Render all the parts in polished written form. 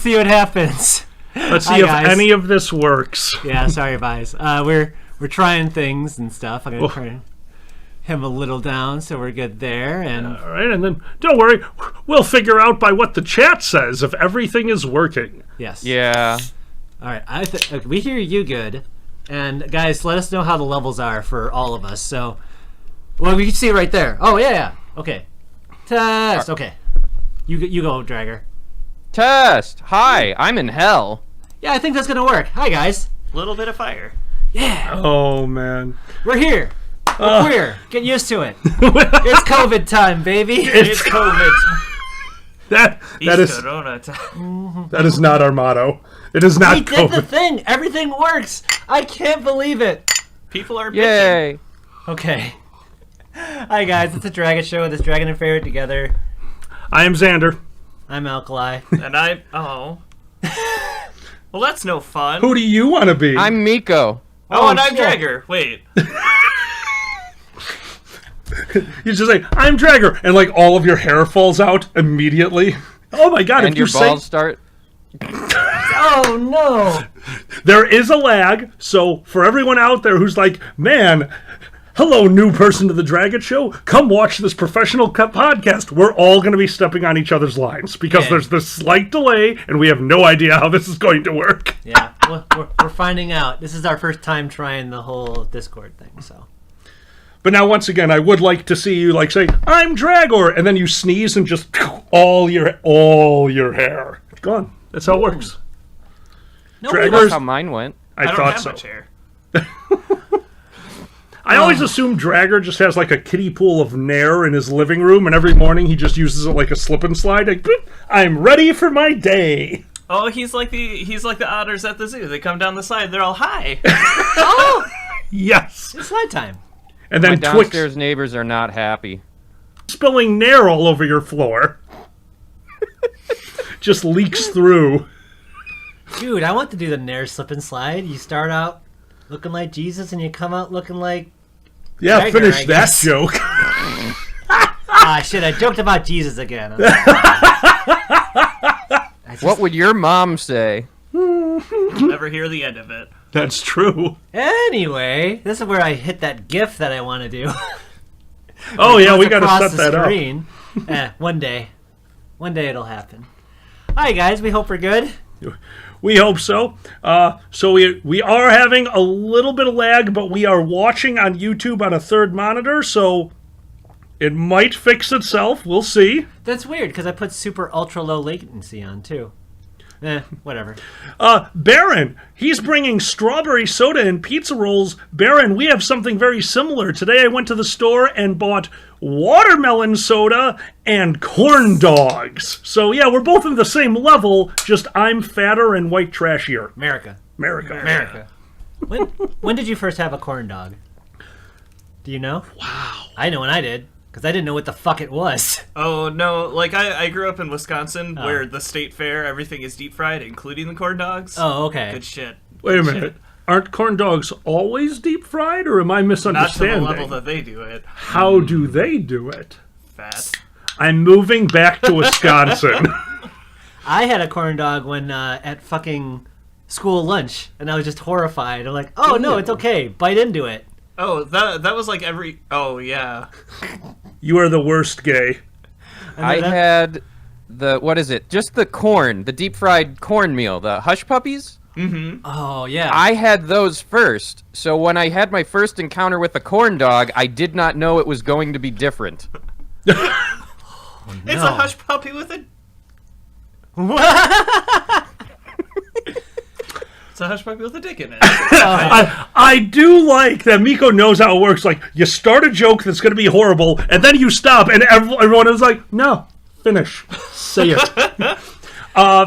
see what happens. Let's see if any of this works. Yeah, sorry, guys. We're trying things and stuff. I'm gonna try him a little down, so we're good there. And all right, and then don't worry, we'll figure out by what the chat says if everything is working. Yes. Yeah. All right. We hear you good, and guys, let us know how the levels are for all of us. So, well, we can see right there. Oh yeah. Okay. Test. Okay. You go, Dragger. Test. Hi, I'm in hell. Yeah, I think that's gonna work. Hi, guys. Little bit of fire. Yeah. Oh man. We're here. We're queer. Get used to it. It's COVID time, baby. It's COVID. That is Corona time. That is not our motto. It is not COVID. We did the thing. Everything works. I can't believe it. People are bitching. Yay. Okay. Hi, guys. It's a Dragon Show with this Dragon and Fairy together. I am Xander. I'm Alkali. And Well, that's no fun. Who do you want to be? I'm Miko. Oh, and I'm shit. Dragger. Wait. You just say, I'm Dragger, and like all of your hair falls out immediately. Oh my god, And if your you say balls start... Oh, no. there is a lag, so for everyone out there who's like, man, hello, new person to the Dragon Show, come watch this professional podcast. We're all going to be stepping on each other's lines because there's this slight delay, and we have no idea how this is going to work. Yeah, we're finding out. This is our first time trying the whole Discord thing, so. But now, once again, I would like to see you like say, I'm Dragor, and then you sneeze and just all your hair. It's gone. That's how it works. That's how mine went. I don't thought have so. much hair. I always assume Dragger just has like a kiddie pool of Nair in his living room, and every morning he just uses it like a slip and slide. Like, boop, I'm ready for my day. Oh, he's like the otters at the zoo. They come down the side. They're all hi. Oh! Yes. It's slide time. And My then downstairs Twix neighbors are not happy. spilling Nair all over your floor. Just leaks through. Dude, I want to do the Nair slip and slide. You start out looking like Jesus, and you come out looking like... Yeah, Dragger, finish I that guess. joke. Ah, shit, I joked about Jesus again. What would your mom say? Never hear the end of it. That's true. Anyway, this is where I hit that GIF that I want to do. Oh, yeah, we got to Across set the that up. screen. One day. One day it'll happen. Hi, guys. We hope we're good. We hope so. So we are having a little bit of lag, but we are watching on YouTube on a third monitor, so it might fix itself. We'll see. That's weird, because I put super ultra low latency on, too. Whatever. Baron, he's bringing strawberry soda and pizza rolls. Baron, we have something very similar. Today I went to the store and bought watermelon soda and corn dogs. So yeah, we're both in the same level, just I'm fatter and white trashier. America. When did you first have a corn dog? Do you know? Wow. I know when I did, because I didn't know what the fuck it was. Oh, no. Like, I grew up in Wisconsin, where the state fair, everything is deep fried, including the corn dogs. Oh, okay. Good shit. Wait a minute. Aren't corn dogs always deep fried, or am I Not to misunderstanding? the level that they do it. How do they do it? Fat. I'm moving back to Wisconsin. I had a corn dog when at fucking school lunch, and I was just horrified. I'm like, oh, no, it's okay. Bite into it. Oh, that was like every... Oh, yeah. You are the worst gay. I had the... What is it? Just the corn. The deep-fried corn meal. The Hush Puppies? Mm-hmm. Oh, yeah. I had those first. So when I had my first encounter with a corn dog, I did not know it was going to be different. It's a hush puppy with a... It's a hush puppy with a dick in it. I do like that Miko knows how it works. Like, you start a joke that's going to be horrible, and then you stop, and everyone is like, no, finish. Say it.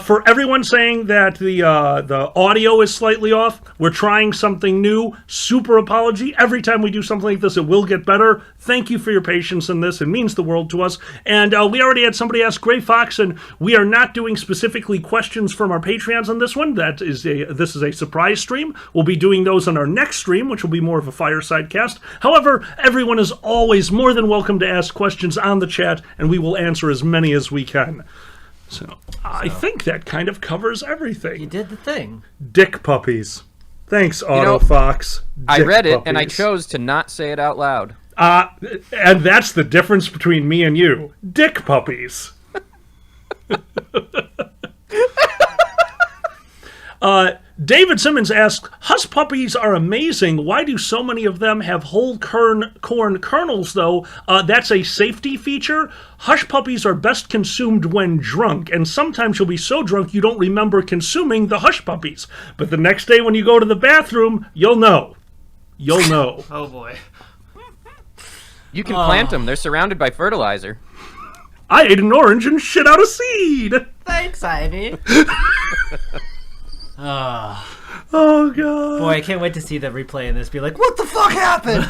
For everyone saying that the audio is slightly off, we're trying something new. Super apology. Every time we do something like this, it will get better. Thank you for your patience in this. It means the world to us. And we already had somebody ask Gray Fox, and we are not doing specifically questions from our Patreons on this one. This is a surprise stream. We'll be doing those on our next stream, which will be more of a fireside cast. However, everyone is always more than welcome to ask questions on the chat, and we will answer as many as we can. So I think that kind of covers You everything. did the thing. Dick puppies. Thanks, Auto know, Fox. I Dick read it, and I puppies. chose to not say it out loud. And that's the difference between me and you. Dick puppies. David Simmons asks, Huss puppies are amazing. Why do so many of them have whole corn kernels, though? That's a safety feature. Hush puppies are best consumed when drunk, and sometimes you'll be so drunk you don't remember consuming the hush puppies. But the next day when you go to the bathroom, you'll know. You'll know. Oh boy. You can plant them. They're surrounded by fertilizer. I ate an orange and shit out a seed. Thanks, Ivy. Oh, God. Boy, I can't wait to see the replay in this. Be like, what the fuck happened?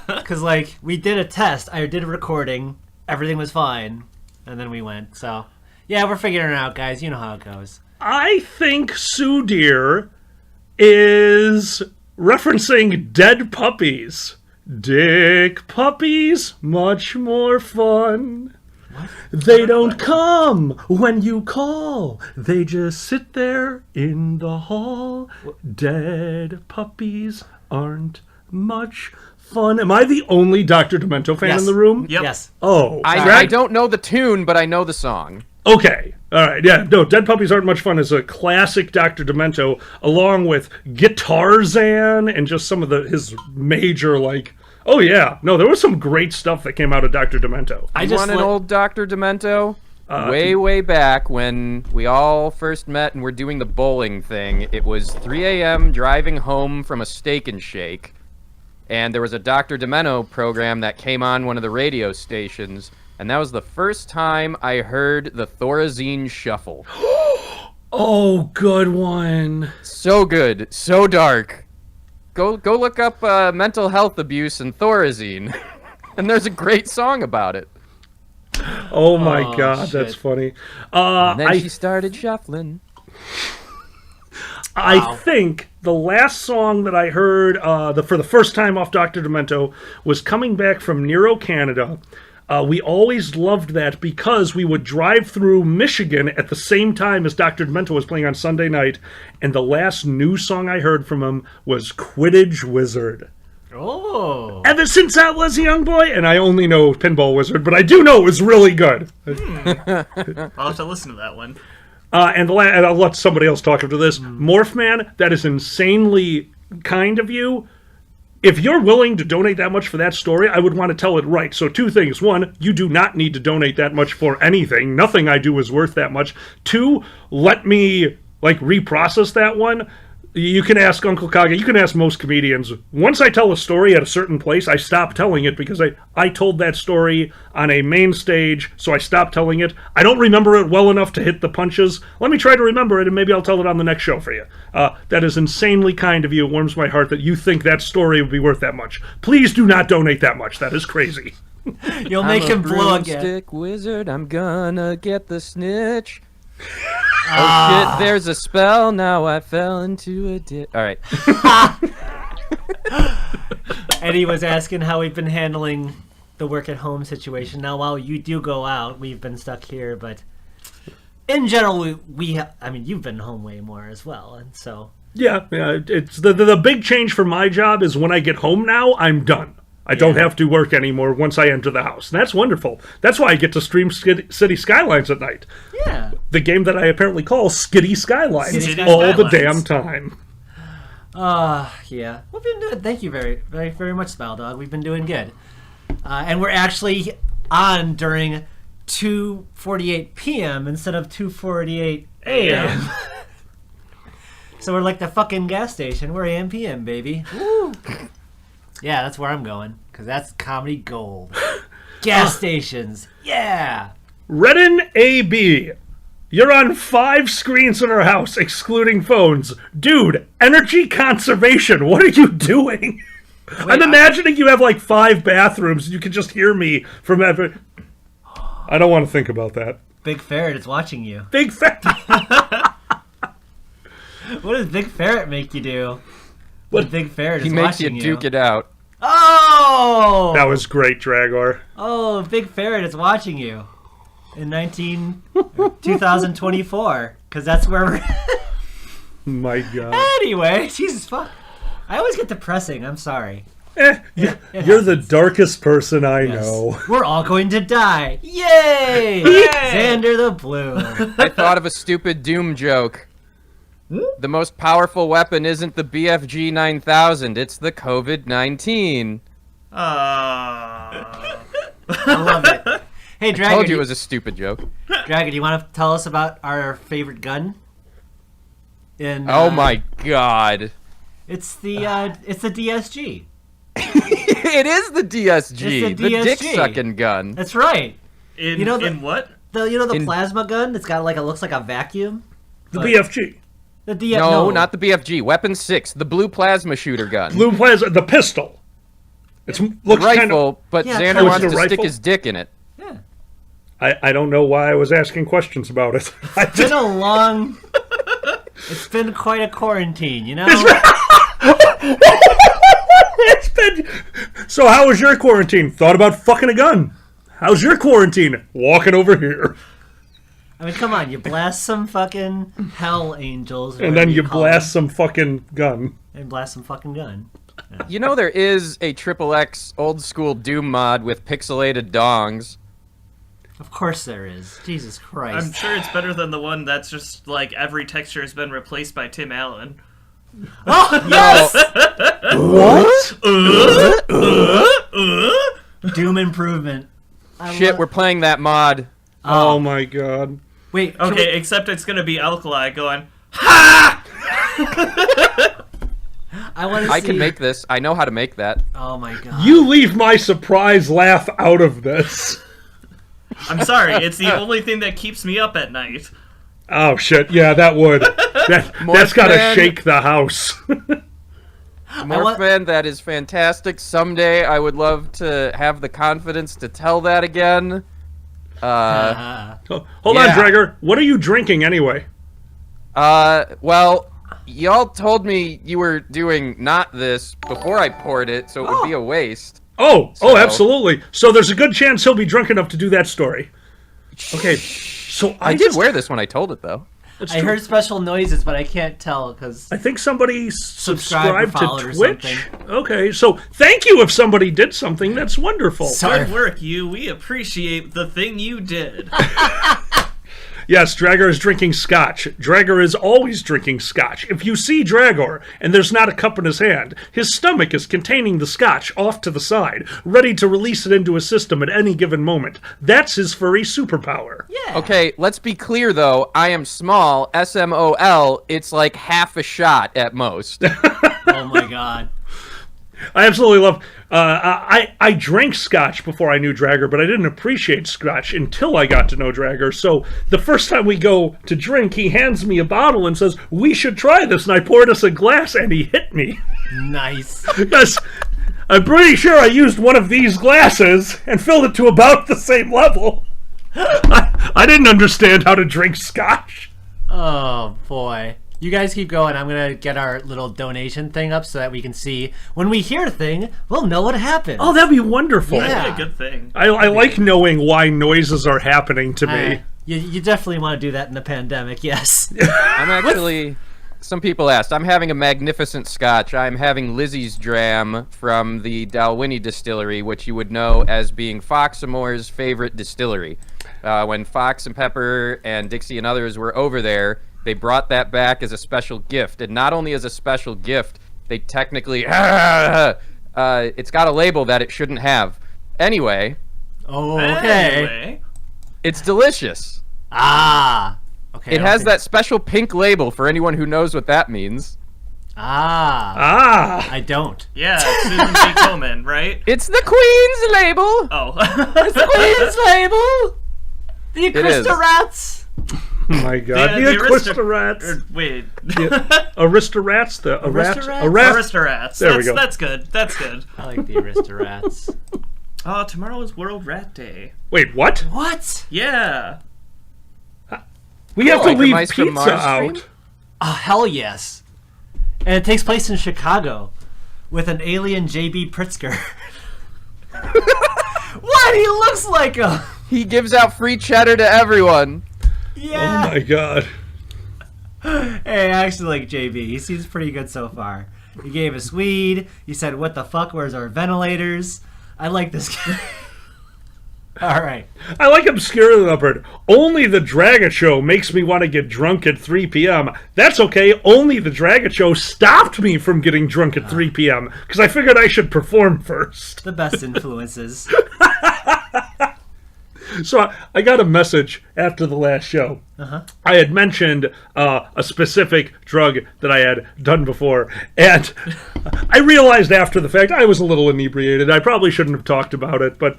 Because, like, we did a test. I did a recording. Everything was fine. And then we went. So, yeah, we're figuring it out, guys. You know how it goes. I think Sue Deer is referencing dead puppies. Dick puppies, much more fun. They don't come when you call. They just sit there in the hall. Dead puppies aren't much fun. Am I the only Dr. Demento fan Yes. in the room? Yep. Yes. Oh. I don't know the tune, but I know the song. Okay. All right. Yeah. No, Dead Puppies Aren't Much Fun is a classic Dr. Demento, along with Guitarzan and just some of his major, like... Oh, yeah. No, there was some great stuff that came out of Dr. Demento. I You just want an old Dr. Demento? Way back when we all first met and were doing the bowling thing, it was 3 a.m. driving home from a Steak and Shake, and there was a Dr. Demento program that came on one of the radio stations, and that was the first time I heard the Thorazine Shuffle. Oh, good one. So good, so dark. Go look up mental health abuse and Thorazine, and there's a great song about it. Oh, my God. shit. That's funny. And then she started shuffling. I think the last song that I heard for the first time off Dr. Demento was Coming Back from Nero, Canada. We always loved that because we would drive through Michigan at the same time as Dr. Demento was playing on Sunday night, and the last new song I heard from him was Quidditch Wizard. Oh. Ever since I was a young boy, and I only know Pinball Wizard, but I do know it was really good. I'll have to listen to that one. And I'll let somebody else talk after this. Morphman, that is insanely kind of you. If you're willing to donate that much for that story, I would want to tell it right. So 2 things. 1, you do not need to donate that much for anything. Nothing I do is worth that much. 2, let me, reprocess that one. You can ask Uncle Kage, you can ask most comedians. Once I tell a story at a certain place, I stop telling it because I told that story on a main stage, so I stopped telling it. I don't remember it well enough to hit the punches. Let me try to remember it, and maybe I'll tell it on the next show for you. That is insanely kind of you. It warms my heart that you think that story would be worth that much. Please do not donate that much. That is crazy. You'll make him blow again. Broomstick wizard, I'm gonna get the snitch. Oh shit, there's a spell, now I fell into a ditch. Alright. Eddie was asking how we've been handling the work at home situation. Now, while you do go out, we've been stuck here, but in general, you've been home way more as well, and so... Yeah, it's the big change for my job is when I get home now, I'm done. I don't have to work anymore once I enter the house. And that's wonderful. That's why I get to stream City Skylines at night. Yeah. The game that I apparently call Skitty Skylines Skitty all the Skylines. damn time. Yeah. We've been doing... Thank you very, very, very much, Spell Dog. We've been doing good. And we're actually on during 2:48 p.m. instead of 2:48 a.m. So we're like the fucking gas station. We're AM PM, baby. Woo. Yeah, that's where I'm going, because that's comedy gold. Gas stations. Yeah. Redden AB. You're on 5 screens in our house, excluding phones. Dude, energy conservation. What are you doing? I'm imagining you have 5 bathrooms and you can just hear me from every... I don't want to think about that. Big Ferret is watching you. Big fat... What does Big Ferret make you do? What Big Ferret He is makes you watching duke it out. Oh! That was great, Dragor. Oh, Big Ferret is watching you. in 2024, because that's where we're. My God. Anyway, Jesus fuck. I always get depressing. I'm sorry. You're the darkest person I know. We're all going to die. Yay! Xander the Blue. I thought of a stupid Doom joke. The most powerful weapon isn't the BFG 9000, it's the COVID-19. I love it. Hey, I Dragon. told you it was a stupid joke. Dragon, do you want to tell us about our favorite gun? Oh my God. It's the DSG. It is the DSG. It's the DSG. dick-sucking gun. That's right. In what? The plasma gun? It's got it looks like a vacuum. The BFG. No, not the BFG. Weapon 6, the blue plasma shooter gun. Blue plasma, the pistol. It looks rifle, kind of... but Yeah, Xander Oh, wants it's to a stick rifle? his dick in it. Yeah. I don't know why I was asking questions about it. It's been a long... It's been quite a quarantine, you know? It's been... So how was your quarantine? Thought about fucking a gun. How's your quarantine? Walking over here. I mean, come on, you blast some fucking hell angels. And then you call blast some fucking gun. them, and blast some fucking gun. You know there is a XXX old school Doom mod with pixelated dongs. Of course there is. Jesus Christ. I'm sure it's better than the one that's just like every texture has been replaced by Tim Allen. Oh, yes! What? Doom improvement. Shit, we're playing that mod. Oh my God. Wait, can Okay, we- except it's gonna be Alkali going. I want to see. I can make this. I know how to make that. Oh my god. You leave my surprise laugh out of this. I'm sorry, it's the only thing that keeps me up at night. Oh shit, yeah, that would. That's gotta Morphman. shake the house. Morphman, that is fantastic. Someday I would love to have the confidence to tell that again. Hold Yeah. on, Drager. What are you drinking anyway? Well, y'all told me you were doing not this before I poured it, so it would be a waste. Oh, So- absolutely. So there's a good chance he'll be drunk enough to do that story. Okay, so I did wear this when I told it, though. I heard special noises, but I can't tell because I think somebody Subscribed or subscribed followed to or Twitch. something. Okay, so thank you if somebody did something. That's wonderful. Sorry. Good work, you. We appreciate the thing you did. Yes, Dragor is drinking scotch. Dragor is always drinking scotch. If you see Dragor and there's not a cup in his hand, his stomach is containing the scotch off to the side, ready to release it into his system at any given moment. That's his furry superpower. yeah. Okay, let's be clear though. I am small, SMOL. It's like half a shot at most. Oh my god. I absolutely love. I drank scotch before I knew Dragor, but I didn't appreciate scotch until I got to know Dragor. So the first time we go to drink, he hands me a bottle and says, "We should try this." And I poured us a glass, and he hit me Nice. because I'm pretty sure I used one of these glasses and filled it to about the same level. I didn't understand how to drink scotch. Oh boy. You guys keep going. I'm gonna get our little donation thing up so that we can see when we hear a thing, we'll know what happened. Oh, that'd be wonderful. Yeah. That'd be a good thing. I like knowing why noises are happening to me. You definitely want to do that in the pandemic, yes. I'm actually. Some people asked. I'm having a magnificent scotch. I'm having Lizzie's Dram from the Dalwhinnie Distillery, which you would know as being Fox and Moore's favorite distillery. When Fox and Pepper and Dixie and others were over there, they brought that back as a special gift. And not only as a special gift, they technically... it's got a label that it shouldn't have. Anyway, Oh, okay. Anyway, it's delicious. Ah. Okay. It has that special pink label for anyone who knows what that means. Ah. Ah. I don't. yeah, Susan B. Komen, right? It's the Queen's label! Oh. Queen's label. The is. Aristocrats. Oh my god. The Aristocrats. Wait. Aristorats? The Aristorats? Aristorats. There we go. That's good. That's good. I like the Aristorats. Oh, tomorrow is World Rat Day. Wait, what? What? Yeah. We have to Like the leave Mice from pizza Mars stream? out. Oh, hell yes. And it takes place in Chicago with an alien J.B. Pritzker. What? He looks like him. He gives out free cheddar to everyone. Yeah. Oh my god. Hey, I actually like JB. He seems pretty good so far. He gave us weed. He said, "What the fuck? Where's our ventilators?" I like this guy. All right. I like Obscure Leopard. Only the Dragon Show makes me want to get drunk at 3 p.m. That's okay. Only the Dragon Show stopped me from getting drunk at 3 p.m. because I figured I should perform first. The best influences. So I got a message after the last show. I had mentioned a specific drug that I had done before, and I realized after the fact I was a little inebriated. I probably shouldn't have talked about it, but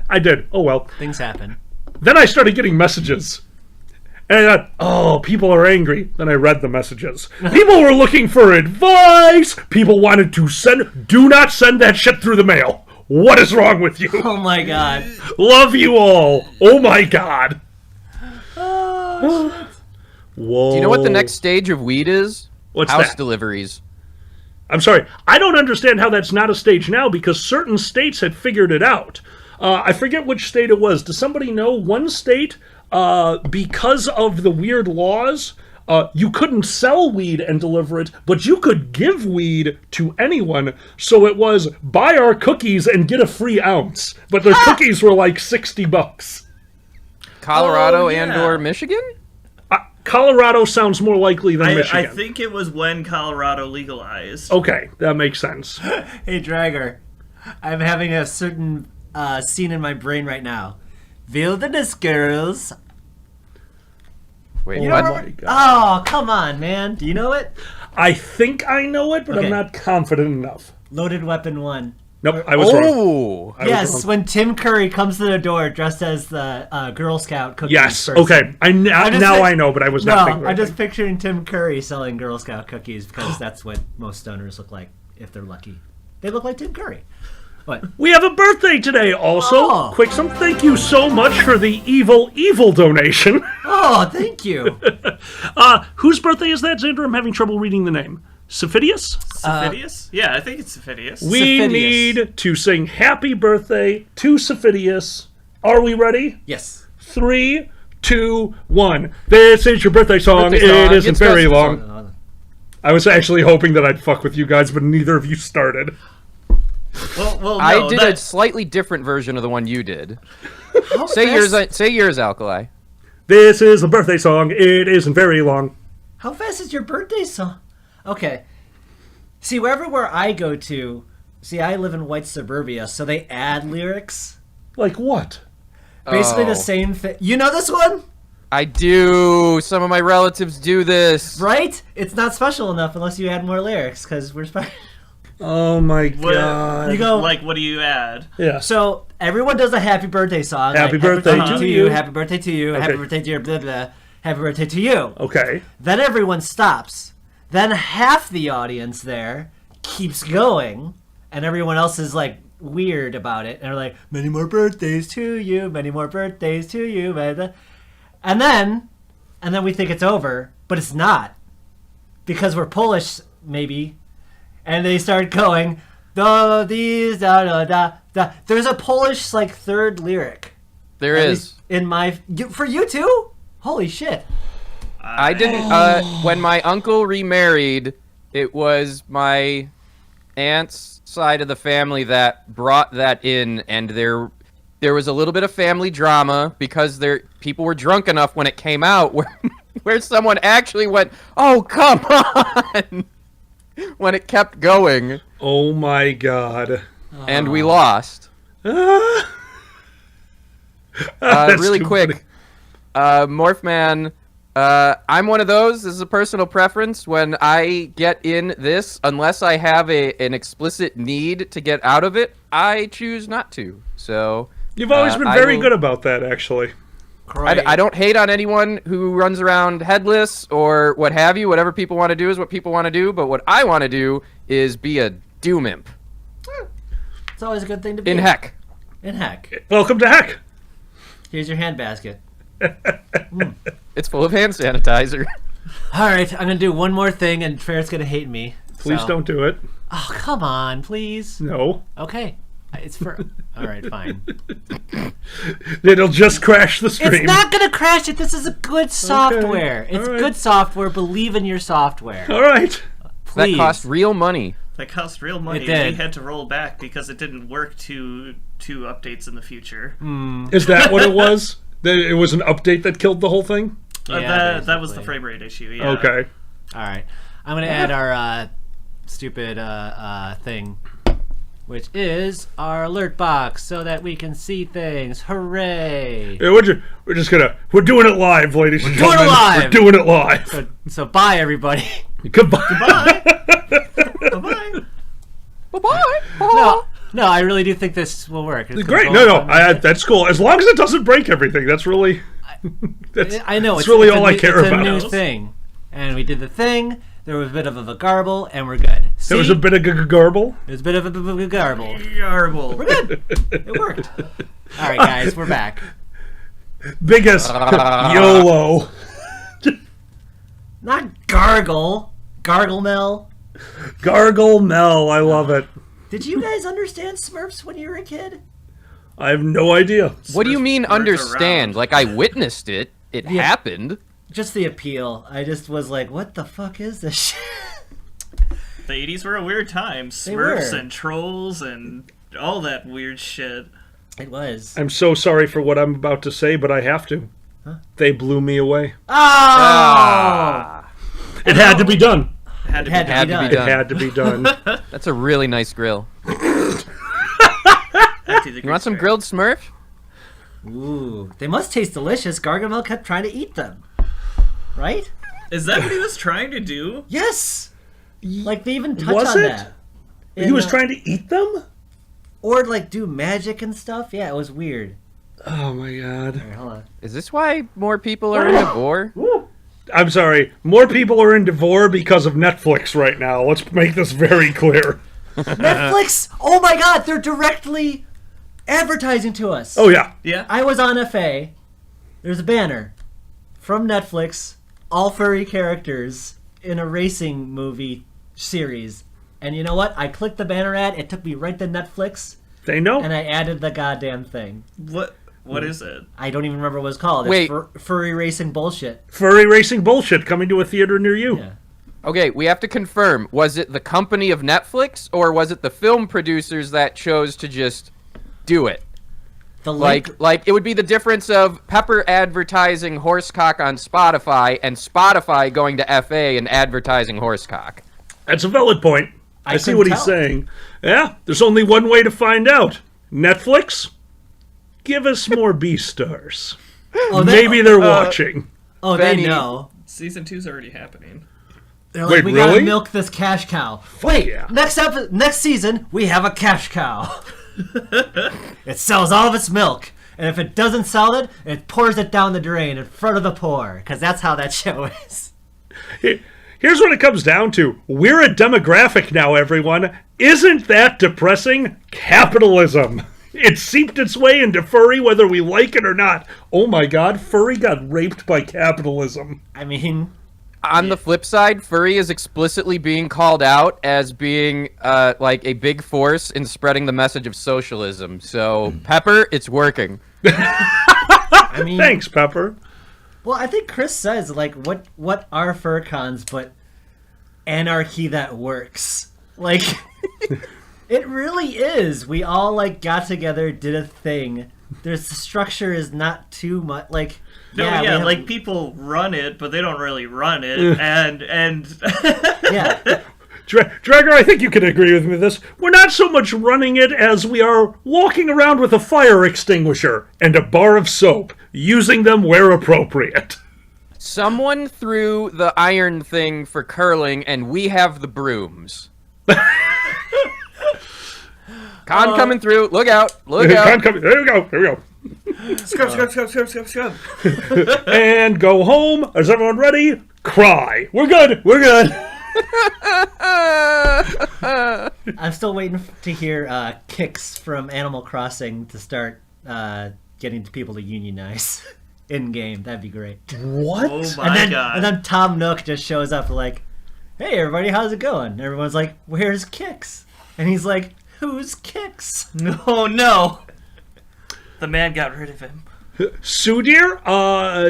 I did. Oh well. Things happen. Then I started getting messages. And I thought, oh, people are angry. Then I read the messages. People were looking for advice. People wanted to do not send that shit through the mail. What is wrong with you? Oh my god. Love you all. Oh my god. Oh, shit. Whoa. Do you know what the next stage of weed is? What's House that? deliveries. I'm sorry. I don't understand how that's not a stage now because certain states had figured it out. I forget which state it was. Does somebody know? One state, because of the weird laws, you couldn't sell weed and deliver it, but you could give weed to anyone. So it was buy our cookies and get a free ounce. But their cookies were like $60. Colorado Oh, yeah. and or Michigan? Colorado sounds more likely than Michigan. I think it was when Colorado legalized. Okay, that makes sense. Hey, Dragger. I'm having a certain scene in my brain right now. Wilderness girls. Wait, Oh what? my god. Oh, come on, man. Do you know it? I think I know it, but Okay. I'm not confident enough. Loaded Weapon 1. Nope, I was wrong. Oh! I was Yes, wrong. when Tim Curry comes to the door dressed as the Girl Scout cookies. Yes, person. okay. Now I know, but I was not thinking. I'm right just thing. picturing Tim Curry selling Girl Scout cookies because that's what most stoners look like if they're lucky. They look like Tim Curry. What? We have a birthday today also. Oh. Quicksome, thank you so much for the evil donation. Oh, thank you. Whose birthday is that, Xander? I'm having trouble reading the name. Sophidius? Sophidius? Yeah, I think it's Sophidius. We Sophidius. need to sing happy birthday to Sophidius. Are we ready? Yes. 3, 2, 1. This is your birthday song. Birthday song. It isn't It's very just a long. song. I was actually hoping that I'd fuck with you guys, but neither of you started. Well, no, I did a that- slightly different version of the one you did. How Say fast, yours. Say yours, Alkali. This is a birthday song. It isn't very long. How fast is your birthday song? Okay. See, everywhere I go to, I live in white suburbia, so they add lyrics. Like what? Basically Oh. the same thing. You know this one? I do. Some of my relatives do this. Right? It's not special enough unless you add more lyrics, because we're special. Oh my What- god. You go, Like, what do you add? Yeah. so everyone does a happy birthday song. Happy like, birthday to to you. Happy birthday to you. Happy Okay. birthday to your blah, blah. Happy birthday to you. Okay. Then everyone stops. Then half the audience there keeps going, and everyone else is like weird about it, and they're like, "Many more birthdays to you, many more birthdays to you," blah, blah. and then we think it's over, but it's not, because we're Polish, maybe, and they start going, "Da these da da da da." There's a Polish like third lyric. There At is. least in my for you too. Holy shit. I didn't. When my uncle remarried, it was my aunt's side of the family that brought that in, and there was a little bit of family drama because people were drunk enough when it came out where someone actually went, "Oh, come on," when it kept going, Oh my god. and we lost. That's Really too quick, Morphman. I'm one of those. This is a personal preference. When I get in this, unless I have an explicit need to get out of it, I choose not to. So You've always been I very will- good about that, actually. I don't hate on anyone who runs around headless or what have you. Whatever people want to do is what people want to do. But what I want to do is be a doom imp. It's always a good thing to be In heck. In heck. Welcome to Heck. Here's your handbasket. It's full of hand sanitizer. All right, I'm gonna do one more thing, and Ferret's gonna hate me. Please so- don't do it. Oh, come on, please. No. Okay. It's for. All right, fine. It'll just crash the stream. It's not gonna crash it. This is a good software. It's All right. good software. Believe in your software. All right. Please. That cost real money. That cost real money. It did. We had to roll back because it didn't work to updates in the future. Is that what it was? It was an update that killed the whole thing? Yeah, that was the basically. frame rate issue. Yeah. Okay. All right, I'm gonna add our stupid thing, which is our alert box, so that we can see things. Hooray! Yeah, we're doing it live, ladies and doing it gentlemen. live. We're doing it live. So bye, everybody. Goodbye. Bye-bye. Bye-bye. No, I really do think this will work. It's Great. gonna go No, on- that's cool. As long as it doesn't break everything, that's really. I know That's really it's all a I new- care it's about. a new thing, and we did the thing. There was a bit of a garble, and we're good. See? There was a bit of garble. There's a bit of a garble. Garble. We're good. It worked. All right, guys, we're back. Biggest YOLO. Not gargle. Garglemel. Gargle Mel. I love it. Did you guys understand Smurfs when you were a kid? I have no idea. What do you mean Smurfs understand? around. Like I witnessed it. It Yeah. happened. Just the appeal. I just was like, what the fuck is this shit? The 80s were a weird time. They Smurfs were. and trolls and all that weird shit. It was. I'm so sorry for what I'm about to say, but I have to. They blew me away. Oh! It had to be done. It had to Had be to Had be to be done. It done. had to be done. That's a really nice grill. You You want some grilled Smurf? Ooh, they must taste delicious. Gargamel kept trying to eat them. Right? Is that what he was trying to do? Yes! Like, they even touch Was on it? that. He was trying to eat them? Or, like, do magic and stuff. Yeah, it was weird. Oh my god. Here, hold on. Is this why more people are into vor? I'm sorry. More people are into vor because of Netflix right now. Let's make this very clear. Netflix! Oh my god, they're directly advertising to us. Oh yeah. Yeah. I was on FA. There's a banner from Netflix, all furry characters in a racing movie series. And you know what? I clicked the banner ad, it took me right to Netflix, They know. and I added the goddamn thing. What is it? I don't even remember what it's called. It's Wait. furry racing bullshit. Furry racing bullshit coming to a theater near you. Yeah. Okay, we have to confirm. Was it the company of Netflix, or was it the film producers that chose to just do it? The link, Like it would be the difference of Pepper advertising horsecock on Spotify and Spotify going to FA and advertising horsecock. That's a valid point. I see couldn't what he's tell. saying. Yeah, there's only one way to find out. Netflix, give us more B stars. Maybe they're watching. Oh, Benny. they know. Season 2's already happening. They're like, Wait, we gotta really? milk this cash cow. Wait, yeah. next season we have a cash cow. It sells all of its milk, and if it doesn't sell it, it pours it down the drain in front of the poor, because that's how that show is. Here's what it comes down to. We're a demographic now, everyone. Isn't that depressing? Capitalism. It seeped its way into furry whether we like it or not. Oh my god, furry got raped by capitalism. I mean, On the flip side, furry is explicitly being called out as being like a big force in spreading the message of socialism. So, Pepper, it's working. I mean, Thanks, Pepper. well, I think Chris says, like, what are fur cons but anarchy that works? Like, it really is. We all, like, got together, did a thing. The structure is not too much, like... No, we yeah, have- like people run it, but they don't really run it, and Yeah, Dragger, I think you can agree with me with this. We're not so much running it as we are walking around with a fire extinguisher and a bar of soap, using them where appropriate. Someone threw the iron thing for curling, and we have the brooms. Con coming through. Look out. Look out. There we go. There we go. scrub, scrub, scrub, scrub, scrub, scrub. And go home. Is everyone ready? Cry. We're good. We're good. I'm still waiting to hear kicks from Animal Crossing to start getting people to unionize in-game. That'd be great. What? Oh my god. And then Tom Nook just shows up like, hey, everybody, how's it going? And everyone's like, where's Kix? And he's like, Who's Kicks? Oh no! The man got rid of him. Sudir,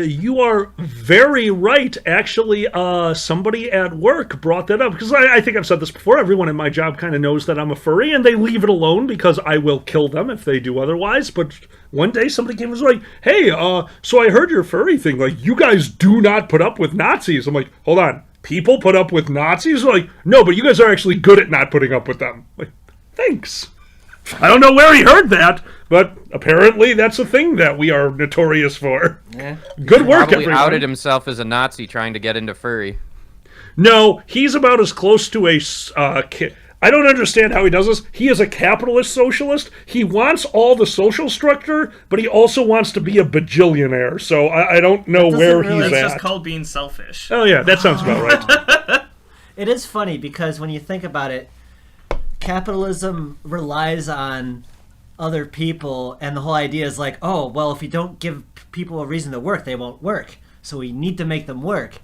you are very right. Actually, somebody at work brought that up, because I think I've said this before. Everyone in my job kind of knows that I'm a furry, and they leave it alone because I will kill them if they do otherwise. But one day somebody came and was like, hey, so I heard your furry thing. Like, you guys do not put up with Nazis. I'm like, hold on. People put up with Nazis? Like, no, but you guys are actually good at not putting up with them. Like, thanks. I don't know where he heard that, but apparently that's a thing that we are notorious for. Yeah. Good work, Probably everyone. outed himself as a Nazi trying to get into furry. No, he's about as close to a... I don't understand how he does this. He is a capitalist socialist. He wants all the social structure, but he also wants to be a bajillionaire. So I don't know where really- he's It's at. just called being selfish. Oh, yeah, that sounds about right. It is funny because when you think about it, capitalism relies on other people, and the whole idea is like, oh, well, if you don't give people a reason to work, they won't work. So we need to make them work.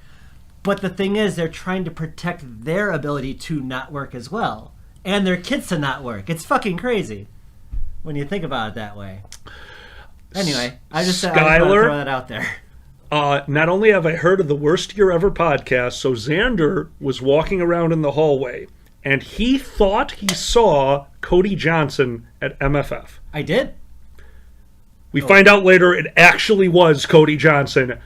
But the thing is, they're trying to protect their ability to not work as well, and their kids to not work. It's fucking crazy when you think about it that way. Anyway, I just want to Skylar? throw that out there. Not only have I heard of the Worst Year Ever podcast, so Xander was walking around in the hallway, and he thought he saw Cody Johnson at MFF. I did. We find out later it actually was Cody Johnson.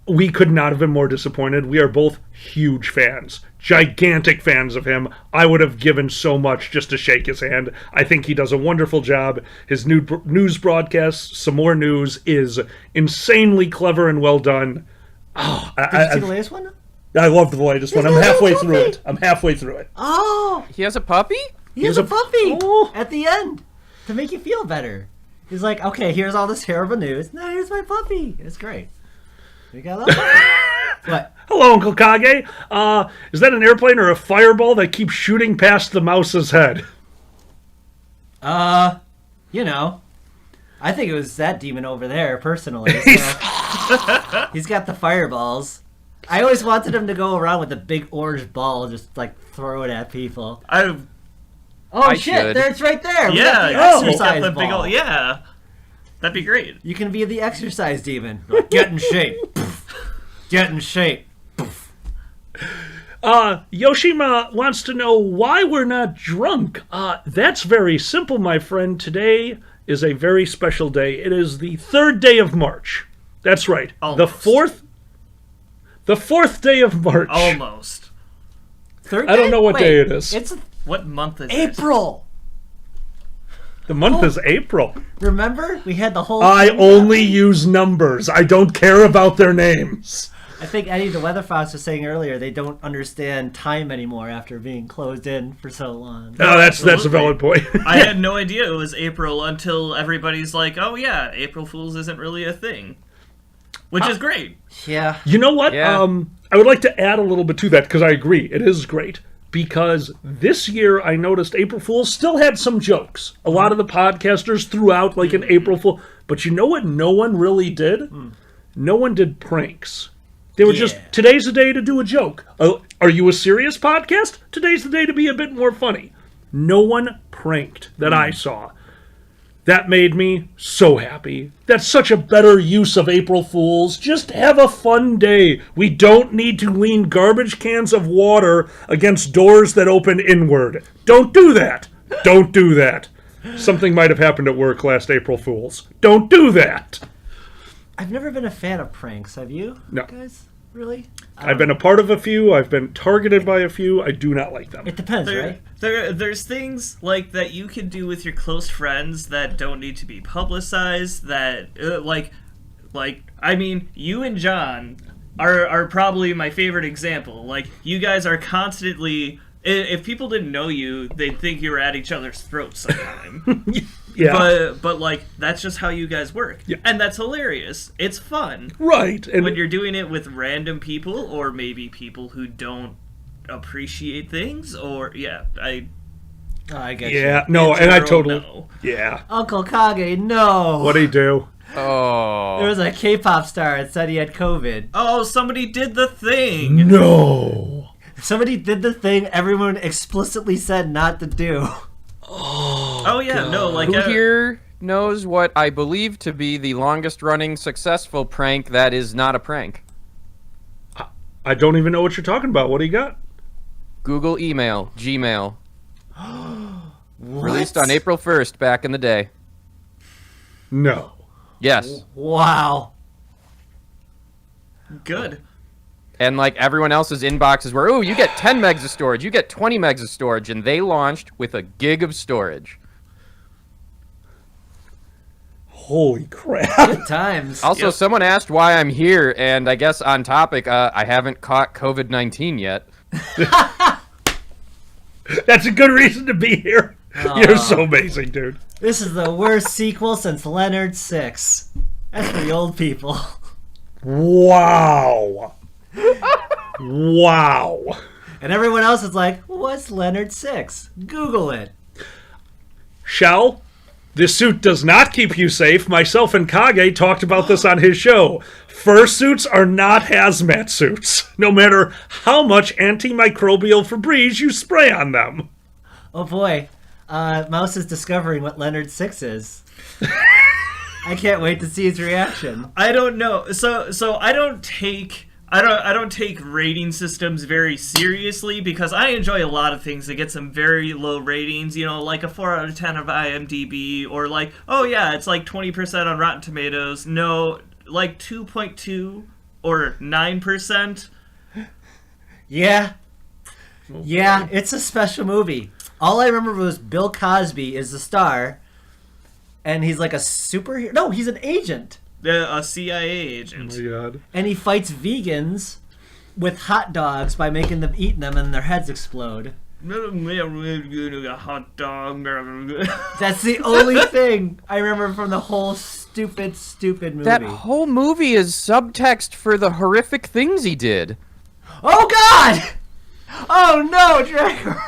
We could not have been more disappointed. We are both huge fans, gigantic fans of him. I would have given so much just to shake his hand. I think he does a wonderful job. His new news broadcast, Some More News, is insanely clever and well done. Oh, Did you see the latest one? I love the latest one. I'm Isn't that halfway so through funny? it. I'm halfway through it. Oh, He has a puppy? he has a puppy Oh. at the end to make you feel better. He's like, okay, here's all this terrible news. Now here's my puppy. It's great. You got that? What? Hello, Uncle Kage. Is that an airplane or a fireball that keeps shooting past the mouse's head? You know, I think it was that demon over there, personally. So. He's got the fireballs. I always wanted him to go around with a big orange ball, just like throw it at people. I Oh I shit! should. There, it's right there. We yeah, got the you got exercise the big ball. old, yeah, that'd be great. You can be the exercise demon. Like, get in shape. Get in shape. Yoshima wants to know why we're not drunk. That's very simple, my friend. Today is a very special day. It is the 3rd day of March. That's right. Almost. The fourth day of March. Almost. Third I don't day? know what Wait, day it is. It's What month is it? April. The month is April. Remember? We had the whole I thing only happening? use numbers. I don't care about their names. I think Eddie the Weather Fox was saying earlier they don't understand time anymore after being closed in for so long. Oh, that's a Absolutely. valid point. I had no idea it was April until everybody's like, oh yeah, April Fool's isn't really a thing. Which is great. Yeah. You know what? Yeah. I would like to add a little bit to that because I agree. It is great. Because this year I noticed April Fools still had some jokes. A lot of the podcasters threw out like an April Fool. But you know what no one really did? No one did pranks. They were just, today's the day to do a joke. Are you a serious podcast? Today's the day to be a bit more funny. No one pranked that I saw. That made me so happy. That's such a better use of April Fools. Just have a fun day. We don't need to lean garbage cans of water against doors that open inward. Don't do that. Don't do that. Something might have happened at work last April Fools. Don't do that. I've never been a fan of pranks. Have you? No. Guys? Really? I've been a part of a few. I've been targeted by a few. I do not like them. It depends, right? There's things like that you can do with your close friends that don't need to be publicized. That I mean, you and John are probably my favorite example. Like, you guys are constantly. If people didn't know you, they'd think you were at each other's throats sometime. Yeah. But like, that's just how you guys work. Yeah. And that's hilarious. It's fun. Right. And When you're doing it with random people, or maybe people who don't appreciate things, or, I Oh, I get yeah. you. No, in and I general, totally. no. Yeah. Uncle Kage, no. What'd he do? Oh. There was a K-pop star that said he had COVID. Oh, somebody did the thing! No. Somebody did the thing everyone explicitly said not to do. Oh yeah, no, like Who here knows what I believe to be the longest-running successful prank that is not a prank? I don't even know what you're talking about. What do you got? Google email, Gmail. Released on April 1st back in the day. No. Yes. Wow. good. And like everyone else's inboxes were, oh, you get 10 megs of storage, you get 20 megs of storage, and they launched with a gig of storage. Holy crap. Good times. Also, someone asked why I'm here, and I guess on topic, I haven't caught COVID-19 yet. That's a good reason to be here. You're so amazing, dude. This is the worst sequel since Leonard 6. That's for the old people. Wow. Wow. And everyone else is like, what's Leonard 6? Google it. Shell, this suit does not keep you safe. Myself and Kage talked about this on his show. Fursuits are not hazmat suits, no matter how much antimicrobial Febreze you spray on them. Oh boy. Mouse is discovering what Leonard 6 is. I can't wait to see his reaction. I don't know. So I don't take rating systems very seriously because I enjoy a lot of things that get some very low ratings, you know, like a 4 out of 10 of IMDb, or like, oh yeah, it's like 20% on Rotten Tomatoes. No, like 2.2 or 9%. Yeah. Yeah, it's a special movie. All I remember was Bill Cosby is the star, and he's like a superhero. No, he's an agent. A CIA agent. Oh my god. And he fights vegans with hot dogs by making them eat them and their heads explode. A hot dog. That's the only thing I remember from the whole stupid movie. That whole movie is subtext for the horrific things he did. Oh God! Oh no, Draco!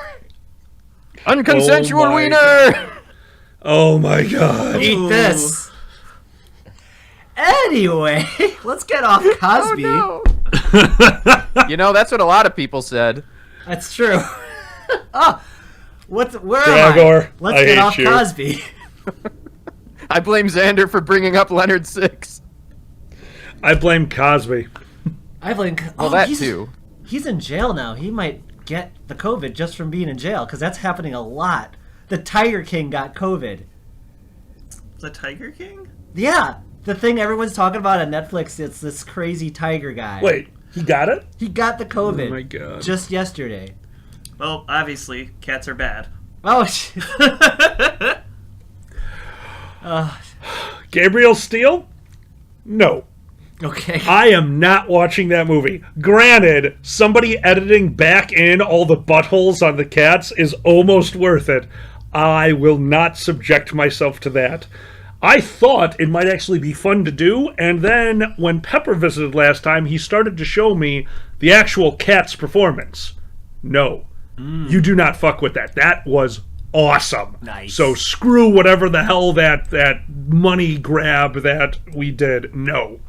Unconsensual Oh my wiener! Oh my god. Eat this. Anyway, let's get off Cosby. Oh, no. You know, that's what a lot of people said. That's true. Oh, where Dragor, am I? Let's I get hate off you. Cosby. I blame Xander for bringing up Leonard 6. I blame Cosby. I blame. Well, that too. He's in jail now. He might get the COVID just from being in jail because that's happening a lot. The Tiger King got COVID. The Tiger King? Yeah, the thing everyone's talking about on Netflix. It's this crazy tiger guy. Wait, he got it? He got the COVID. Oh my god. Just yesterday. Well, obviously, cats are bad. Oh shit. Gabriel Steele? No. Okay. I am not watching that movie. Granted, somebody editing back in all the buttholes on the cats is almost worth it. I will not subject myself to that. I thought it might actually be fun to do, and then when Pepper visited last time, he started to show me the actual cat's performance. No. You do not fuck with that. That was awesome. Nice. So screw whatever the hell that money grab that we did. No.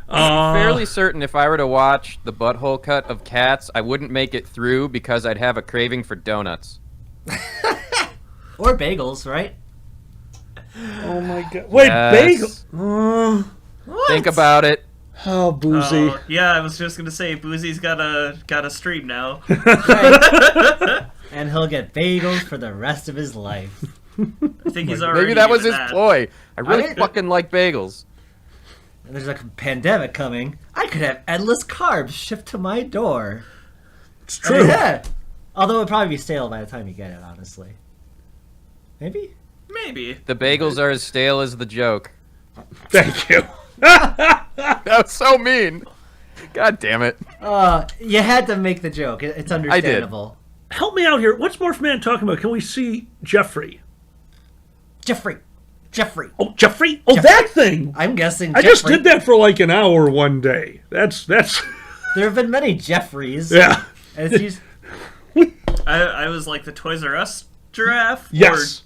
I'm fairly certain if I were to watch the butthole cut of Cats, I wouldn't make it through because I'd have a craving for donuts. Or bagels, right? Oh my god. Wait, Yes. bagel. Think about it. Oh, Boozy. Yeah, I was just gonna say, Boozy's got a stream now. And he'll get bagels for the rest of his life. I think he's already. Maybe that was doing his that. ploy. I really I- fucking like bagels. And there's a pandemic coming. I could have endless carbs shipped to my door. It's true. Yeah. Although it'd probably be stale by the time you get it, honestly. Maybe? Maybe. The bagels are as stale as the joke. Thank you. That was so mean. God damn it. You had to make the joke. It's understandable. Help me out here. What's Morphman talking about? Can we see Jeffrey? Jeffrey. Oh, Jeffrey? Oh, that thing! I'm guessing I Jeffrey. just did that for like an hour one day. That's There have been many Jeffreys. yeah. And it's used... I was like the Toys R Us giraffe. Yes.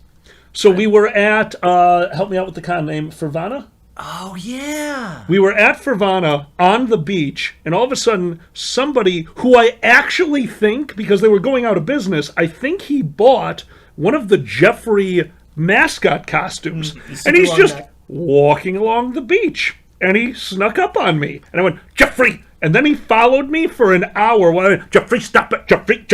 So we were at help me out with the con name, Fervana? Oh, yeah. We were at Fervana on the beach, and all of a sudden, somebody who I actually think, because they were going out of business, I think he bought one of the Jeffrey mascot costumes. And he's just walking along the beach. And he snuck up on me. And I went, Jeffrey! And then he followed me for an hour while I went, Jeffrey, stop it! Jeffrey,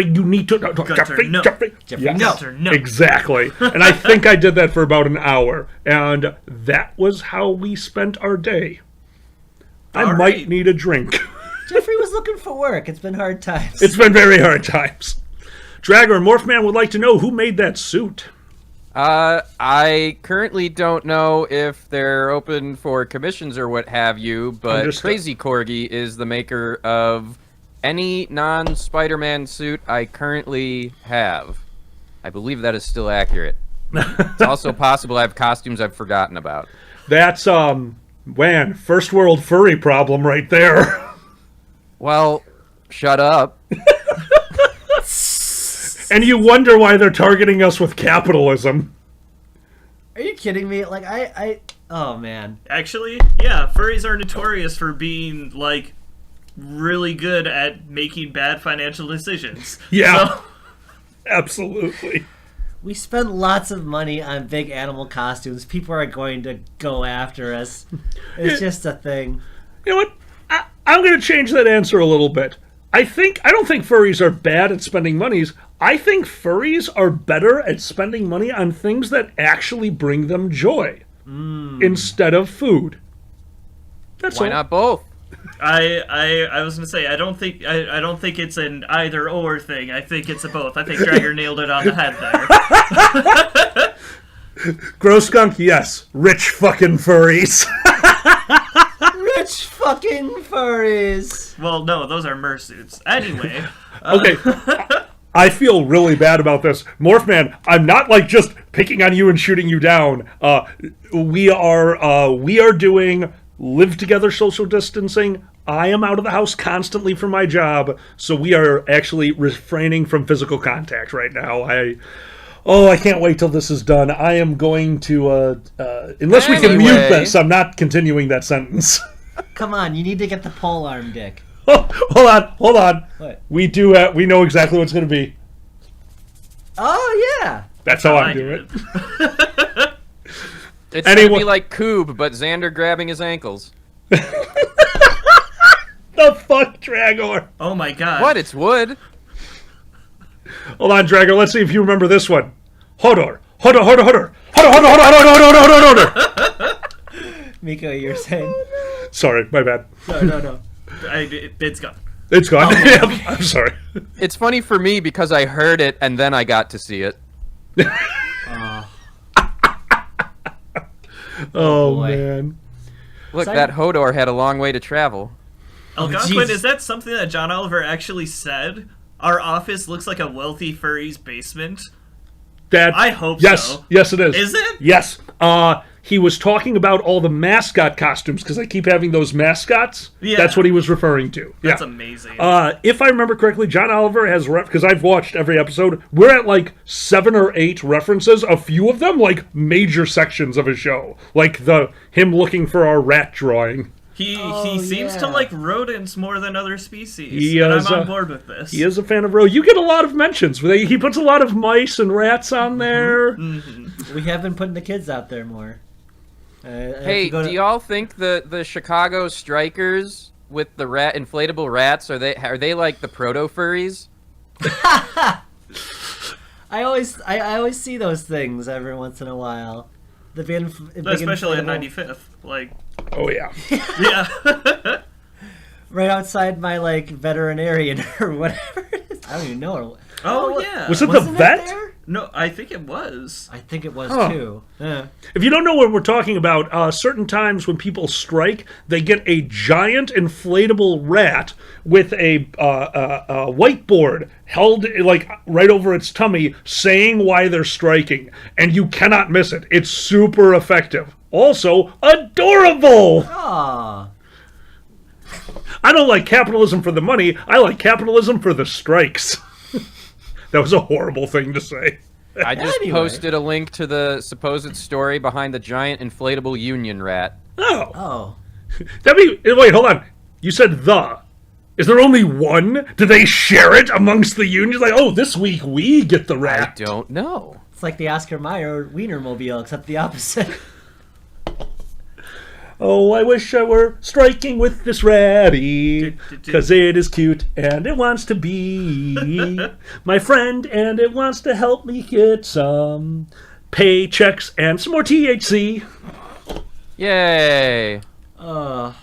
you need to... Jeffrey, no. Jeffrey. Jeffrey, Yes, no. exactly. And I think I did that for about an hour. And that was how we spent our day. I All might right. need a drink. Jeffrey was looking for work. It's been hard times. It's been very hard times. Dragger and Morphman would like to know who made that suit. I currently don't know if they're open for commissions or what have you, but Understood. Crazy Corgi is the maker of any non-Spider-Man suit I currently have. I believe that is still accurate. It's also possible I have costumes I've forgotten about. That's, first world furry problem right there. Well, shut up. And you wonder why they're targeting us with capitalism. Are you kidding me? Like, oh, man. Actually, yeah, furries are notorious for being, like, really good at making bad financial decisions. Yeah. So, Absolutely. We spend lots of money on big animal costumes. People are going to go after us. It's just a thing. You know what? I'm going to change that answer a little bit. I don't think furries are bad at spending monies. I think furries are better at spending money on things that actually bring them joy instead of food. That's Why all. not both? I was gonna say I don't think it's an either or thing. I think it's a both. I think Dragger nailed it on the head there. Gross skunk, yes. Rich fucking furries. Rich fucking furries. Well, no, those are mersuits. Anyway, Okay. I feel really bad about this. Morphman, I'm not like just picking on you and shooting you down. We are doing live together social distancing. I am out of the house constantly for my job, so we are actually refraining from physical contact right now. I can't wait till this is done. I am going to unless we can mute Anyway. this, I'm not continuing that sentence. Come on, you need to get the pole arm, Dick. Hold on. What? We know exactly what it's going to be. Oh, yeah. That's how I I do do it. It's Anyone- gonna be like Coob, but Xander grabbing his ankles. The fuck, Dragor? oh my god. What? It's wood. Hold on, Dragor. Let's see if you remember this one. Hodor. Hodor. Miko, you're saying? Sorry, my bad. No. It's gone. It's gone. I'm sorry. It's funny for me because I heard it and then I got to see it. Oh, boy. man. Look, Simon- that Hodor had a long way to travel. Algonquin, Jesus. is that something that John Oliver actually said? Our office looks like a wealthy furry's basement. That, I hope yes, so. Yes, it is. Is it? Yes. He was talking about all the mascot costumes, because I keep having those mascots. Yeah. That's what he was referring to. That's yeah. amazing. If I remember correctly, John Oliver has because I've watched every episode. We're at like 7 or 8 references. A few of them like major sections of his show, like him looking for our rat drawing. He Oh, seems to yeah. like rodents more than other species. He and is, I'm on board with this. He is a fan of Ro. You get a lot of mentions. He puts a lot of mice and rats on there. We have been putting the kids out there more. Hey, do y'all think the Chicago Strikers with the inflatable rats are they like the proto furries? I always see those things every once in a while. The big Especially at inflatable- 95th. Like, Oh yeah. yeah. right outside my like veterinarian or whatever it is. I don't even know. Oh, yeah. Was it the Wasn't vet? there? No, I think it was. I think it was Huh. too. Yeah. If you don't know what we're talking about, certain times when people strike, they get a giant inflatable rat with a whiteboard held like right over its tummy, saying why they're striking, and you cannot miss it. It's super effective. Also, adorable. Aw. I don't like capitalism for the money. I like capitalism for the strikes. That was a horrible thing to say. I just Anyway. posted a link to the supposed story behind the giant inflatable union rat. Oh. Oh. Wait, hold on. You said the. Is there only one? Do they share it amongst the unions? Like, oh, this week we get the I rat. don't know. It's like the Oscar Mayer Wienermobile, except the opposite. Oh, I wish I were striking with this ratty, because it is cute and it wants to be my friend and it wants to help me get some paychecks and some more THC. Yay! Alkali.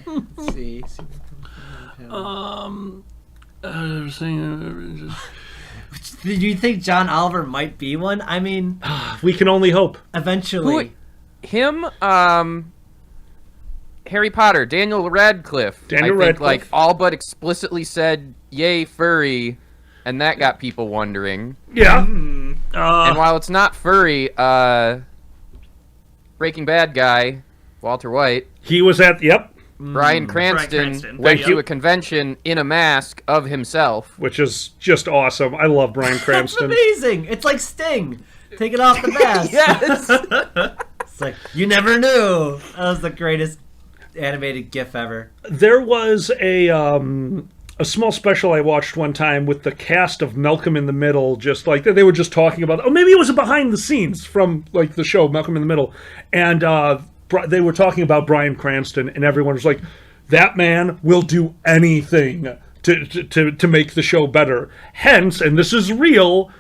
Let's see. Do you think John Oliver might be one? I mean, We can only hope. eventually. Him, Harry Potter, Daniel Radcliffe. I think, Radcliffe. like, all but explicitly said, yay, furry, and that got people wondering. Yeah. And while it's not furry, Breaking Bad guy, Walter White, He was at, yep, Bryan Cranston Cranston. went Thank to you. a convention in a mask of himself. which is just awesome. I love Bryan That's Cranston. amazing. It's like Sting. Take it off the mask. Yes! It's like, you never knew. That was the greatest animated GIF ever. There was a small special I watched one time with the cast of Malcolm in the Middle, just like they were just talking about, oh, maybe it was a behind the scenes from like the show Malcolm in the Middle, and they were talking about Bryan Cranston, and everyone was like, that man will do anything to make the show better. Hence, and this is real,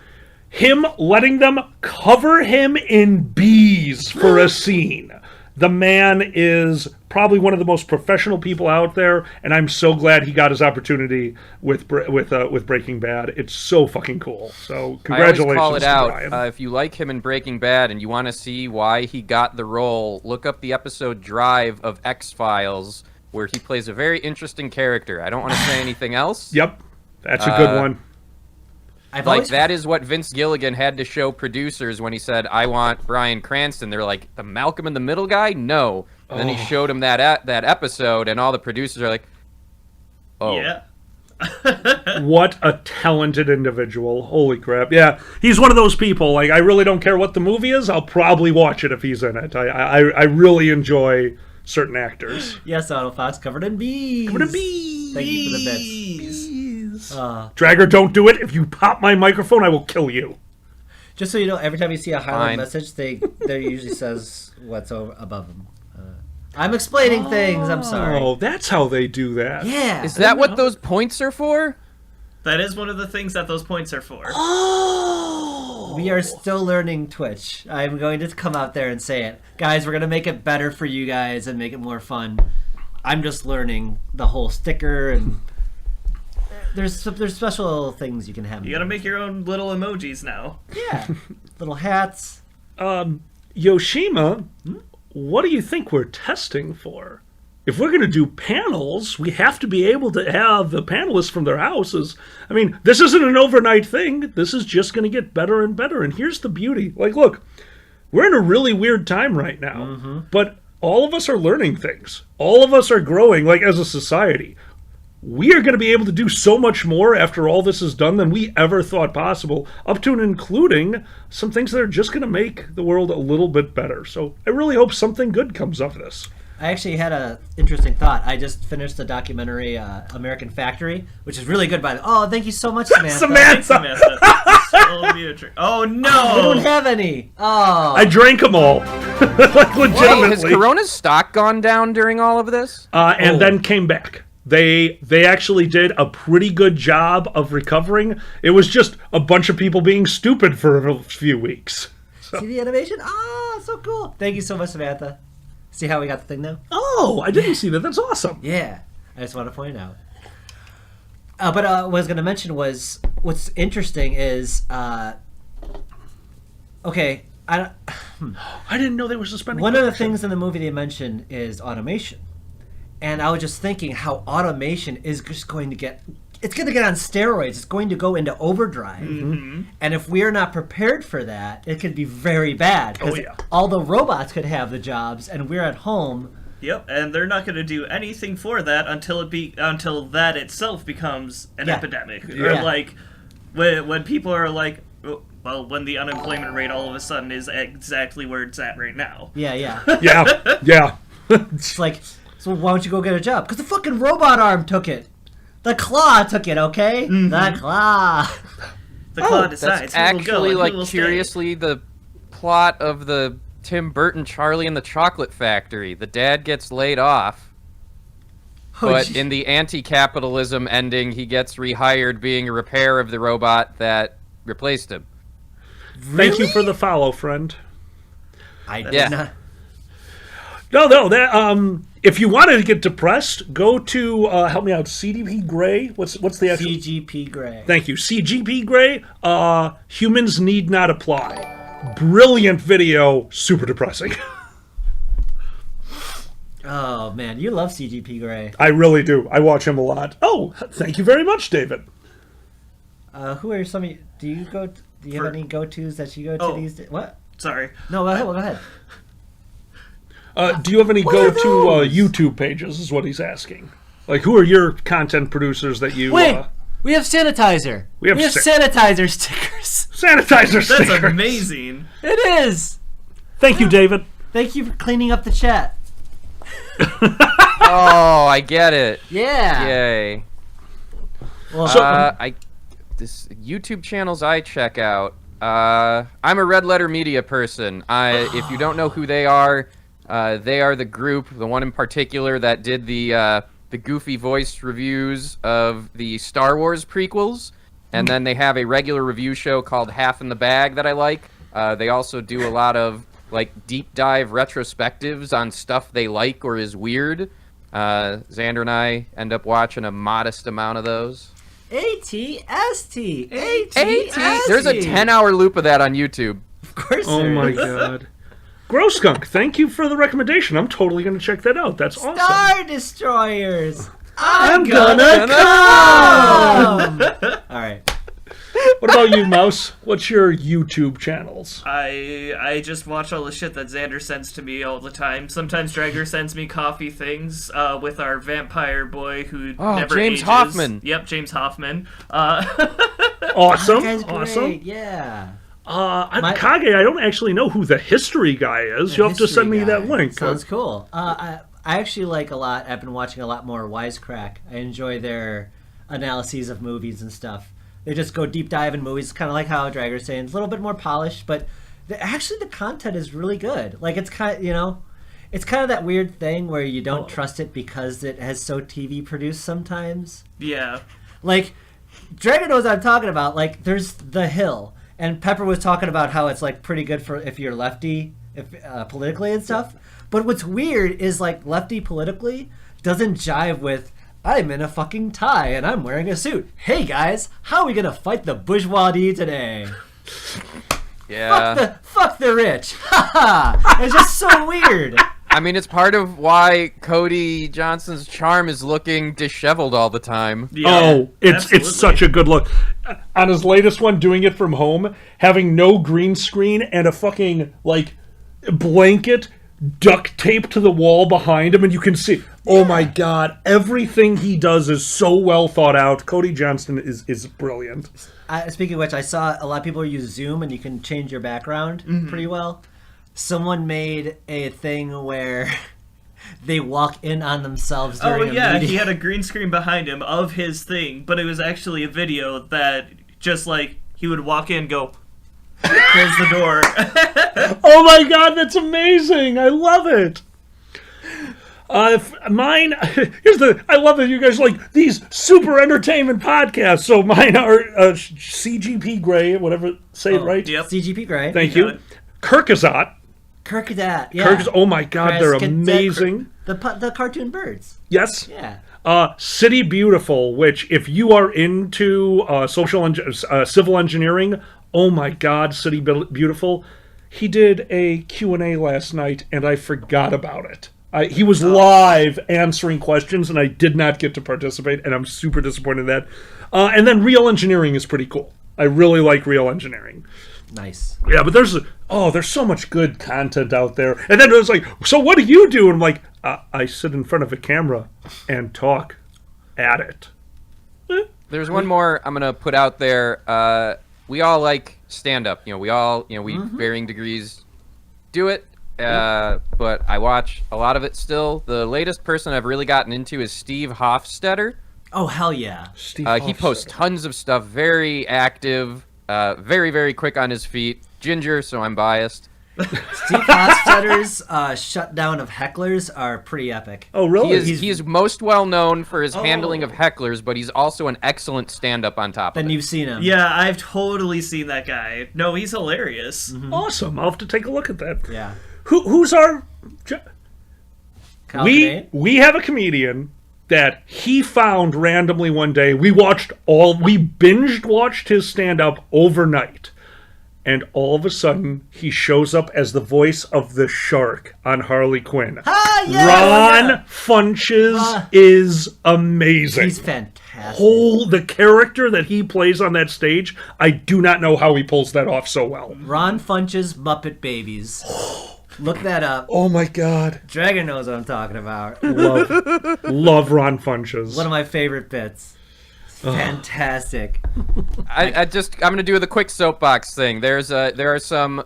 him letting them cover him in bees for a scene. The man is probably one of the most professional people out there, and I'm so glad he got his opportunity with Breaking Bad. It's so fucking cool. So congratulations I always call it to out. Brian. If you like him in Breaking Bad and you want to see why he got the role, look up the episode Drive of X-Files, where he plays a very interesting character. I don't want to say anything else. Yep, that's a good one. I've Like, always that is what Vince Gilligan had to show producers when he said, I want Bryan Cranston. They're like, the Malcolm in the Middle guy? No. And then he showed him that episode, and all the producers are like, oh. Yeah. What a talented individual. Holy crap. Yeah, he's one of those people, like, I really don't care what the movie is. I'll probably watch it if he's in it. I really enjoy certain actors. Yes, Auto Fox covered in bees. Covered in bees. Thank you for the bits. Bees. Dragger, don't do it. If you pop my microphone, I will kill you. Just so you know, every time you see a highlight Fine. message, there usually says what's above them. I'm explaining things. I'm sorry. Oh, that's how they do that. Yeah. Is that what those points are for? That is one of the things that those points are for. We are still learning Twitch. I'm going to come out there and say it. Guys, we're going to make it better for you guys and make it more fun. I'm just learning the whole sticker, and there's special things you can have. You gotta make your own little emojis now. Yeah. Little hats. Yoshima, what do you think we're testing for? If we're going to do panels, we have to be able to have the panelists from their houses. I mean, this isn't an overnight thing. This is just going to get better and better. And here's the beauty. Like, look, we're in a really weird time right now. But all of us are learning things. All of us are growing, like, as a society. We are going to be able to do so much more after all this is done than we ever thought possible, up to and including some things that are just going to make the world a little bit better. So I really hope something good comes of this. I actually had a interesting thought. I just finished the documentary American Factory, which is really good, by the way. Oh, thank you so much, Samantha. Samantha! So beautiful. Oh I don't no! have any. Oh. I drank them all. Like, Wait, has legitimately. Corona's stock gone down during all of this? And then came back. They actually did a pretty good job of recovering. It was just a bunch of people being stupid for a few weeks. See the animation? Oh, so cool. Thank you so much, Samantha. See how we got the thing now? Oh, I didn't see that. That's awesome. Yeah. I just want to point out. But what I was going to mention was, what's interesting is, okay, I didn't know they were suspending one of the production. things in the movie they mentioned is automation. And I was just thinking how automation is just going to get... It's going to get on steroids. It's going to go into overdrive. And if we are not prepared for that, it could be very bad. Because all the robots could have the jobs, and we're at home. Yep, and they're not going to do anything for that until that itself becomes an epidemic, or Yeah. like when people are like, oh, well, when the unemployment rate all of a sudden is exactly where it's at right now. Yeah, yeah. Yeah. It's like, so why don't you go get a job? Because the fucking robot arm took it. The claw took it, okay? Mm-hmm. The claw. The claw decides That's who will go actually, and like, who will stay. curiously the plot of the Tim Burton Charlie and the Chocolate Factory. The dad gets laid off, but in the anti-capitalism ending, he gets rehired being a repair of the robot that replaced him. Thank you for the follow, friend. I did Yeah. not. No, that if you wanted to get depressed, go to help me out. CDP Grey. What's the actual? CGP Grey. Thank you. CGP Grey. Humans need not apply. Brilliant video. Super depressing. Oh man, you love CGP Grey. I really do. I watch him a lot. Oh, thank you very much, David. Who are some of you? Do you have any go-tos that you go to Oh. these days? What? Sorry. No, go ahead. Do you have any What are go-to those? YouTube pages? Is what he's asking. Like, who are your content producers that you? Wait, we have sanitizer. We have sanitizer stickers. Sanitizer That's stickers. amazing. It is. Thank you, David. Thank you for cleaning up the chat. Oh, I get it. Yeah. Yay. Well, This YouTube channels I check out. I'm a Red Letter Media person. If you don't know who they are the group, the one in particular that did the goofy voice reviews of the Star Wars prequels, and then they have a regular review show called Half in the Bag that I like. They also do a lot of like deep dive retrospectives on stuff they like or is weird. Xander and I end up watching a modest amount of those. ATST. There's a 10-hour loop of that on YouTube. Of course. Oh there my is. god. Gross Skunk, thank you for the recommendation. I'm totally going to check that out. That's awesome. Star Destroyers. I'm gonna come. All right. What about you, Mouse? What's your YouTube channels? I just watch all the shit that Xander sends to me all the time. Sometimes Dragger sends me coffee things with our vampire boy who never James ages. Hoffman. Yep, James Hoffman. Awesome. That guy's great. Awesome. Yeah. Kage, I don't actually know who the history guy is. You'll have to send me that link. Sounds cool. I actually like a lot. I've been watching a lot more Wisecrack. I enjoy their analyses of movies and stuff. They just go deep dive in movies, kind of like how Dragger's saying. It's a little bit more polished, but actually the content is really good. Like it's kind of, it's kind of that weird thing where you don't trust it because it has so TV produced sometimes. Yeah. Like Dragger knows what I'm talking about. Like there's The Hill, and Pepper was talking about how it's like pretty good for if you're lefty, politically and stuff. But what's weird is like lefty politically doesn't jive with I'm in a fucking tie and I'm wearing a suit. Hey guys, how are we gonna fight the bourgeoisie today? Yeah. Fuck the rich. Ha! It's just so weird. I mean, it's part of why Cody Johnson's charm is looking disheveled all the time. Yeah, Oh, it's absolutely. such a good look. On his latest one, doing it from home, having no green screen and a fucking like blanket duct taped to the wall behind him, and you can see. Oh my god! Everything he does is so well thought out. Cody Johnston is brilliant. Speaking of which, I saw a lot of people use Zoom and you can change your background pretty well. Someone made a thing where they walk in on themselves during a meeting. He had a green screen behind him of his thing, but it was actually a video that just like he would walk in, go, close the door. Oh my god, that's amazing! I love it. Mine, I love that you guys like these super entertainment podcasts. So mine are CGP Grey, whatever, say it right. Yep. CGP Grey. Thank You you. got it. Kirkazat. Kirkadat. Yeah. Oh my god, they're amazing. The cartoon birds. Yes. Yeah. City Beautiful, which if you are into civil engineering, oh my god, City Beautiful. He did a Q&A last night, and I forgot about it. He was live answering questions, and I did not get to participate, and I'm super disappointed in that. And then Real Engineering is pretty cool. I really like Real Engineering. Nice. Yeah, but there's so much good content out there. And then it was like, so what do you do? And I'm like, I sit in front of a camera and talk at it. There's one more I'm gonna put out there. We all like stand-up. We all, we varying degrees do it. But I watch a lot of it still. The latest person I've really gotten into is Steve Hofstetter. Oh, hell yeah. He posts tons of stuff, very active, very, very quick on his feet. Ginger, so I'm biased. Steve Hofstetter's shutdown of hecklers are pretty epic. Oh, really? He is most well known for his handling of hecklers, but he's also an excellent stand-up on top of it. Then you've seen him. Yeah, I've totally seen that guy. No, he's hilarious. Awesome. I'll have to take a look at that. Yeah. Who's our... Kyle We Kinane? we have a comedian that he found randomly one day. We binged watched his stand-up overnight. And all of a sudden, he shows up as the voice of the shark on Harlequin. Yeah, Ron Funches is amazing. He's fantastic. The character that he plays on that stage, I do not know how he pulls that off so well. Ron Funches Muppet Babies. Look that up. Oh my god. Dragon knows what I'm talking about. Love Ron Funches. One of my favorite bits. Fantastic. I'm gonna do the quick soapbox thing. There are some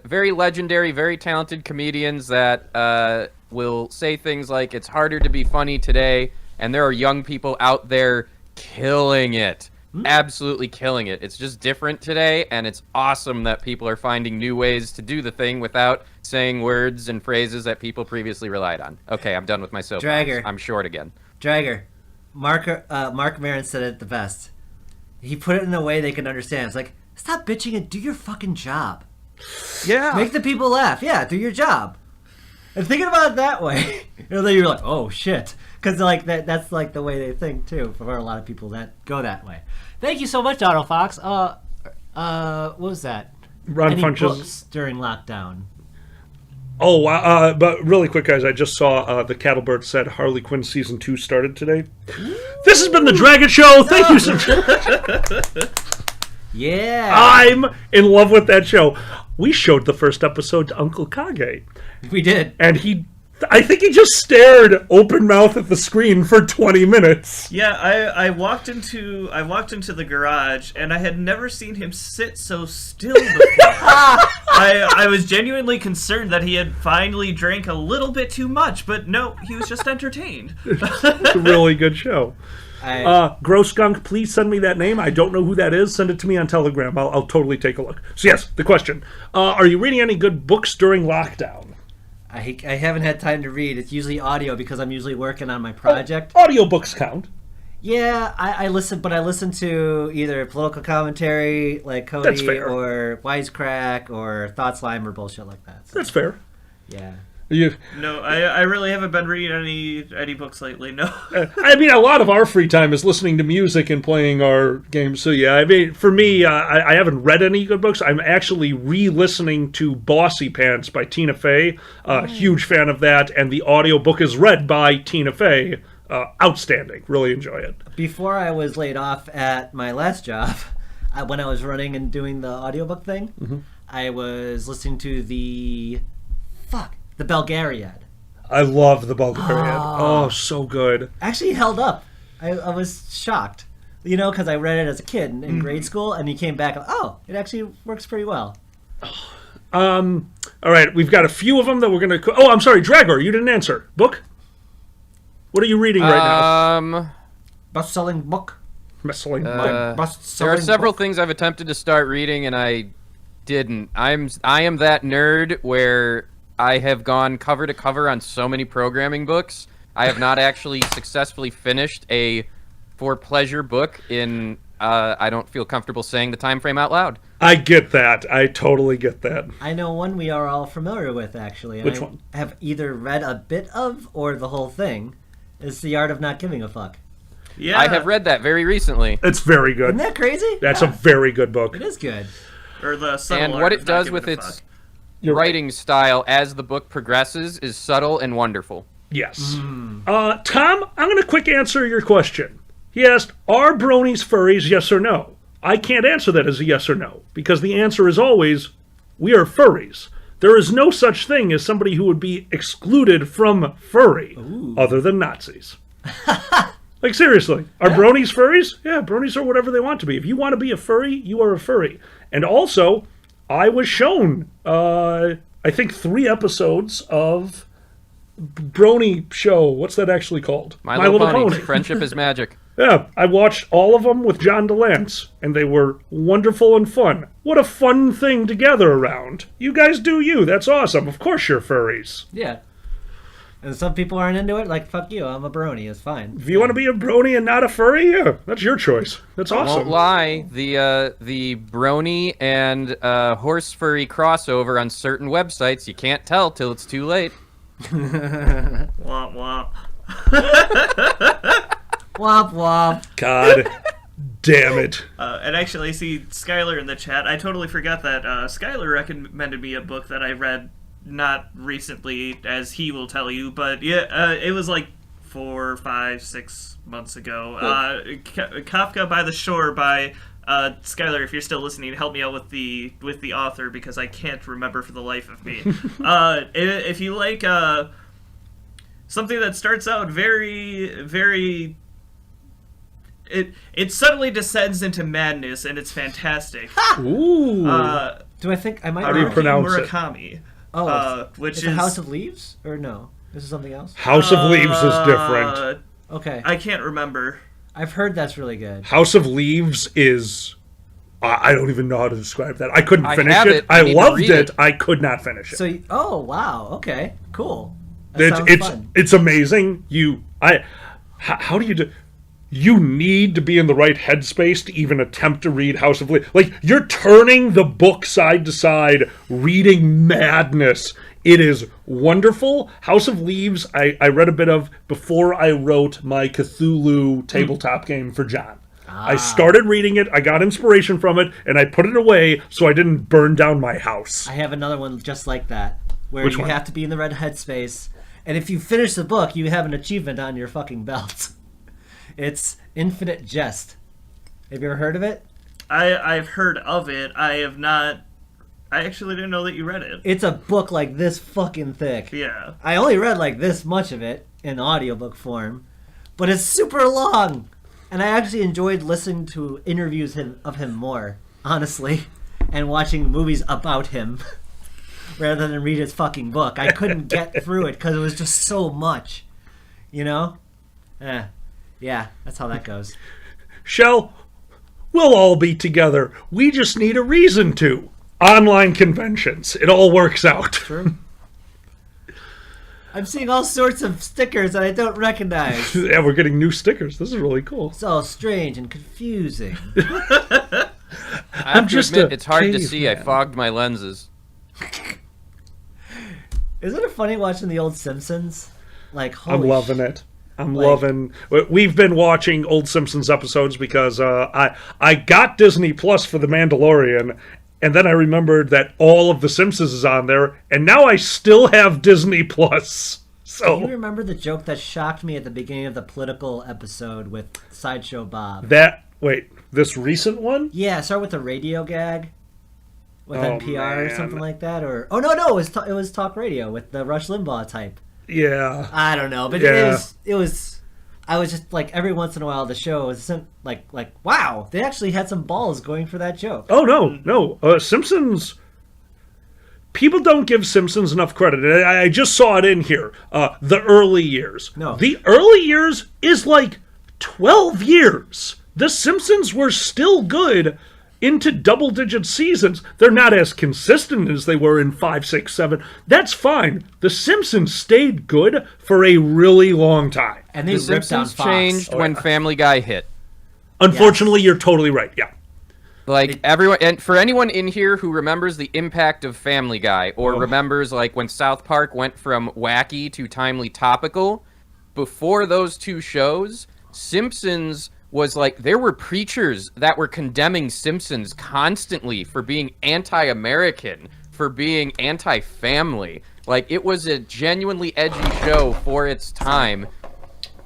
very legendary, very talented comedians that will say things like it's harder to be funny today, and there are young people out there killing it. Absolutely killing it. It's just different today, and it's awesome that people are finding new ways to do the thing without saying words and phrases that people previously relied on. Okay, I'm done with my soapbox. Dragger. I'm short again. Dragger. Mark Maron said it the best. He put it in a way they can understand. It's like, stop bitching and do your fucking job. Yeah. Make the people laugh. Yeah, do your job. And thinking about it that way, then you're like, oh shit, because like that's like the way they think too. For a lot of people that go that way. Thank you so much, Otto Fox. What was that? Ron Any Funches. books during lockdown? Oh, wow. But really quick, guys, I just saw the Cattlebird said Harley Quinn Season 2 started today. This has been The Dragon Show. Thank you so Yeah. I'm in love with that show. We showed the first episode to Uncle Kage. We did. And I think he just stared open mouth at the screen for 20 minutes. Yeah, I walked into the garage and I had never seen him sit so still before. I was genuinely concerned that he had finally drank a little bit too much, but no, he was just entertained. It's a really good show. Gross Skunk, please send me that name. I don't know who that is. Send it to me on Telegram. I'll totally take a look. So yes, the question. Are you reading any good books during lockdown? I haven't had time to read. It's usually audio because I'm usually working on my project. Audiobooks count. Yeah, I listen, but I listen to either political commentary like That's Cody fair. or Wisecrack or Thought Slime or bullshit like that. So, That's fair. yeah. No, I really haven't been reading any books lately. No. I mean, a lot of our free time is listening to music and playing our games. So yeah, I mean, for me, I haven't read any good books. I'm actually re-listening to Bossy Pants by Tina Fey. Huge fan of that, and the audiobook is read by Tina Fey. Outstanding. Really enjoy it. Before I was laid off at my last job, when I was running and doing the audiobook thing, I was listening to the Belgariad. I love the Bulgarian. Oh, so good. Actually held up. I was shocked. Because I read it as a kid in grade school, and he came back, it actually works pretty well. All right, we've got a few of them that we're going to... Oh, I'm sorry, Dragor, you didn't answer. Book? What are you reading right now? Best-selling book. Best-selling There are several things I've attempted to start reading, and I didn't. I am that nerd where I have gone cover to cover on so many programming books. I have not actually successfully finished a for pleasure book in, I don't feel comfortable saying the time frame out loud. I get that. I totally get that. I know one we are all familiar with, actually. Which one? I have either read a bit of or the whole thing. It's The Art of Not Giving a Fuck. Yeah. I have read that very recently. It's very good. Isn't that crazy? That's a very good book. It is good. Or the subtle And art what of it not does giving with a its fuck. writing style as the book progresses is subtle and wonderful. Yes. Tom, I'm going to quick answer your question. He asked, are bronies furries, yes or no? I can't answer that as a yes or no, because the answer is always, we are furries. There is no such thing as somebody who would be excluded from furry, other than Nazis. Like, seriously. Are bronies furries? Yeah, bronies are whatever they want to be. If you want to be a furry, you are a furry. And also, I was shown, I think 3 episodes of Brony show. What's that actually called? My Little Pony. Friendship is magic. Yeah, I watched all of them with John DeLance, and they were wonderful and fun. What a fun thing to gather around. You guys do you. That's awesome. Of course you're furries. Yeah. And some people aren't into it. Like, fuck you. I'm a brony. It's fine. If you want to be a brony and not a furry, yeah, that's your choice. That's Won't awesome. lie, the brony and horse furry crossover on certain websites, you can't tell till it's too late. Womp womp. Womp womp. God damn it. And actually, I see Skylar in the chat. I totally forgot that Skylar recommended me a book that I read not recently, as he will tell you, but yeah, it was like 4, 5, 6 months ago. Kafka by the Shore by Skylar. If you're still listening, help me out with the author because I can't remember for the life of me. If you like something that starts out very, very. It suddenly descends into madness, and it's fantastic. Ooh. Do I think I might? How do you know? pronounce it? Murakami. Which is is it House of Leaves or no? This is something else. House of Leaves is different. Okay, I can't remember. I've heard that's really good. House of Leaves is... I don't even know how to describe that. I couldn't I finish have it. it. I I need to loved read it. it. I could not finish it. So, oh wow, okay, cool. That sounds It's fun. it's amazing. How do you do? You need to be in the right headspace to even attempt to read House of Leaves. Like, you're turning the book side to side, reading madness. It is wonderful. House of Leaves, I read a bit of before I wrote my Cthulhu tabletop game for John. I started reading it, I got inspiration from it, and I put it away so I didn't burn down my house. I have another one just like that, where Which you one? have to be in the right headspace, and if you finish the book, you have an achievement on your fucking belt. It's Infinite Jest. Have you ever heard of it? I've heard of it. I have not. I actually didn't know that you read it. It's a book like this fucking thick. Yeah. I only read like this much of it in audiobook form, but it's super long. And I actually enjoyed listening to interviews of him more, honestly, and watching movies about him rather than read his fucking book. I couldn't get through it because it was just so much, you know? Yeah, that's how that goes. Shell, we'll all be together. We just need a reason to. Online conventions. It all works out. True. I'm seeing all sorts of stickers that I don't recognize. Yeah, we're getting new stickers. This is really cool. It's all strange and confusing. I have just to admit, a it's hard to see. I caveman. fogged my lenses. Isn't it funny watching the old Simpsons? Like, holy I'm loving it. I'm Like- loving. We've been watching old Simpsons episodes because I got Disney Plus for The Mandalorian, and then I remembered that all of The Simpsons is on there, and now I still have Disney Plus. Do you So remember the joke that shocked me at the beginning of the political episode with Sideshow Bob? this recent one? Yeah, start with the radio gag with Oh, NPR or man. something like that, or no, it was talk radio with the Rush Limbaugh type. Yeah. I don't know, but Yeah. it was. I was just like every once in a while the show was like wow, they actually had some balls going for that joke. Oh no. Simpsons. People don't give Simpsons enough credit. I just saw it in here. The early years. No. The early years is like 12 years. The Simpsons were still good into double-digit seasons. They're not as consistent as they were in 5, 6, 7. That's fine. The Simpsons stayed good for a really long time. And they The ripped down Simpsons Fox. changed when Family Guy hit. Unfortunately, you're totally right. Yeah. Like everyone, and for anyone in here who remembers the impact of Family Guy, or remembers like when South Park went from wacky to timely topical, before those two shows, Simpsons was like there were preachers that were condemning Simpsons constantly for being anti-American, for being anti-family. Like it was a genuinely edgy show for its time.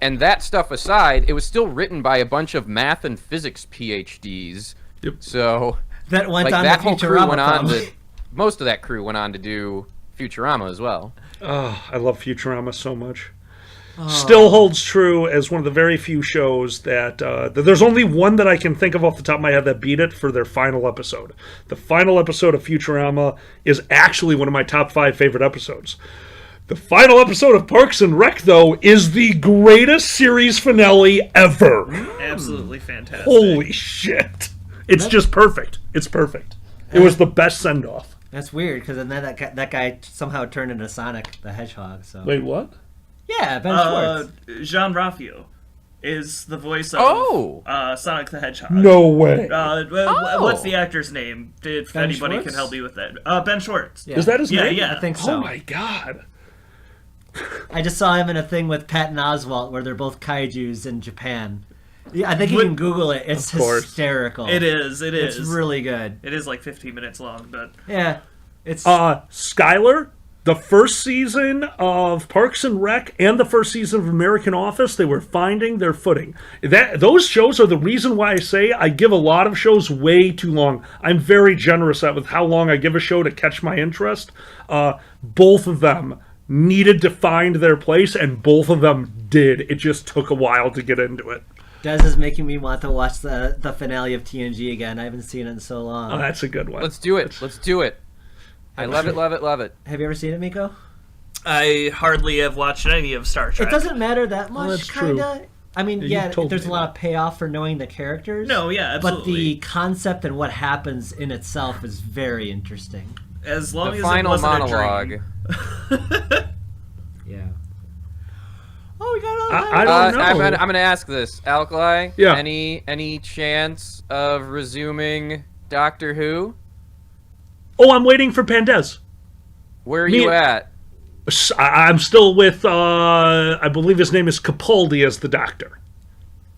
And that stuff aside, it was still written by a bunch of math and physics PhDs. Yep. So That went like on that to whole crew Futurama. went on probably. to most of that crew went on to do Futurama as well. Oh, I love Futurama so much. still holds true as one of the very few shows that there's only one that I can think of off the top of my head that beat it for their final episode. The final episode of Futurama is actually one of my top 5 favorite episodes. The final episode of Parks and Rec, though, is the greatest series finale ever. Absolutely fantastic. Holy shit. It's just perfect. It's perfect. It was the best send-off. That's weird, because then that guy somehow turned into Sonic the Hedgehog. So. Wait, what? Yeah, Ben Schwartz. Jean Ralphio is the voice of Sonic the Hedgehog. No way. What's the actor's name? If Ben anybody Schwartz? can help me with that. Ben Schwartz. Yeah. Is that his name? Yeah. I think so. Oh my god. I just saw him in a thing with Patton Oswalt where they're both kaijus in Japan. Yeah, I think you can Google it. It's hysterical. It is. It's really good. It is like 15 minutes long, but Yeah. It's Skylar, the first season of Parks and Rec and the first season of American Office, they were finding their footing. Those shows are the reason why I say I give a lot of shows way too long. I'm very generous with how long I give a show to catch my interest. Both of them needed to find their place, and both of them did. It just took a while to get into it. Des is making me want to watch the finale of TNG again. I haven't seen it in so long. Oh, that's a good one. Let's do it. Let's do it. I love it, love it, love it. Have you ever seen it, Miko? I hardly have watched any of Star Trek. It doesn't matter that much, that's true. kinda. I mean, Yeah, you told there's me a lot of payoff for knowing the characters. No, yeah, But absolutely. the concept and what happens in itself is very interesting. As long The as final it wasn't monologue. a dream. Yeah. Oh, we got all that. I don't know. I'm gonna ask this, Alkali. Yeah. Any chance of resuming Doctor Who? Oh, I'm waiting for Pandez. Where are you at? I'm still with, I believe his name is Capaldi as the Doctor.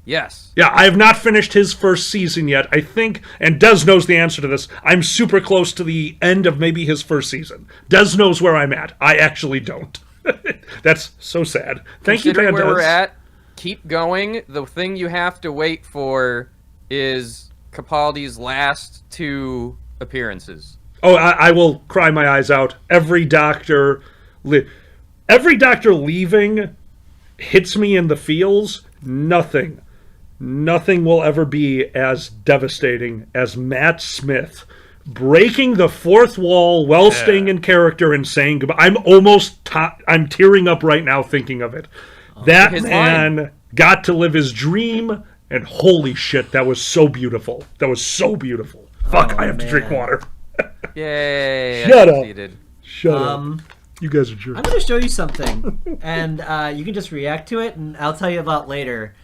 Yes. Yeah, I have not finished his first season yet. I think, and Des knows the answer to this, I'm super close to the end of maybe his first season. Des knows where I'm at. I actually don't. That's so sad. Thank you, Considering Pandez. where we're at, keep going. The thing you have to wait for is Capaldi's last 2 appearances. Oh, I will cry my eyes out. Every doctor leaving hits me in the feels. Nothing will ever be as devastating as Matt Smith breaking the 4th wall while staying in character and saying goodbye. I'm tearing up right now thinking of it. That His man line. got to live his dream, and holy shit, that was so beautiful. That was so beautiful. Fuck, I have to drink man. water. Yay! Shut I up. succeeded. Shut up. You guys are jerks. I'm going to show you something, and you can just react to it, and I'll tell you about later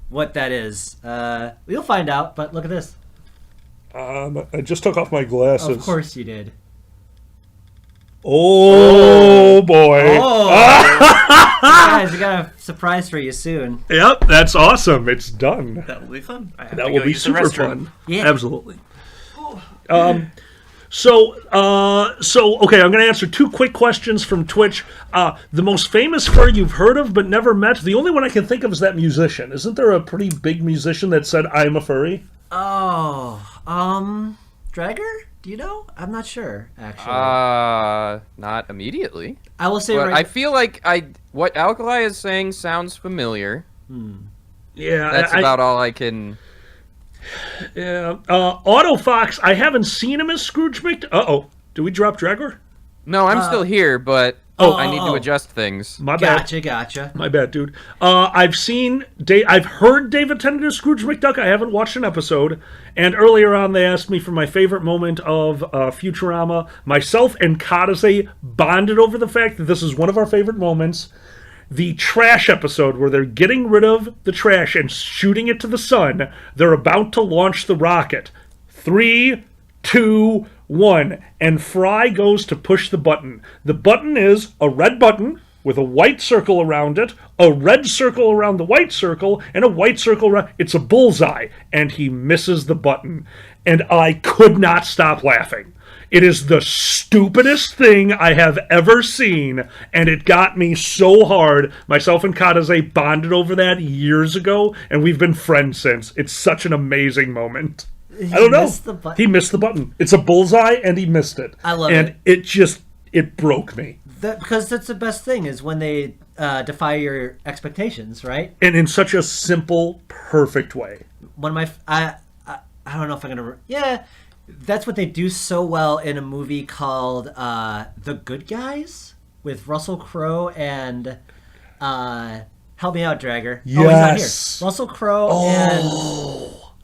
what that is. You'll find out, but look at this. I just took off my glasses. Of course you did. Oh, boy. Oh! Guys, we got a surprise for you soon. Yep, that's awesome. It's done. That will be fun. I have That to will go be use the super restroom. fun. Yeah. Absolutely. So okay, I'm going to answer 2 quick questions from Twitch. The most famous furry you've heard of but never met. The only one I can think of is that musician. Isn't there a pretty big musician that said, "I'm a furry"? Oh, Dragger? Do you know? I'm not sure, actually. Not immediately. I will say But right. I feel like what Alkali is saying sounds familiar. Yeah, That's about all I can. Yeah. Autofox, I haven't seen him as Scrooge McDuck. Uh-oh. Did we drop Dragger? No, I'm still here, but I need to adjust things. My bad. Gotcha. My bad, dude. I've heard David Tennant as Scrooge McDuck. I haven't watched an episode. And earlier on, they asked me for my favorite moment of Futurama. Myself and Kadase bonded over the fact that this is one of our favorite moments. The trash episode where they're getting rid of the trash and shooting it to the sun. They're about to launch the rocket. 3, 2, 1. And Fry goes to push the button. The button is a red button with a white circle around it, a red circle around the white circle, and a white circle around... It's a bullseye. And he misses the button. And I could not stop laughing. It is the stupidest thing I have ever seen, and it got me so hard. Myself and Kadase bonded over that years ago, and we've been friends since. It's such an amazing moment. I don't know. He missed the button. It's a bullseye, and he missed it. I love and it. it broke me. because that's the best thing is when they defy your expectations, right? And in such a simple, perfect way. One of my I don't know if I'm gonna that's what they do so well in a movie called The Good Guys with Russell Crowe and help me out, Dragger. Yes. Oh, he's not here. Russell Crowe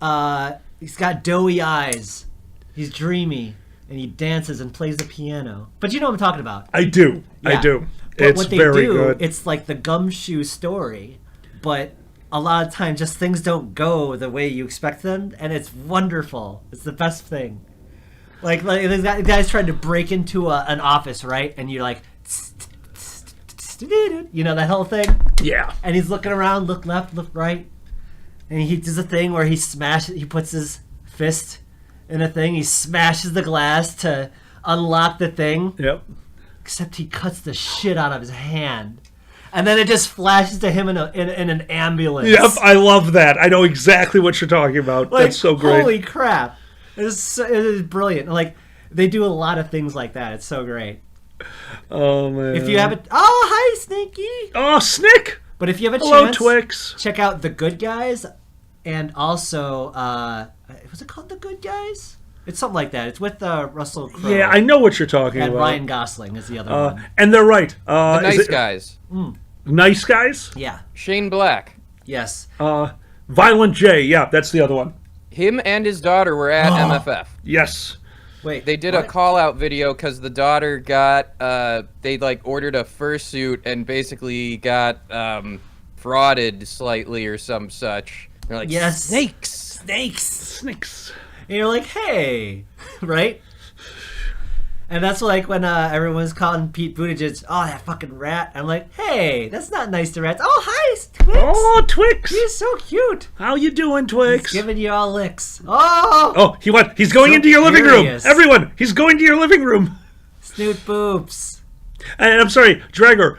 and he's got doughy eyes. He's dreamy and he dances and plays the piano. But you know what I'm talking about. I do. Yeah. I do. But It's what they very do, good. it's like the gumshoe story, but a lot of times just things don't go the way you expect them, and it's wonderful. It's the best thing. Like the guy's trying to break into an office, right? And you're like, you know, that whole thing? Yeah. And he's looking around, look left, look right. And he does a thing where he puts his fist in a thing, he smashes the glass to unlock the thing. Yep. Except he cuts the shit out of his hand. And then it just flashes to him in an ambulance. Yep, I love that. I know exactly what you're talking about. Like, That's so great. Holy crap. It is brilliant. Like, they do a lot of things like that. It's so great. Oh, man. If you haven't... Oh, hi, Sneaky! Oh, Snick! But if you have a Hello, chance, Twix. check out The Good Guys. And also, was it called The Good Guys? It's something like that. It's with Russell Crowe. Yeah, I know what you're talking And about. Ryan Gosling is the other one. And they're right. The is Nice it- Guys. Nice Guys? Yeah. Shane Black. Yes. Violent J. Yeah, that's the other one. Him and his daughter were at MFF. Yes. Wait. They did a call-out video because the daughter got, they, like, ordered a fursuit and basically got frauded slightly or some such. They're like, Yes. snakes! Snakes. And you're like, hey, right? And that's like when everyone's calling Pete Buttigieg, oh, that fucking rat. I'm like, hey, that's not nice to rats. Oh, hi, Twix. Oh, Twix. He's so cute. How you doing, Twix? He's giving you all licks. Oh, Oh, he's going So into your living room. curious. Everyone, he's going to your living room. snoot boops. And I'm sorry, Dragger,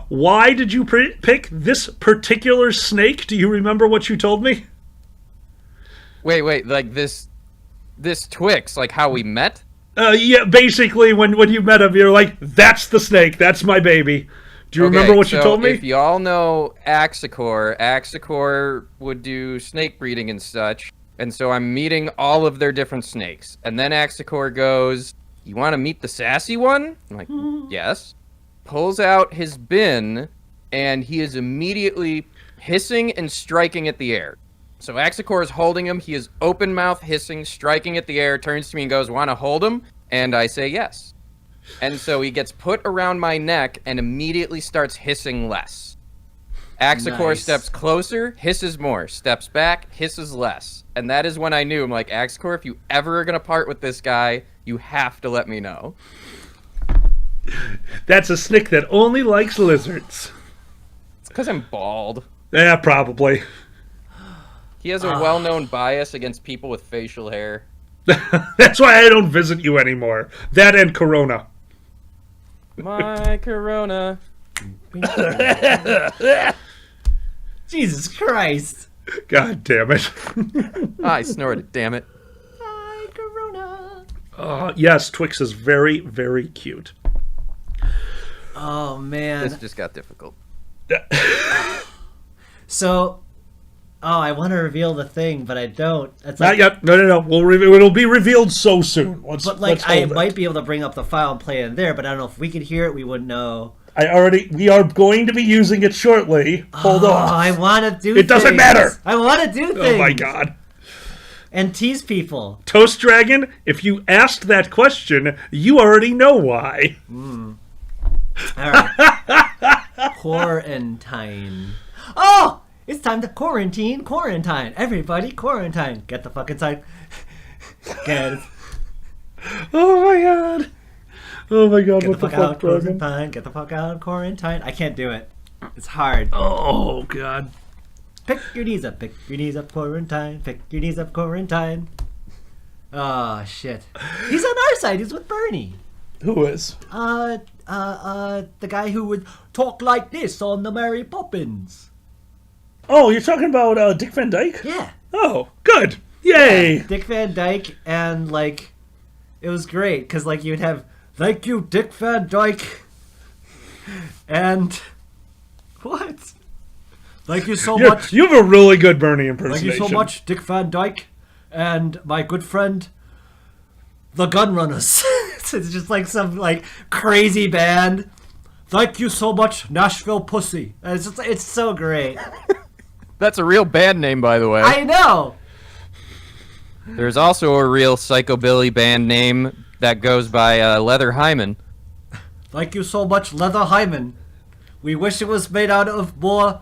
why did you pick this particular snake? Do you remember what you told me? Wait, like this Twix, like how we met? Yeah, basically, when you met him, you're like, that's the snake. That's my baby. Do you remember what you told me? If y'all know Axicor would do snake breeding and such, and so I'm meeting all of their different snakes. And then Axicor goes, you want to meet the sassy one? I'm like, yes. Pulls out his bin, and he is immediately hissing and striking at the air. So Axicor is holding him. He is open mouth hissing, striking at the air, turns to me and goes, want to hold him? And I say yes. And so he gets put around my neck and immediately starts hissing less. Axicor Nice. steps closer, hisses more, steps back, hisses less. And that is when I knew, I'm like, Axicor, if you ever are going to part with this guy, you have to let me know. That's a snake that only likes lizards. It's because I'm bald. Yeah, probably. He has a well-known bias against people with facial hair. That's why I don't visit you anymore. That and Corona. My Corona. Jesus Christ. God damn it. I snorted, damn it. Hi, Corona. Yes, Twix is very, very cute. Oh, man. This just got difficult. So... Oh, I want to reveal the thing, but I don't. That's Not like, yet. No. It'll be revealed so soon. but like, I might be able to bring up the file and play it in there, but I don't know if we could hear it. We wouldn't know. We are going to be using it shortly. Hold on. I want to do. It doesn't things. matter. I want to do things. Oh my god. And tease people. Toast Dragon, if you asked that question, you already know why. All right. Quarantine. Oh. It's time to quarantine. Everybody quarantine. Get the fuck inside. Get it. Oh my god. Get What the the fuck out fuck, of Dragon? quarantine. Get the fuck out of quarantine. I can't do it. It's hard. Oh god. Pick your knees up, quarantine. Pick your knees up, quarantine. Oh, shit. He's on our side. He's with Bernie. Who is? The guy who would talk like this on the Mary Poppins. Oh, you're talking about Dick Van Dyke? Yeah. Oh, good. Yay. Dick Van Dyke, and, like, it was great, because, like, you'd have, thank you, Dick Van Dyke. And what? Thank you so You much. have a really good Bernie Thank impersonation. you so much, Dick Van Dyke, and my good friend, the Gunrunners. It's just like some like crazy band. Thank you so much, Nashville Pussy. And it's so great. That's a real band name, by the way. I know. There's also a real psychobilly band name that goes by Leather Hyman. Thank you so much, Leather Hyman. We wish it was made out of more,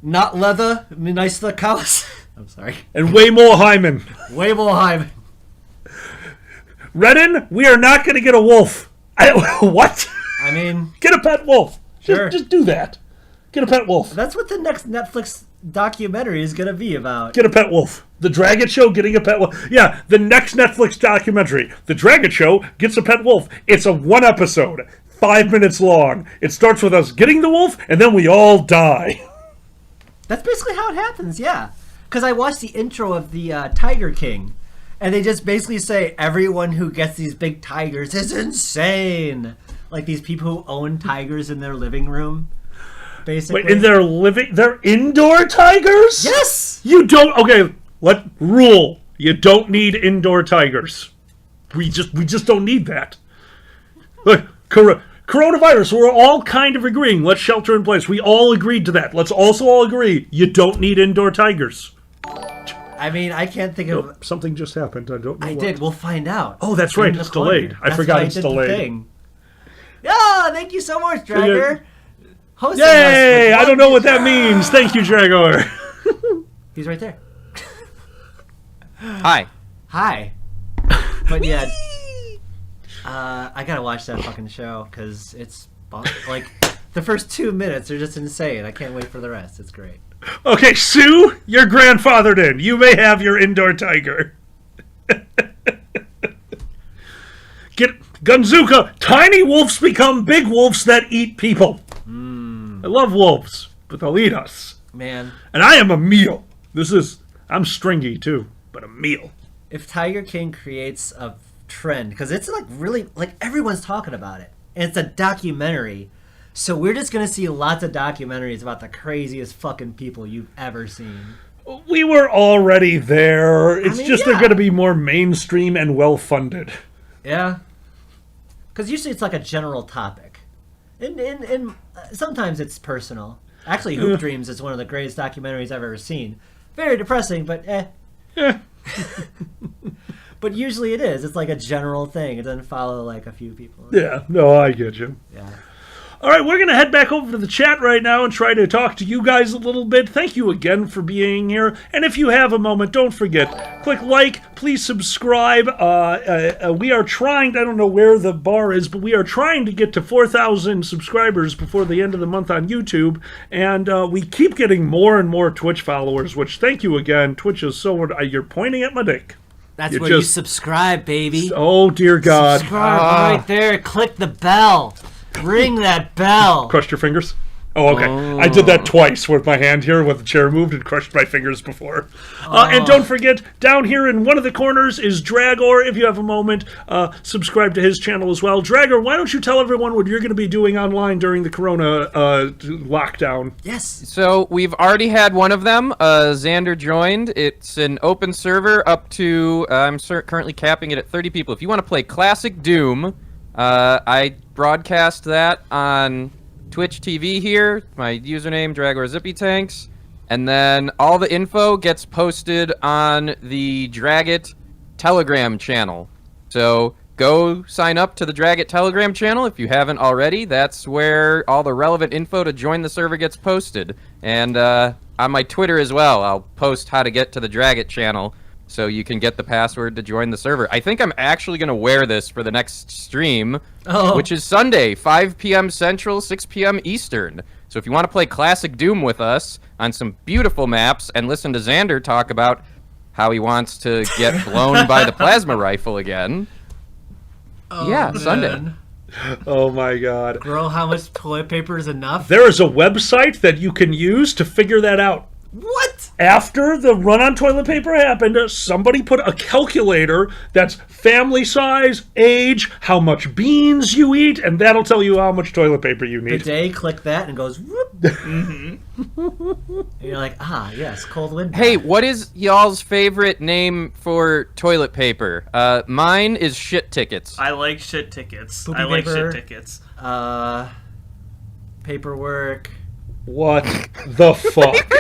not leather, nicer cows. I'm sorry. And way more Hyman. Way more Hyman. Redden, we are not going to get a wolf. What? I mean, Get a pet wolf. Sure. Just do that. Get a pet wolf. that's what the next Netflix documentary is going to be about. Get a pet wolf. The Dragon Show getting a pet wolf. Yeah, the next Netflix documentary. The Dragon Show gets a pet wolf. It's a 1 episode, 5 minutes long. It starts with us getting the wolf, and then we all die. That's basically how it happens, yeah. Because I watched the intro of the Tiger King, and they just basically say everyone who gets these big tigers is insane. Like these people who own tigers in their living room, basically. Wait, they're indoor tigers? Yes! You don't, okay, rule. You don't need indoor tigers. We just don't need that. Look, coronavirus, we're all kind of agreeing. Let's shelter in place. We all agreed to that. Let's also all agree you don't need indoor tigers. I mean, I can't think of... Nope, something just happened. I don't know I what. did. We'll find out. Oh, that's In right. the It's corner. delayed. I That's forgot why it's did the delayed. thing. Yeah, thank you so much, Dragger. Hosting us Yay! with I don't know what that one- means. Thank you, Dragor. He's right there. Hi. Hi. But yeah, I gotta watch that fucking show because it's like the first 2 minutes are just insane. I can't wait for the rest. It's great. Okay, Sue, you're grandfathered in. You may have your indoor tiger. Get Gunzuka. Tiny wolves become big wolves that eat people. I love wolves, but they'll eat us. Man, And I am a meal. I'm stringy too, but a meal. if Tiger King creates a trend, because it's like really like everyone's talking about it, and it's a documentary. So we're just gonna see lots of documentaries about the craziest fucking people you've ever seen. We were already there. It's mean, just yeah. they're going to be more mainstream and well-funded. Yeah. Because usually it's like a general topic. And sometimes it's personal. Actually, Hoop Dreams is one of the greatest documentaries I've ever seen. Very depressing, but eh. Yeah. But usually it is. It's like a general thing. It doesn't follow like a few people. Yeah, no, I get you. Yeah. All right, we're going to head back over to the chat right now and try to talk to you guys a little bit. Thank you again for being here. And if you have a moment, don't forget, click like, please subscribe. We are trying, I don't know where the bar is, but we are trying to get to 4,000 subscribers before the end of the month on YouTube. And we keep getting more and more Twitch followers, which thank you again. Twitch is so, you're pointing at my dick. That's You where you just- subscribe, baby. Oh, dear God. Subscribe right there. Click the bell. Ring that bell. Crushed your fingers? Oh, okay. I did that twice with my hand here with the chair moved and crushed my fingers before. And don't forget, down here in one of the corners is Dragor. If you have a moment, subscribe to his channel as well. Dragor, why don't you tell everyone what you're going to be doing online during the Corona lockdown? Yes. So we've already had one of them. Xander joined. It's an open server up to, I'm currently capping it at 30 people. If you want to play Classic Doom, I broadcast that on Twitch TV here. My username, Dragor Zippy Tanks. And then all the info gets posted on the Dragit Telegram channel. So go sign up to the Dragit Telegram channel if you haven't already. That's where all the relevant info to join the server gets posted. And on my Twitter as well, I'll post how to get to the Dragit channel so you can get the password to join the server. I think I'm actually going to wear this for the next stream, which is Sunday, 5 p.m. Central, 6 p.m. Eastern. So if you want to play Classic Doom with us on some beautiful maps and listen to Xander talk about how he wants to get blown by the plasma rifle again, yeah, man. Sunday. Oh my God. Bro, how much toilet paper is enough? There is a website that you can use to figure that out. What? After the run on toilet paper happened, somebody put a calculator that's family size, age, how much beans you eat, and that'll tell you how much toilet paper you need. Bidet, click that, and it goes whoop. And you're like, yes, cold wind. Hey, what is y'all's favorite name for toilet paper? Mine is shit tickets. I like shit tickets. Poopy I like paper. shit tickets. Paperwork. What the fuck?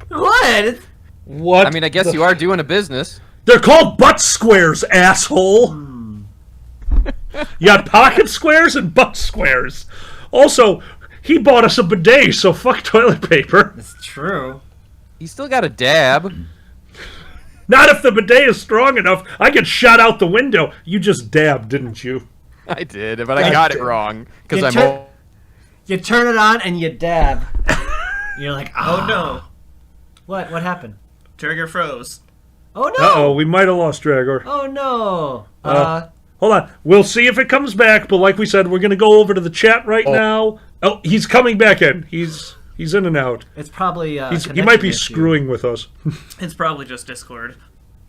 What? What? I mean, I guess you are doing a business. They're called butt squares, asshole. You got pocket squares and butt squares. Also, he bought us a bidet, so fuck toilet paper. It's true. You still got a dab. Not if the bidet is strong enough. I get shot out the window. You just dabbed, didn't you? I did, but I got it wrong because I'm old. You turn it on and you dab. You're like, Oh no. What? What happened? Trigger froze. Oh no! Uh-oh, we might have lost Dragor. Oh no! Hold on. We'll see if it comes back, but like we said, we're going to go over to the chat right now. Oh, he's coming back in. He's in and out. It's probably He might be connection issue. screwing with us. It's probably just Discord.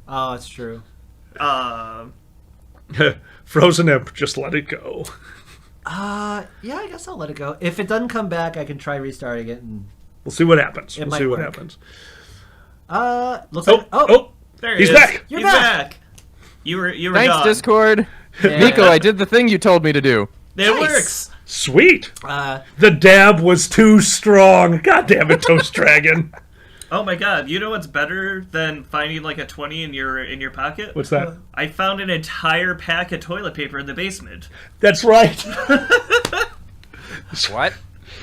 Oh, it's true. Frozen Imp, just let it go. Yeah, I guess I'll let it go. If it doesn't come back, I can try restarting it. And We'll see what happens. It We'll might see what work. happens. looks like There he He's is. back. You're He's back. back. You were Thanks, gone. Discord. Yeah. Nico, I did the thing you told me to do. It Nice. works. Sweet. Uh, The dab was too strong. God damn it, Toast Dragon. Oh my god, you know what's better than finding like a 20 in your pocket? What's that? I found an entire pack of toilet paper in the basement. That's right. What?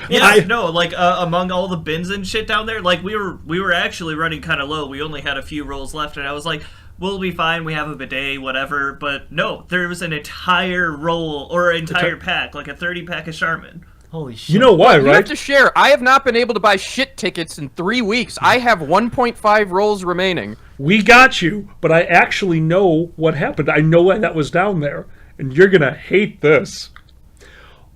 Yeah, no, like among all the bins and shit down there, like we were actually running kind of low. We only had a few rolls left, and I was like, we'll be fine. We have a bidet, whatever. But no, there was an entire roll or entire pack, like a 30-pack of Charmin. holy shit! You know why, You have right? to share. I have not been able to buy shit tickets in 3 weeks. I have 1.5 rolls remaining. We got you, but I actually know what happened. I know why that was down there, and you're going to hate this.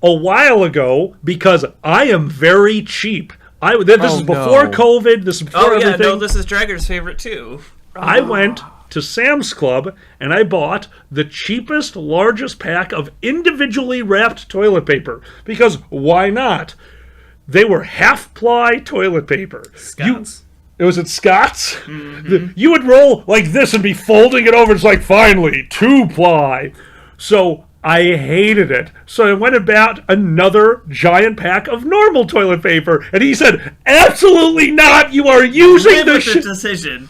A while ago, because I am very cheap. This is before no. COVID. This is before Oh yeah, everything. no, this is Dragger's favorite too. I went to Sam's Club and I bought the cheapest, largest pack of individually wrapped toilet paper. Because why not? They were half-ply toilet paper. Scott's. It was at Scott's. Mm-hmm. You would roll like this and be folding it over. It's like, finally, 2-ply. So I hated it. So I went and bought another giant pack of normal toilet paper. And he said, absolutely not. You are using Live the with the shit. decision.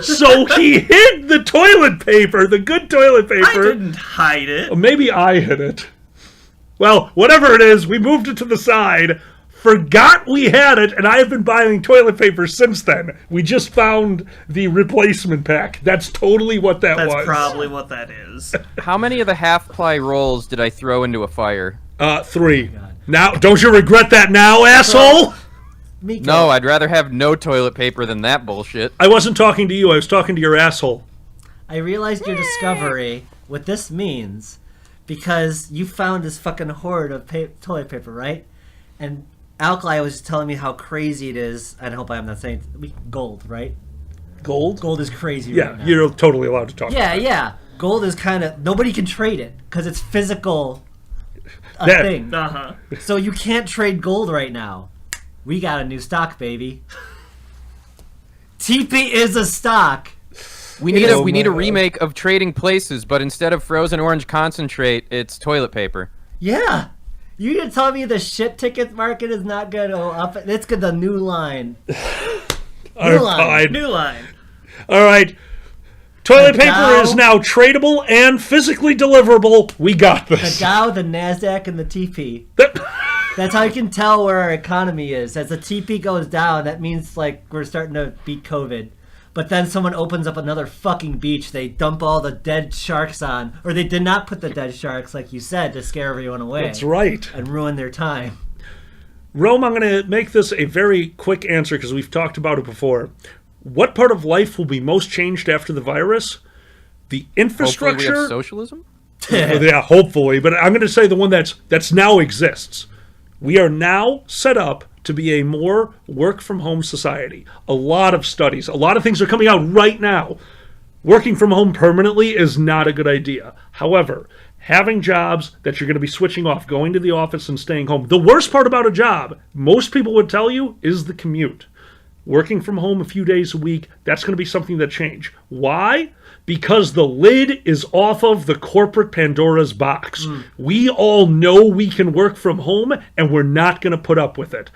So he hid the toilet paper, the good toilet I paper. didn't hide it. Maybe I hid it. Well, whatever it is, we moved it to the side, forgot we had it, and I have been buying toilet paper since then. We just found the replacement pack. That's totally what that That's was. probably what that is. How many of the half-ply rolls did I throw into a fire? 3. Now, don't you regret that now, asshole? Miko, No, I'd rather have no toilet paper than that bullshit. I wasn't talking to you, I was talking to your asshole. I realized your discovery. What this means, because you found this fucking hoard of toilet paper, right? And Alkali was telling me how crazy it is. I hope I'm not saying gold, right? Gold? Gold is crazy Yeah, right now. you're totally allowed to talk about it. Yeah. Gold is kind of nobody can trade it because it's physical That- thing. Uh-huh. So you can't trade gold right now. We got a new stock, baby. TP is a stock. We need Oh we need my a God. remake of Trading Places, but instead of frozen orange concentrate, it's toilet paper. Yeah. You gonna tell me the shit ticket market is not gonna go up? It's good. The new line. All line. right. New line. All right. Toilet The paper Dow- is now tradable and physically deliverable. We got The this. Dow, the Nasdaq, and the TP. That- That's how you can tell where our economy is. As the TP goes down, that means like we're starting to beat COVID. But then someone opens up another fucking beach. They dump all the dead sharks on, or they did not put the dead sharks, like you said, to scare everyone away. That's right. And ruin their time. Rome, I'm going to make this a very quick answer because we've talked about it before. What part of life will be most changed after the virus? The Hopefully we infrastructure? have socialism? Yeah, hopefully. But I'm going to say the one that's now exists. We are now set up to be a more work-from-home society. A lot of studies, a lot of things are coming out right now. Working from home permanently is not a good idea. However, having jobs that you're going to be switching off, going to the office and staying home. The worst part about a job, most people would tell you, is the commute. Working from home a few days a week, that's going to be something that change. Why? Because the lid is off of the corporate Pandora's box. We all know we can work from home, and we're not going to put up with it.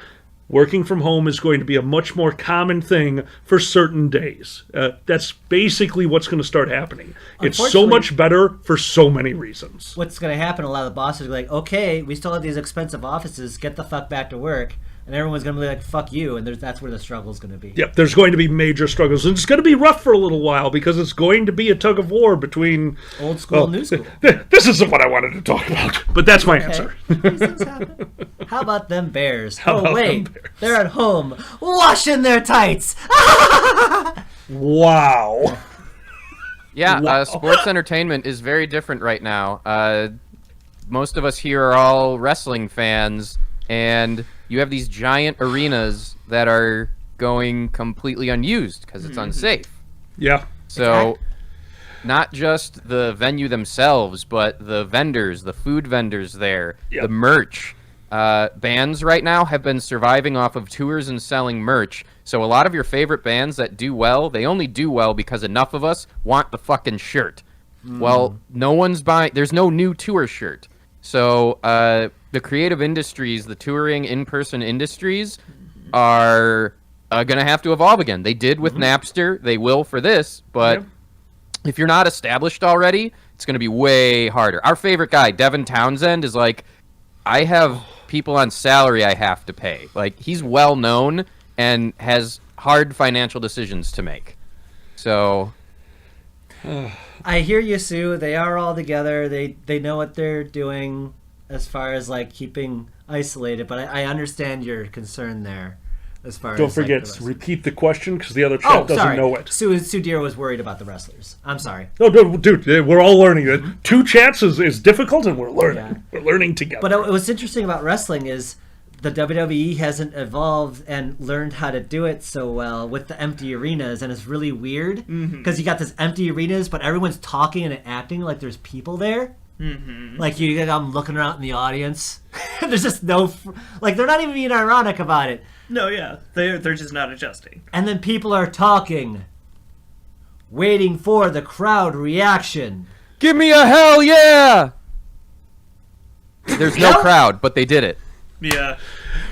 Working from home is going to be a much more common thing for certain days. That's basically what's going to start happening. It's so much better for so many reasons. What's going to happen, a lot of the bosses will be like, okay, we still have these expensive offices, get the fuck back to work. And everyone's going to be like, fuck you, and that's where the struggle's going to be. Yep, there's going to be major struggles. And it's going to be rough for a little while because it's going to be a tug of war between... Old school and new school. This isn't what I wanted to talk about, but that's my answer. These things happen. How about them bears? About wait, them bears? they're at home washing their tights. Wow. Yeah, Wow. Sports entertainment is very different right now. Most of us here are all wrestling fans, and you have these giant arenas that are going completely unused because it's unsafe. Yeah. So, not just the venue themselves, but the vendors, the food vendors there, Yep. the merch. Bands right now have been surviving off of tours and selling merch. So a lot of your favorite bands that do well, they only do well because enough of us want the fucking shirt. Well, no one's buying. There's no new tour shirt. So the creative industries, the touring in-person industries, are going to have to evolve again. They did with Napster. They will for this. But if you're not established already, it's going to be way harder. Our favorite guy, Devin Townsend, is like, I have people on salary I have to pay. Like, he's well known and has hard financial decisions to make. So I hear you, Sue. They are all together. They know what they're doing as far as like keeping isolated. But I understand your concern there, as far Don't as forget, like, the repeat the question because the other chat doesn't know it. Sue Deer was worried about the wrestlers. I'm sorry. No, dude, we're all learning it. 2 chats is difficult, and we're learning. Yeah. We're learning together. But what's interesting about wrestling is the WWE hasn't evolved and learned how to do it so well with the empty arenas, and it's really weird because you got this empty arenas, but everyone's talking and acting like there's people there. Like I'm looking around in the audience. There's just like they're not even being ironic about it. No, yeah, they're just not adjusting. And then people are talking, waiting for the crowd reaction. give me a hell yeah! There's no crowd, but they did it. Yeah.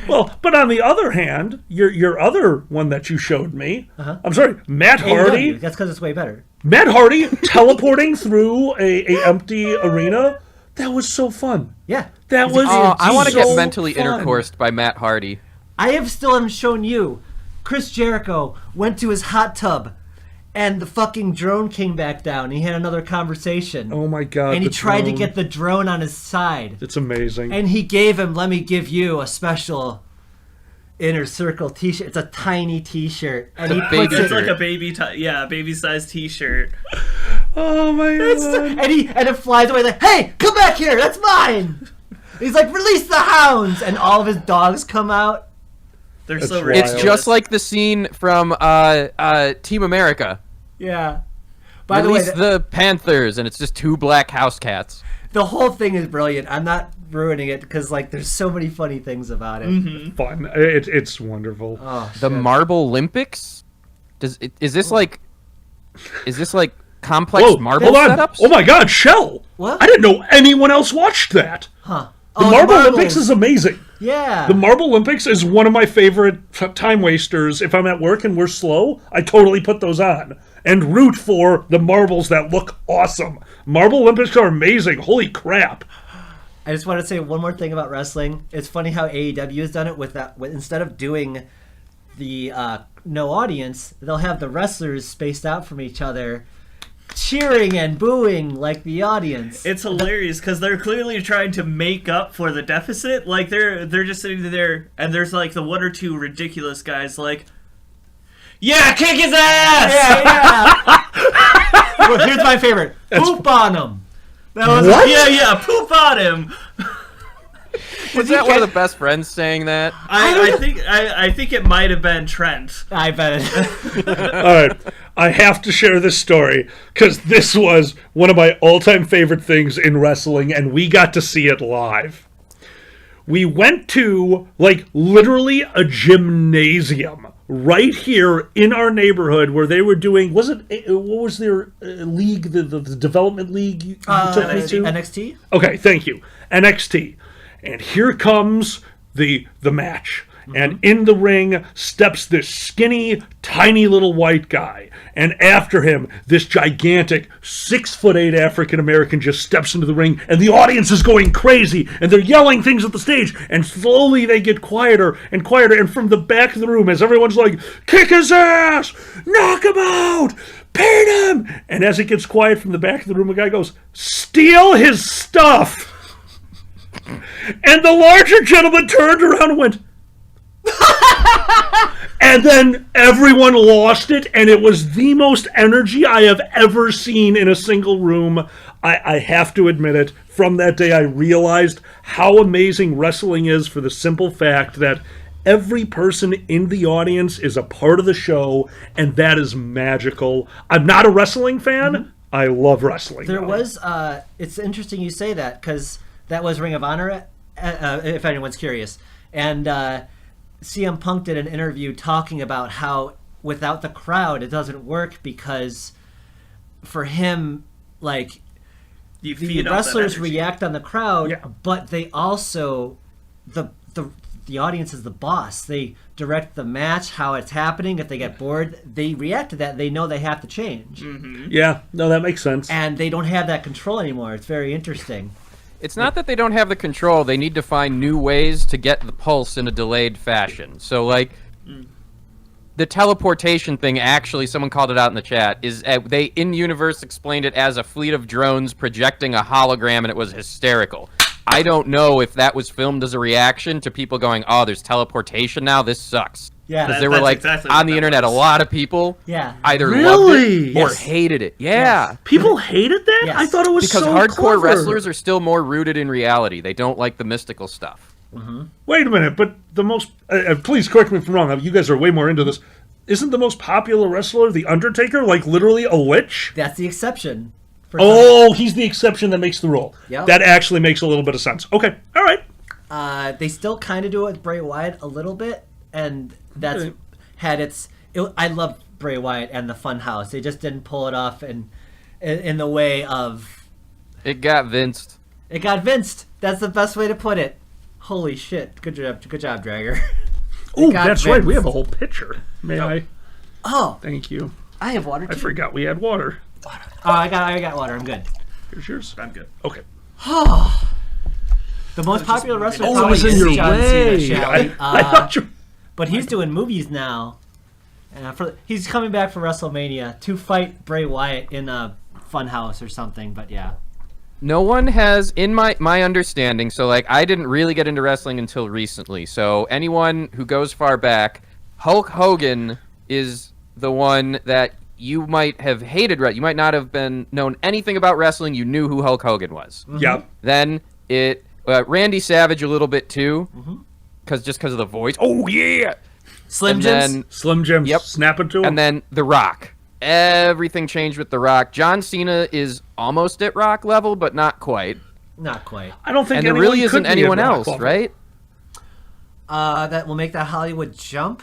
Well, but on the other hand, your other one that you showed me, I'm sorry, Matt Hardy. That's because it's way better. Matt Hardy teleporting through a empty arena. That was so fun. Yeah. That was I want to get so mentally fun. intercoursed by Matt Hardy. I have still haven't shown you. Chris Jericho went to his hot tub, and the fucking drone came back down. He had another conversation. Oh my god. And he the tried to drone. get the drone on his side. It's amazing. And he gave him, let me give you a special inner circle t-shirt. It's a tiny t-shirt. And he baby puts it... It's like a baby-sized T-shirt. Oh my god. And it flies away like, hey, come back here, that's mine! He's like, release the hounds! And all of his dogs come out. They're That's so wild. ridiculous. It's just like the scene from Team America. Yeah. By the way, Release the Panthers, and it's just 2 black house cats. the whole thing is brilliant. I'm not ruining it because like there's so many funny things about it. Fun. It's wonderful. Oh, The shit. Marble Olympics? Is this like complex Whoa, marble hold on. setups? Oh my god, Shell! What? I didn't know anyone else watched that. Huh. The Marble Olympics is amazing. Yeah. The Marble Olympics is one of my favorite time wasters. If I'm at work and we're slow, I totally put those on and root for the marbles that look awesome. Marble Olympics are amazing. Holy crap. I just want to say one more thing about wrestling. It's funny how AEW has done it with that. Instead of doing the no audience, they'll have the wrestlers spaced out from each other, cheering and booing like the audience. It's hilarious because they're clearly trying to make up for the deficit. Like they're just sitting there, and there's like the 1 or 2 ridiculous guys like, "Yeah, kick his ass!" Yeah. Well, here's my favorite. Poop on him. That was What? Yeah, poop on him. Was that one of the best friends saying that? I think it might have been Trent. I bet it. All right, I have to share this story because this was one of my all-time favorite things in wrestling, and we got to see it live. We went to, like, literally a gymnasium right here in our neighborhood where they were doing, what was their league, the development league you took me to? NXT? Okay, thank you. NXT. And here comes the match. And in the ring steps this skinny, tiny little white guy. And after him, this gigantic 6'8" African-American just steps into the ring. And the audience is going crazy. And they're yelling things at the stage. And slowly they get quieter and quieter. And from the back of the room, as everyone's like, kick his ass! Knock him out! Pin him! And as it gets quiet from the back of the room, a guy goes, steal his stuff! And the larger gentleman turned around and went, and then everyone lost it, and it was the most energy I have ever seen in a single room. I have to admit it. From that day, I realized how amazing wrestling is for the simple fact that every person in the audience is a part of the show, and that is magical. I'm not a wrestling fan. I love wrestling. There was, it's interesting you say that, because that was Ring of Honor, if anyone's curious. And CM Punk did an interview talking about how without the crowd it doesn't work, because for him, like, You the feed off that wrestlers energy. react on the crowd, Yeah. but they also, the audience is the boss. They direct the match, how it's happening. If they get bored, they react to that. They know they have to change. Yeah, no, that makes sense. And they don't have that control anymore. It's very interesting. It's not that they don't have the control. They need to find new ways to get the pulse in a delayed fashion. So, like, the teleportation thing, actually, someone called it out in the chat, is they, in-universe, explained it as a fleet of drones projecting a hologram, and it was hysterical. I don't know if that was filmed as a reaction to people going, oh, there's teleportation now, this sucks. Yeah. Because there were, That's like, exactly what on the that internet, was. a lot of people Yeah. either loved Really? it or Yes. hated it. Yeah. Yes. People hated that? Yes. I thought it was Because so hardcore clever. wrestlers are still more rooted in reality. They don't like the mystical stuff. Wait a minute, but the most... please correct me if I'm wrong. You guys are way more into this. Isn't the most popular wrestler The Undertaker, like, literally a lich? That's the exception. For Oh, he's the exception that makes the rule. Yep. That actually makes a little bit of sense. Okay, all right. They still kind of do it with Bray Wyatt a little bit, and that's Okay. had its. I love Bray Wyatt and the Funhouse. They just didn't pull it off in the way of. It got Vinced. It got vinced. That's the best way to put it. Holy shit! Good job, Dragger. Oh, got that's right. We have a Vince. whole pitcher. May I? Oh, Thank you. I have water too. I forgot we had water. Oh, I got water. I'm good. Here's yours. I'm good. Okay. The most popular wrestler Oh, it probably was in is your John way. Cena, shall we? I thought you... But he's doing movies now. He's coming back for WrestleMania to fight Bray Wyatt in a Funhouse or something. But yeah, No one has, in my understanding, so, like, I didn't really get into wrestling until recently. So anyone who goes far back, Hulk Hogan is the one that you might have hated. You might not have known anything about wrestling. You knew who Hulk Hogan was. Yeah. Then Randy Savage a little bit too, because of the voice. Oh yeah. Slim And Jims. then- Slim Jim Yep. snapping to him. And then The Rock. Everything changed with The Rock. John Cena is almost at Rock level, but not quite. Not quite. I don't think And there anyone really could isn't be at anyone rock else, level. right? That will make that Hollywood jump.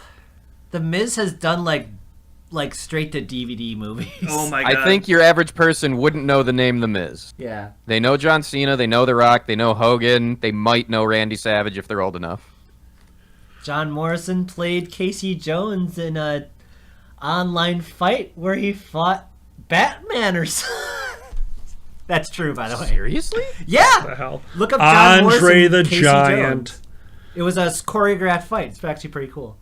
The Miz has done like straight to DVD movies. Oh my god. I think your average person wouldn't know the name The Miz. Yeah. They know John Cena, they know The Rock, they know Hogan, they might know Randy Savage if they're old enough. John Morrison played Casey Jones in a online fight where he fought Batman or something. That's true, by the way. Seriously? Yeah. The hell? Look up John Andre Morrison, the Casey Giant. Jones. It was a choreographed fight. It's actually pretty cool.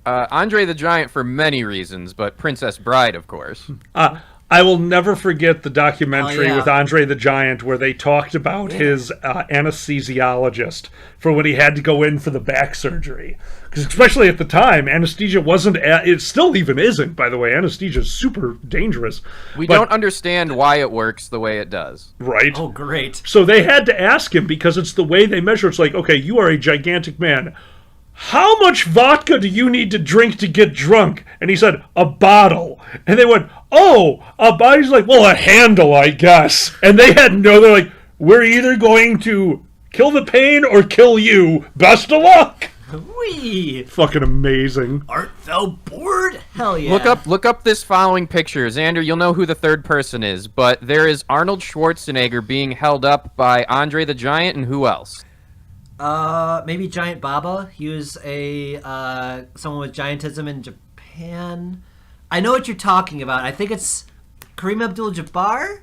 Andre the Giant for many reasons, but Princess Bride, of course. I will never forget the documentary Oh, yeah. with Andre the Giant where they talked about his anesthesiologist for when he had to go in for the back surgery. Because especially at the time, anesthesia wasn't... it still even isn't, by the way. Anesthesia is super dangerous. We But- don't understand why it works the way it does. Right? Oh, great. So they had to ask him because it's the way they measure. It's like, okay, you are a gigantic man. How much vodka do you need to drink to get drunk? And he said, a bottle. And they went, oh, a bottle. He's like, well, a handle, I guess. And they had they're like, we're either going to kill the pain or kill you. Best of luck. Wee. Fucking amazing. Art thou bored? Hell yeah. Look up this following picture. Xander, you'll know who the third person is, but there is Arnold Schwarzenegger being held up by Andre the Giant, and who else? Maybe Giant Baba. He was a someone with giantism in Japan. I know what you're talking about. I think it's Kareem Abdul-Jabbar.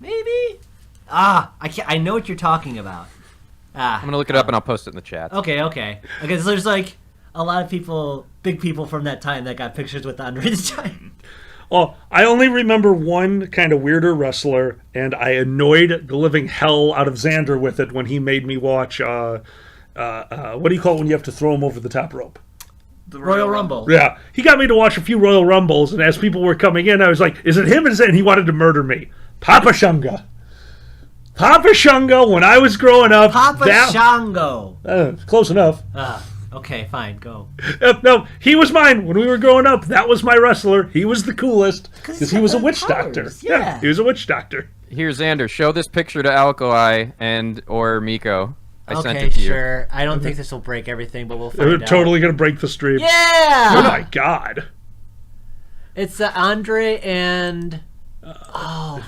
Maybe. I know what you're talking about. I'm gonna look it up and I'll post it in the chat. Okay. So there's like a lot of people, big people from that time that got pictures with Andre the Giant. Well, I only remember one kind of weirder wrestler, and I annoyed the living hell out of Xander with it when he made me watch, what do you call it when you have to throw him over the top rope? The Royal Rumble. Yeah, he got me to watch a few Royal Rumbles, and as people were coming in, I was like, is it him? And he wanted to murder me. Papa Shunga. Papa Shunga, when I was growing up. Papa Shango. Close enough. Okay, fine, go. No, he was mine when we were growing up. That was my wrestler. He was the coolest because he was a witch doctor. powers, yeah. He was a witch doctor. Here, Xander, show this picture to Alkali or Miko. I sent Okay, it to you. sure. I don't think this will break everything, but we'll We're find out. totally going to break the stream. Oh Yeah! my god. It's Andre and...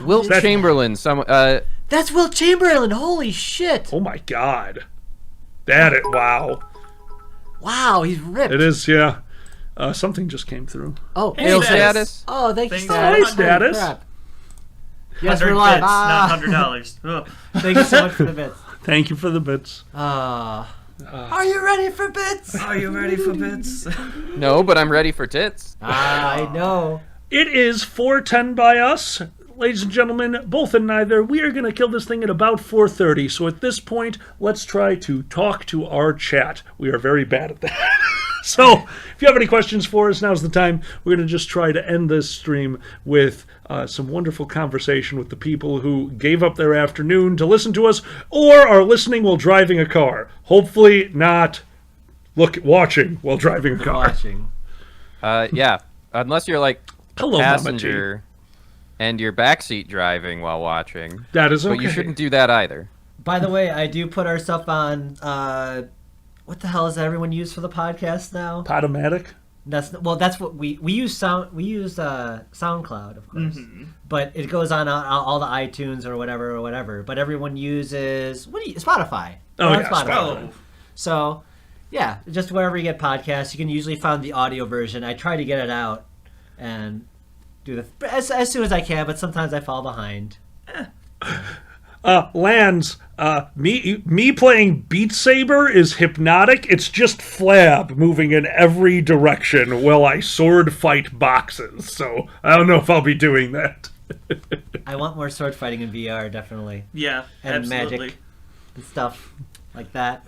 Wilt That- Chamberlain. That's Wilt Chamberlain! Holy shit! Oh my god. Wow. Wow, he's ripped. It is, yeah. Something just came through. Oh, Hail Status. status. Oh, thank you, Thanks. Status. Hi, Holy Status. crap. Yes, 100 we're live. bits, not $100. Ugh. Thank you so much for the bits. Thank you for the bits. Are you ready for bits? Are you ready for bits? No, but I'm ready for tits. I know. It is 4:10 by us. Ladies and gentlemen, both and neither, we are going to kill this thing at about 4:30. So at this point, let's try to talk to our chat. We are very bad at that. So if you have any questions for us, now's the time. We're going to just try to end this stream with some wonderful conversation with the people who gave up their afternoon to listen to us or are listening while driving a car. Hopefully not watching while driving a car. Watching. Yeah, unless you're like Hello, Mama T. passenger and you're backseat driving while watching. That is okay. But you shouldn't do that either. By the way, I do put our stuff on, what the hell is that everyone use for the podcast now? Podomatic? That's what we use SoundCloud, of course, but it goes on all the iTunes or whatever. But everyone uses Spotify. Oh, We're on yeah, Oh, So, yeah, just wherever you get podcasts, you can usually find the audio version. I try to get it out and do as soon as I can, but sometimes I fall behind. Lands, me playing Beat Saber is hypnotic. It's just Flab moving in every direction while I sword fight boxes. So I don't know if I'll be doing that. I want more sword fighting in VR, definitely, yeah, and absolutely. magic and stuff like that.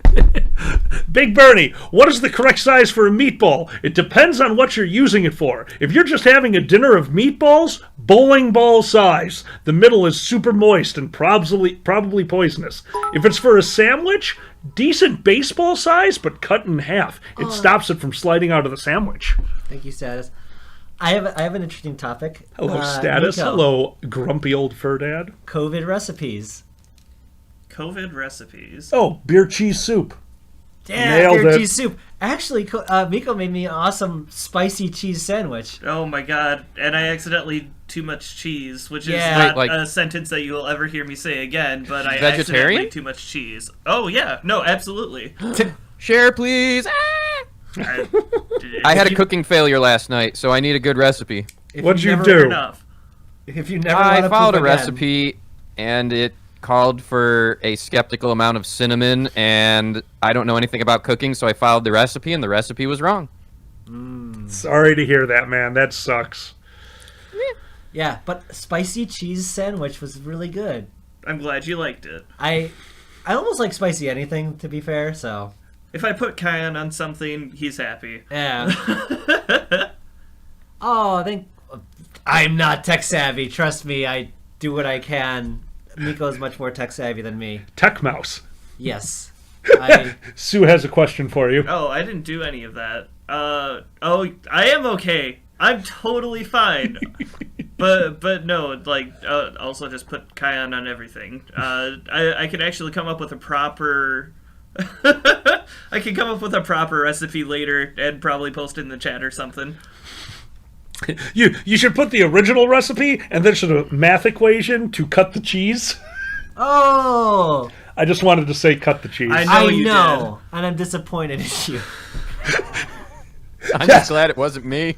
Big Bernie, what is the correct size for a meatball? It depends on what you're using it for. If you're just having a dinner of meatballs, bowling ball size. The middle is super moist and probably poisonous. If it's for a sandwich, decent baseball size, but cut in half. It stops it from sliding out of the sandwich. Thank you, Status. I have an interesting topic. Hello, Status. Nico, Hello, grumpy old fur dad. COVID recipes. COVID recipes. Oh, beer cheese soup. Yeah, Nailed beer it. cheese soup. Actually, Miko made me an awesome spicy cheese sandwich. Oh my god, and I accidentally too much cheese, which is Yeah. not Wait, like- a sentence that you will ever hear me say again, but I Vegetarian? accidentally too much cheese. Oh yeah, no, absolutely. Share, please. Ah! I had a cooking failure last night, so I need a good recipe. If What'd you never- do? Enough. If you never I want to followed a poop again. recipe, and it called for a skeptical amount of cinnamon, and I don't know anything about cooking, so I followed the recipe, and the recipe was wrong. Sorry to hear that, man. That sucks. Yeah, but spicy cheese sandwich was really good. I'm glad you liked it. I almost like spicy anything, to be fair, so... If I put cayenne on something, he's happy. Yeah. I'm not tech savvy. Trust me, I do what I can. Miko's much more tech savvy than me. Tech mouse. Yes. Sue has a question for you. Oh, I didn't do any of that. I am okay. I'm totally fine. But no, like, also just put cayenne on everything. I could actually come up with a proper... I could come up with a proper recipe later and probably post it in the chat or something. You should put the original recipe and then should a math equation to cut the cheese. Oh! I just wanted to say cut the cheese. I I you know, and I'm disappointed in you. I'm just glad it wasn't me.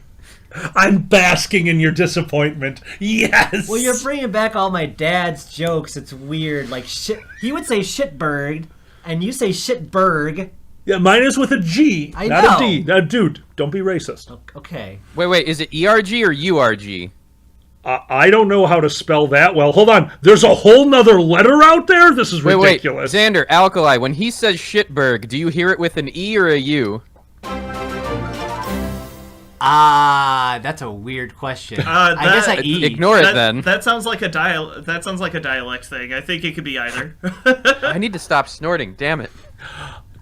I'm basking in your disappointment. Yes! Well, you're bringing back all my dad's jokes. It's weird. Like, shit. He would say shitberg, and you say shitberg. Yeah, mine is with a G, I not know. a D. Now, dude, don't be racist. Okay. Wait, is it ERG or URG? I don't know how to spell that well. Hold on. There's a whole nother letter out there? This is Wait, ridiculous. Xander, Alkali, when he says shitberg, do you hear it with an E or a U? That's a weird question. I guess I eat. Ignore it then. That sounds like a dialect thing. I think it could be either. I need to stop snorting, damn it.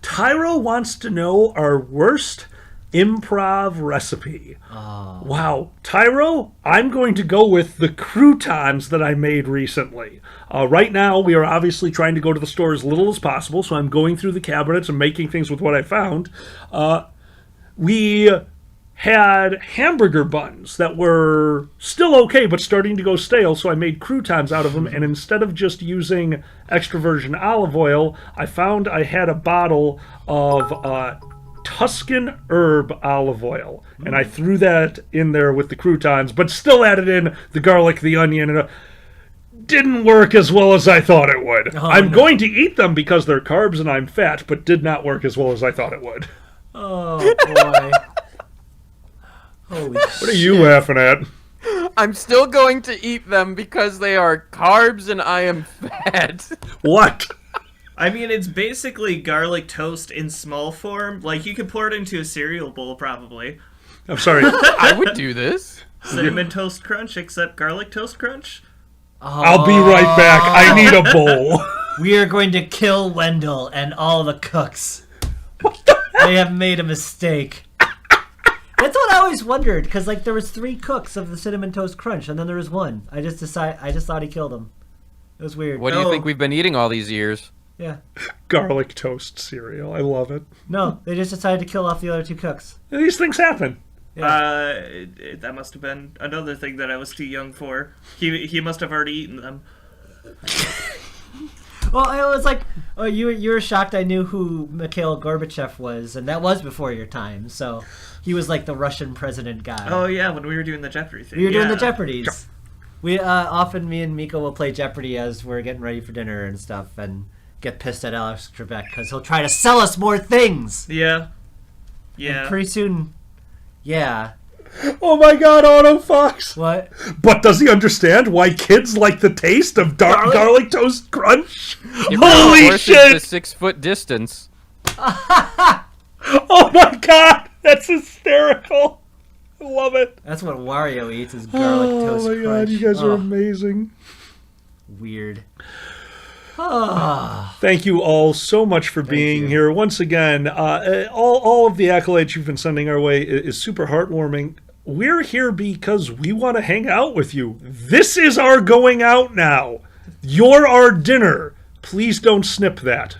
Tyro wants to know our worst improv recipe. Oh. Wow. Tyro, I'm going to go with the croutons that I made recently. Right now, we are obviously trying to go to the store as little as possible, so I'm going through the cabinets and making things with what I found. We had hamburger buns that were still okay, but starting to go stale, so I made croutons out of them, and instead of just using extra virgin olive oil, I found I had a bottle of Tuscan herb olive oil, and I threw that in there with the croutons, but still added in the garlic, the onion, and didn't work as well as I thought it would. I'm going to eat them because they're carbs and I'm fat, but did not work as well as I thought it would. Oh, boy. Holy shit. What are you laughing at? I'm still going to eat them because they are carbs and I am fat. What? I mean, it's basically garlic toast in small form. Like, you could pour it into a cereal bowl, probably. I'm sorry. I would do this. Cinnamon Toast Crunch, except garlic toast crunch. I'll be right back. I need a bowl. We are going to kill Wendell and all the cooks. They have made a mistake. That's what I always wondered, because like there was 3 cooks of the Cinnamon Toast Crunch, and then there was 1. I just thought he killed him. It was weird. What do you think we've been eating all these years? Yeah. Garlic toast cereal. I love it. No, they just decided to kill off the other 2 cooks. These things happen. That must have been another thing that I was too young for. He must have already eaten them. Well, I was like, oh, you were shocked I knew who Mikhail Gorbachev was, and that was before your time. So he was like the Russian president guy. Oh yeah, when we were doing the Jeopardy thing. We were doing the Jeopardies. We often, me and Miko will play Jeopardy as we're getting ready for dinner and stuff, and get pissed at Alex Trebek because he'll try to sell us more things. Yeah. And pretty soon, yeah. Oh my god, Auto Fox. What? But does he understand why kids like the taste of garlic toast crunch? It Holy reinforces shit! the 6-foot distance. Oh my god, that's hysterical. I love it. That's what Wario eats is garlic toast Oh my crunch. god, you guys are amazing. Weird. Thank you all so much for being here. Once again, all of the accolades you've been sending our way is super heartwarming. We're here because we want to hang out with you. This is our going out now. You're our dinner. Please don't snip that.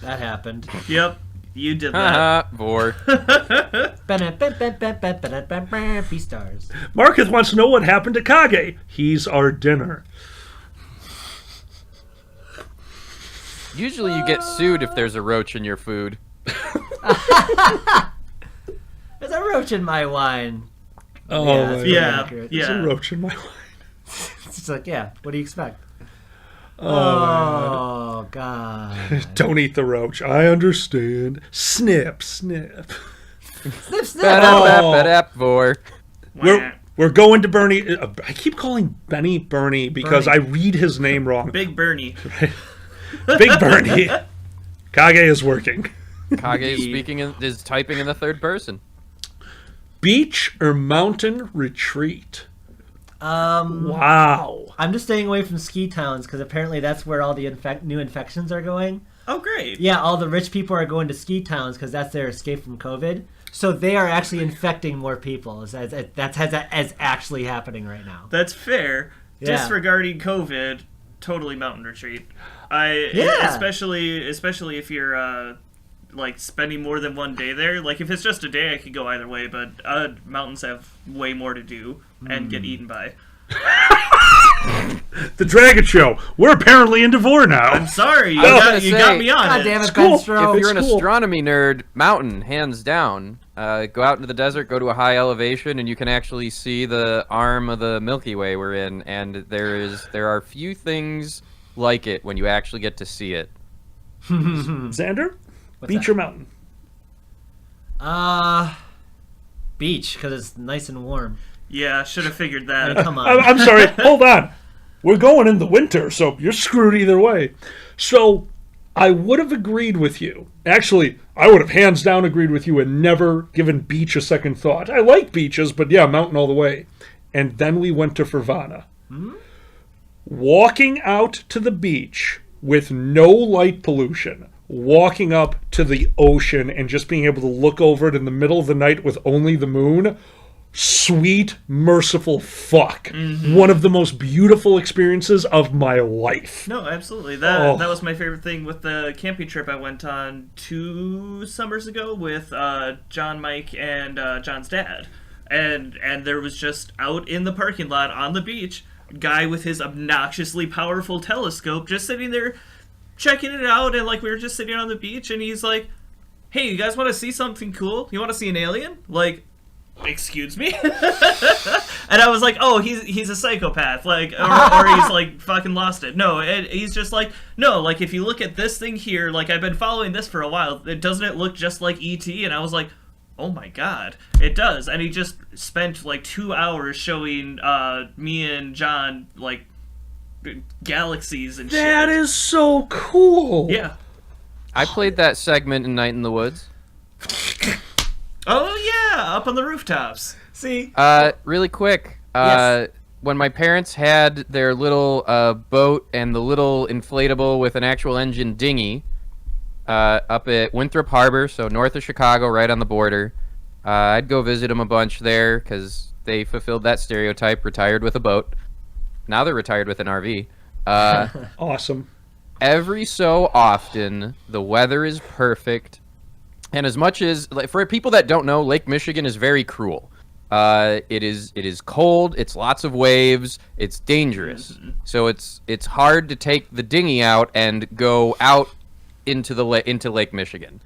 That happened. Yep. You did that. Vor. B-stars. Marcus wants to know what happened to Kage. He's our dinner. Usually you get sued if there's a roach in your food. There's a roach in my wine. Oh, that's pretty yeah. accurate. There's a roach in my wine. It's just like, yeah, what do you expect? Oh, God. Don't eat the roach. I understand. Snip, snip. Snip, snip. Ba-da-ba-ba-da, Vor. We're going to Bernie. I keep calling Benny Bernie because Bernie. I read his name wrong. Big Bernie. Big Bernie. Kage is working. Kage is typing in the third person. Beach or mountain retreat? Wow. I'm just staying away from ski towns because apparently that's where all the new infections are going. Oh, great. Yeah, all the rich people are going to ski towns because that's their escape from COVID. So they are actually infecting more people. That's actually happening right now. That's fair. Yeah. Disregarding COVID, totally mountain retreat. Especially if you're like spending more than one day there. Like if it's just a day, I could go either way. But mountains have way more to do and get eaten by. The Dragon Show. We're apparently in Devore now. I'm sorry, you gonna got me on God it. damn it, cool. Ben Stroh. If you're an cool. astronomy nerd, mountain, hands down. Go out into the desert, go to a high elevation, and you can actually see the arm of the Milky Way we're in. And there are few things like it when you actually get to see it. Xander? Beach that? or mountain? Beach, because it's nice and warm. Yeah, should have figured I mean, that. come on. I'm sorry. Hold on. We're going in the winter, so you're screwed either way. So I would have agreed with you. Actually, I would have hands down agreed with you and never given beach a second thought. I like beaches, but yeah, mountain all the way. And then we went to Fervana. Walking out to the beach with no light pollution, walking up to the ocean and just being able to look over it in the middle of the night with only the moon. Sweet, merciful fuck. One of the most beautiful experiences of my life. No, absolutely. That was my favorite thing with the camping trip I went on 2 summers ago with John, Mike, and John's dad. And there was just out in the parking lot on the beach, a guy with his obnoxiously powerful telescope just sitting there checking it out, and like we were just sitting on the beach, and he's like, "Hey, you guys want to see something cool? You want to see an alien?" Like, excuse me? And I was like, oh, he's a psychopath, like, or he's like fucking lost it. No, he's just like, no, like if you look at this thing here, like I've been following this for a while, doesn't it look just like E.T.? And I was like, oh my god, it does. And he just spent like 2 hours showing me and John like galaxies and shit. That is so cool. Yeah. I played that segment in Night in the Woods. Oh yeah, up on the rooftops. See? Really quick. Yes. When my parents had their little boat and the little inflatable with an actual engine dinghy up at Winthrop Harbor, so north of Chicago, right on the border, I'd go visit them a bunch there because they fulfilled that stereotype, retired with a boat. Now they're retired with an RV. Awesome. Every so often, the weather is perfect. And as much as, like, for people that don't know, Lake Michigan is very cruel. It is cold. It's lots of waves. It's dangerous. So it's hard to take the dinghy out and go out into Lake Michigan.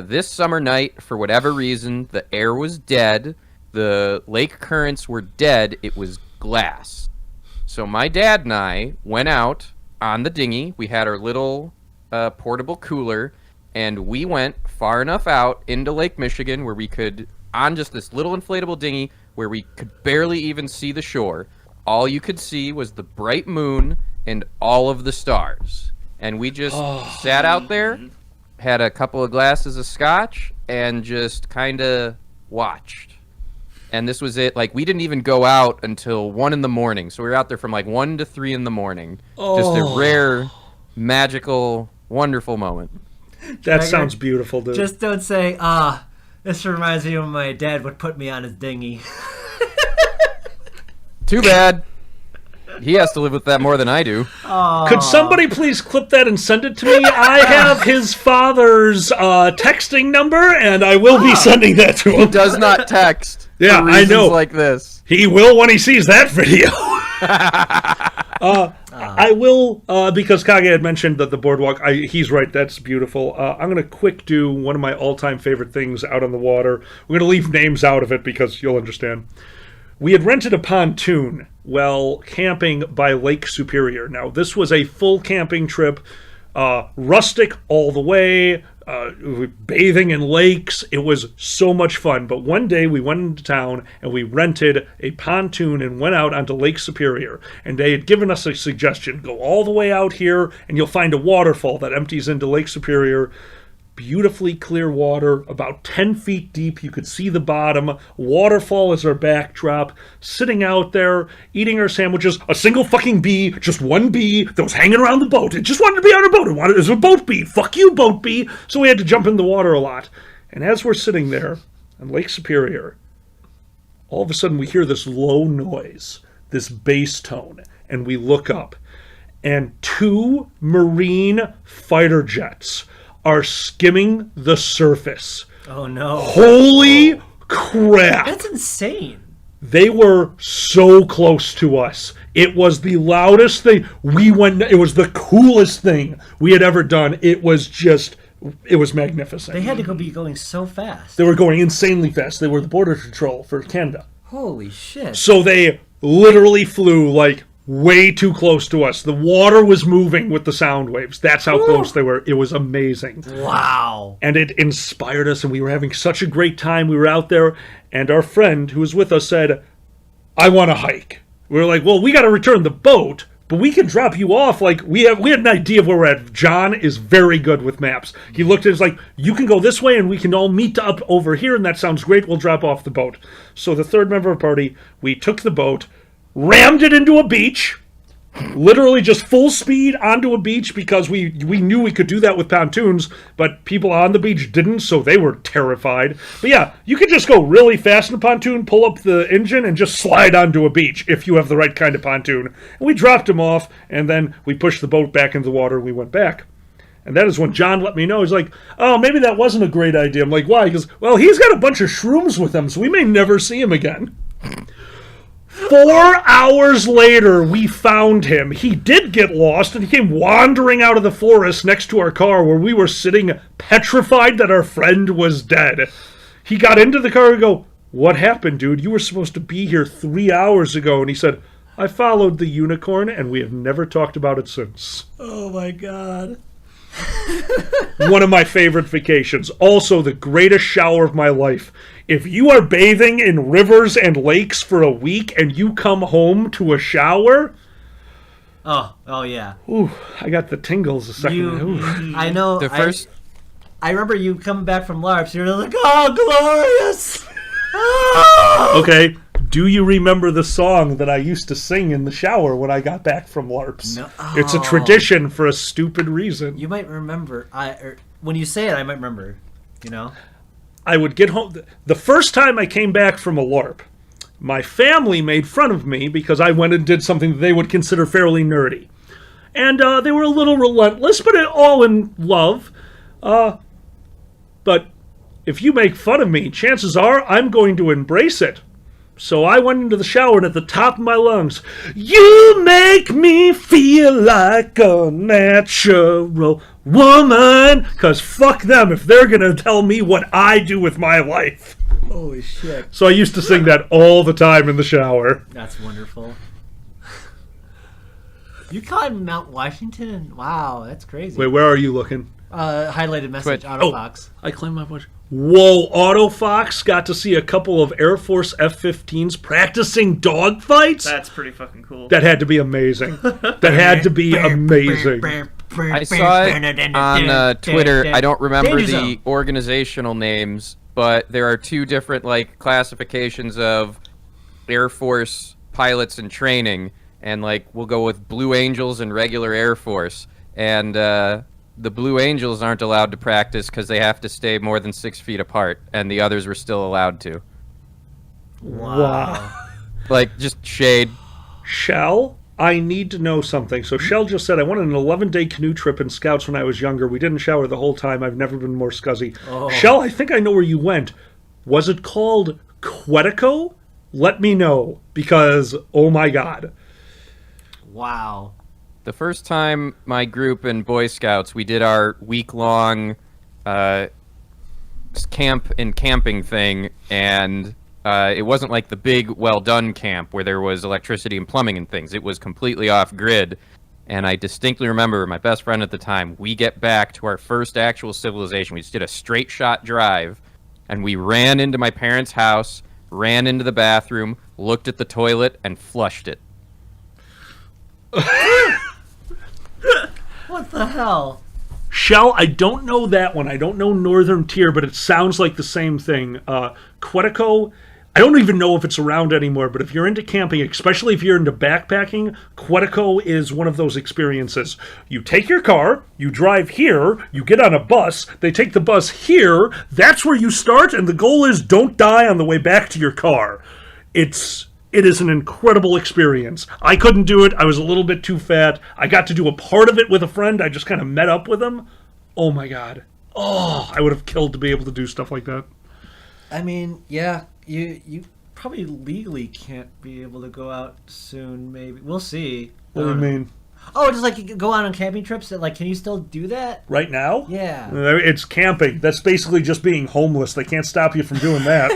This summer night, for whatever reason, the air was dead. The lake currents were dead. It was glass. So my dad and I went out on the dinghy. We had our little portable cooler. And we went far enough out into Lake Michigan where we could, on just this little inflatable dinghy, where we could barely even see the shore. All you could see was the bright moon and all of the stars. And we just sat out there, had a couple of glasses of scotch, and just kind of watched. And this was it. Like, we didn't even go out until 1 in the morning. So we were out there from like 1 to 3 in the morning. Just a rare, magical, wonderful moment. That Tiger, sounds beautiful, dude. Just don't say, this reminds me of when my dad would put me on his dinghy. Too bad. He has to live with that more than I do. Could somebody please clip that and send it to me? I have his father's texting number, and I will be sending that to him. Does not text. Yeah, for I reasons know. like this. He will when he sees that video. I will, because Kage had mentioned that the boardwalk, he's right, that's beautiful. I'm going to quick do one of my all-time favorite things out on the water. We're going to leave names out of it because you'll understand. We had rented a pontoon while camping by Lake Superior. Now, this was a full camping trip, rustic all the way, bathing in lakes. It was so much fun. But one day we went into town and we rented a pontoon and went out onto Lake Superior. And they had given us a suggestion. Go all the way out here and you'll find a waterfall that empties into Lake Superior. Beautifully clear water, about 10 feet deep. You could see the bottom. Waterfall is our backdrop. Sitting out there, eating our sandwiches. A single fucking bee, just one bee that was hanging around the boat. It just wanted to be on a boat. It was a boat bee. Fuck you, boat bee. So we had to jump in the water a lot. And as we're sitting there on Lake Superior, all of a sudden we hear this low noise, this bass tone, and we look up. And 2 Marine fighter jets are skimming the surface. Oh no. Holy crap. That's insane. They were so close to us. It was the loudest thing. It was the coolest thing we had ever done. It was magnificent. They had to be going so fast. They were going insanely fast. They were the border patrol for Canada. Holy shit. So they literally flew like way too close to us. The water was moving with the sound waves. That's how close they were. It was amazing. Wow. And it inspired us, and we were having such a great time. We were out there, and our friend who was with us said, I want to hike. We were like, well, we got to return the boat, but we can drop you off. Like, we had an idea of where we're at. John is very good with maps. He looked at us like, you can go this way, and we can all meet up over here, and that sounds great. We'll drop off the boat. So the third member of the party, we took the boat, rammed it into a beach, literally just full speed onto a beach because we knew we could do that with pontoons, but people on the beach didn't, so they were terrified. But yeah, you could just go really fast in a pontoon, pull up the engine, and just slide onto a beach if you have the right kind of pontoon. And we dropped him off, and then we pushed the boat back into the water, and we went back. And that is when John let me know. He's like, oh, maybe that wasn't a great idea. I'm like, why? He goes, well, he's got a bunch of shrooms with him, so we may never see him again. 4 hours later, we found him. He did get lost, and he came wandering out of the forest next to our car where we were sitting petrified that our friend was dead. He got into the car and go, what happened, dude? You were supposed to be here 3 hours ago. And he said, I followed the unicorn, and we have never talked about it since. Oh my god. One of my favorite vacations. Also, the greatest shower of my life. If you are bathing in rivers and lakes for a week and you come home to a shower... Oh yeah. Ooh, I got the tingles a second. I know. The first... I remember you coming back from LARPs. You're like, oh, glorious! Oh! Okay, do you remember the song that I used to sing in the shower when I got back from LARPs? No. It's a tradition for a stupid reason. You might remember. When you say it, I might remember. You know? I would get home... The first time I came back from a LARP, my family made fun of me because I went and did something that they would consider fairly nerdy. And they were a little relentless, but all in love. But if you make fun of me, chances are I'm going to embrace it. So I went into the shower and at the top of my lungs, you make me feel like a natural woman. Because fuck them if they're going to tell me what I do with my life. Holy shit. So I used to sing that all the time in the shower. That's wonderful. You caught in Mount Washington? And wow, that's crazy. Wait, where are you looking? Highlighted message, Twitch. Autofox. I claim my watch. Whoa, Autofox got to see a couple of Air Force F-15s practicing dogfights? That's pretty fucking cool. That had to be amazing. That had to be amazing. I saw it on Twitter. I don't remember Danger the Zone. organizational names, but there are 2 different like classifications of Air Force pilots in training, and like we'll go with Blue Angels and regular Air Force, and the Blue Angels aren't allowed to practice because they have to stay more than 6 feet apart, and the others were still allowed to. Wow. Like, just shade. Shell, I need to know something. So Shell just said, I went on an 11-day canoe trip in Scouts when I was younger. We didn't shower the whole time. I've never been more scuzzy. Oh. Shell, I think I know where you went. Was it called Quetico? Let me know, because, oh my god. Wow. The first time my group in Boy Scouts, we did our week-long camp and camping thing, and it wasn't like the big, well-done camp where there was electricity and plumbing and things. It was completely off-grid, And I distinctly remember my best friend at the time, we get back to our first actual civilization. We just did a straight shot drive, and we ran into my parents' house, ran into the bathroom, looked at the toilet, and flushed it. What the hell? Shell, I don't know that one. I don't know Northern Tier, but it sounds like the same thing. Quetico, I don't even know if it's around anymore, but if you're into camping, especially if you're into backpacking, Quetico is one of those experiences. You take your car, you drive here, you get on a bus, they take the bus here, that's where you start, and the goal is don't die on the way back to your car. It is an incredible experience. I couldn't do it. I was a little bit too fat. I got to do a part of it with a friend. I just kind of met up with him. Oh my God. Oh, I would have killed to be able to do stuff like that. I mean, yeah, you probably legally can't be able to go out soon, maybe. We'll see. What do you mean? Oh, just like you could go out on camping trips? Like, can you still do that? Right now? Yeah. It's camping. That's basically just being homeless. They can't stop you from doing that.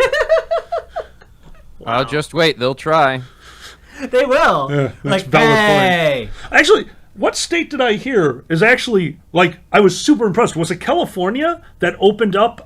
Wow. Just wait, they'll try. They will. Yeah, that's like, valid hey. point. Actually, what state did I hear is actually, like, I was super impressed. Was it California that opened up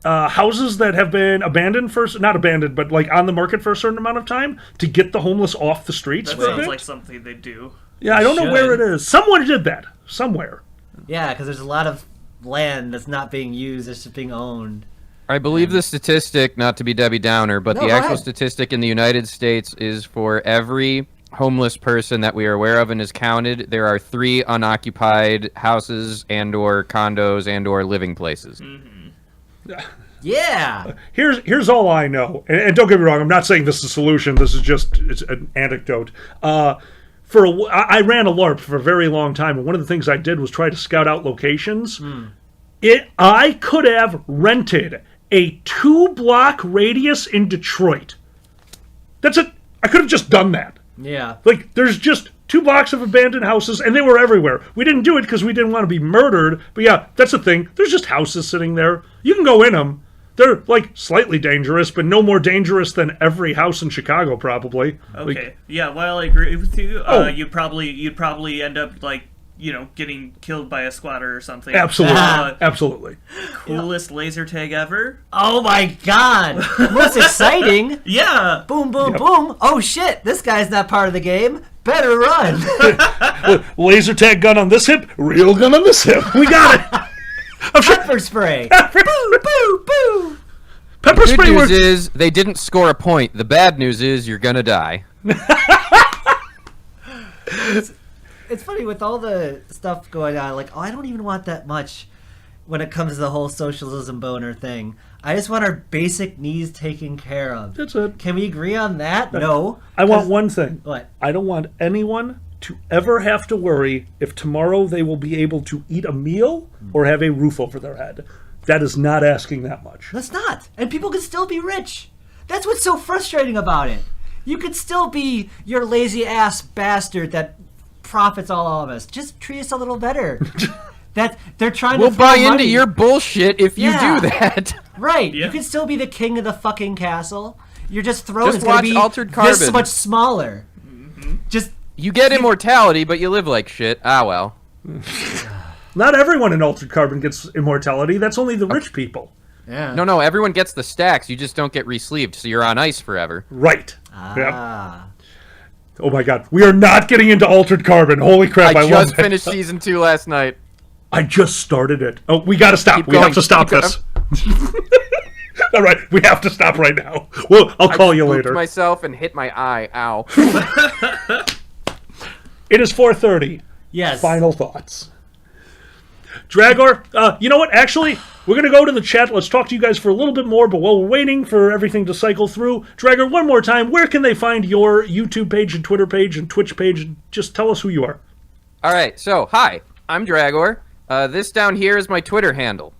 houses that have been abandoned not abandoned, but like on the market for a certain amount of time to get the homeless off the streets? That for a sounds bit? like something they do. Yeah, I don't know where it is. Someone did that. Somewhere. Yeah, because there's a lot of land that's not being used, it's just being owned. I believe the statistic, not to be Debbie Downer, but No, the go actual ahead. statistic in the United States is for every homeless person that we are aware of and is counted, there are 3 unoccupied houses and or condos and or living places. Yeah. Here's all I know, and don't get me wrong. I'm not saying this is a solution. This is just it's an anecdote. I ran a LARP for a very long time, and one of the things I did was try to scout out locations. I could have rented a 2-block radius in Detroit. That's it. I could have just done that. Yeah. Like, there's just 2 blocks of abandoned houses, and they were everywhere. We didn't do it because we didn't want to be murdered, but yeah, that's the thing. There's just houses sitting there. You can go in them. They're, like, slightly dangerous, but no more dangerous than every house in Chicago, probably. Okay. Like, Yeah, while I agree with you, Oh. you'd probably end up, like, getting killed by a squatter or something. absolutely. Absolutely. Coolest laser tag ever. Oh my God. What's exciting? Yeah. Boom, boom, boom. Oh shit, this guy's not part of the game. Better run. Laser tag gun on this hip, real gun on this hip. We got it. Pepper spray. Boo, boo, boo. Pepper Good spray news works. is they didn't score a point. The bad news is you're gonna die. It's funny with all the stuff going on, like, oh, I don't even want that much when it comes to the whole socialism boner thing. I just want our basic needs taken care of. That's it. Can we agree on that? No. I want 'Cause- one thing. What? I don't want anyone to ever have to worry if tomorrow they will be able to eat a meal or have a roof over their head. That is not asking that much. That's not. And people can still be rich. That's what's so frustrating about it. You could still be your lazy ass bastard that profits all of us. Just treat us a little better. That they're trying We'll to throw buy into money. your bullshit if you Yeah. do that. Right. Yeah. You can still be the king of the fucking castle. Your just throne Just is going to watch be Altered this Carbon. much smaller. Just You get immortality, but you live like shit. Ah, well. Not everyone in Altered Carbon gets immortality. That's only the rich people. yeah. No, everyone gets the stacks. You just don't get re-sleeved, so you're on ice forever. Right. Yep. Ah. Oh my god. We are not getting into Altered Carbon. Holy crap, I I love just it. finished season 2 last night. I just started it. Oh, we gotta stop. Keep We going. have to stop Keep this. All right, we have to stop right now. Well, I'll call you Spooked later. myself and hit my eye. Ow. It is 4:30. Yes. Final thoughts. Dragor, you know what? Actually, we're going to go to the chat. Let's talk to you guys for a little bit more, but while we're waiting for everything to cycle through, Dragor, one more time, where can they find your YouTube page and Twitter page and Twitch page? And just tell us who you are. All right, so, hi. I'm Dragor. This down here is my Twitter handle.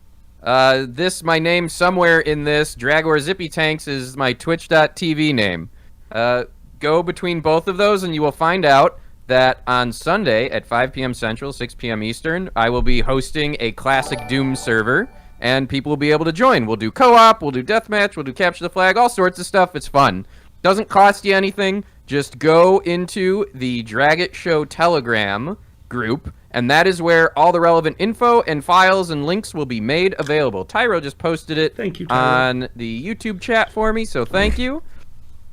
My name somewhere in this, Dragor Zippy Tanks, is my Twitch.tv name. Go between both of those and you will find out that on Sunday at 5 p.m. Central, 6 p.m. Eastern, I will be hosting a Classic Doom server, and people will be able to join. We'll do co-op, we'll do deathmatch, we'll do capture the flag, all sorts of stuff. It's fun. Doesn't cost you anything. just go into the Drag It Show Telegram group, and that is where all the relevant info and files and links will be made available. Tyro just posted it Thank you, Tyro. on the YouTube chat for me, so thank you.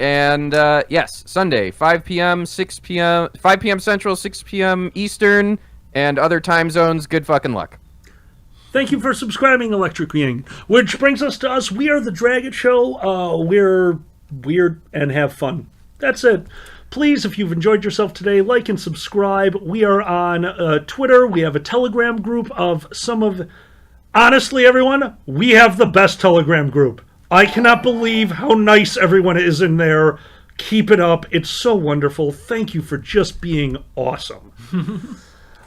And yes, Sunday, 5 p.m., 6 p.m., 5 p.m. Central, 6 p.m. Eastern, and other time zones. Good fucking luck. Thank you for subscribing, Electric Being. Which brings us to us. We are the Drag It Show. We're weird and have fun. That's it. Please, if you've enjoyed yourself today, like and subscribe. We are on Twitter. We have a Telegram group of some of... Honestly, everyone, we have the best Telegram group. I cannot believe how nice everyone is in there. Keep it up. It's so wonderful. Thank you for just being awesome.